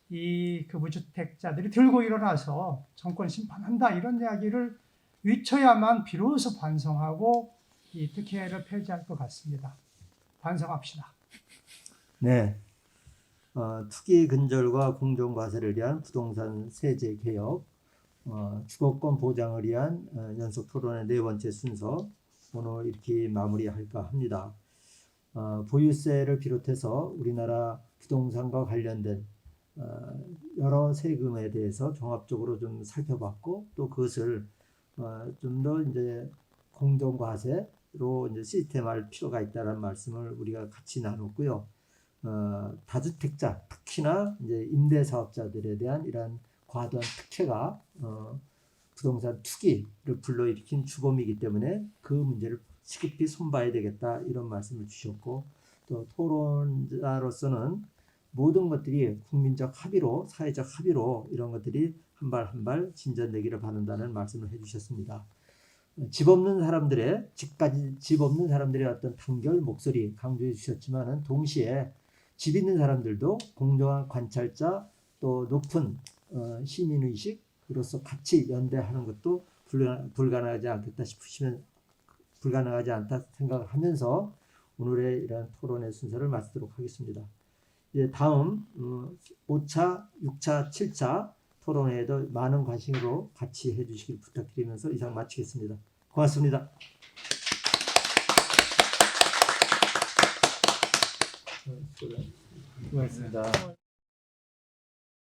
그 무주택자들이 들고 일어나서 정권 심판한다 이런 이야기를 외쳐야만 비로소 반성하고 이 특혜를 폐지할 것 같습니다. 반성합시다. 네. 투기 근절과 공정과세를 위한 부동산 세제 개혁, 주거권 보장을 위한 연속 토론의 네 번째 순서 오늘 이렇게 마무리할까 합니다. 보유세를 비롯해서 우리나라 부동산과 관련된 여러 세금에 대해서 종합적으로 좀 살펴봤고 또 그것을 좀 더 이제 공정과세로 이제 시스템화할 필요가 있다는 말씀을 우리가 같이 나눴고요. 다주택자 특히나 이제 임대사업자들에 대한 이러한 과도한 특혜가 부동산 투기를 불러일으킨 주범이기 때문에 그 문제를 시급히 손봐야 되겠다 이런 말씀을 주셨고 또 토론자로서는 모든 것들이 국민적 합의로 사회적 합의로 이런 것들이 한 발 한 발 진전되기를 바란다는 말씀을 해주셨습니다. 집 없는 사람들의 집 없는 사람들의 어떤 단결 목소리 강조해 주셨지만은 동시에 집 있는 사람들도 공정한 관찰자 또 높은 시민의식으로서 같이 연대하는 것도 불가능하지 않겠다 싶으시면 불가능하지 않다 생각하면서 오늘의 이런 토론의 순서를 마치도록 하겠습니다. 이제 다음 5차, 6차, 7차 토론회에도 많은 관심으로 같이 해주시길 부탁드리면서 이상 마치겠습니다. 고맙습니다. 수고하셨습니다.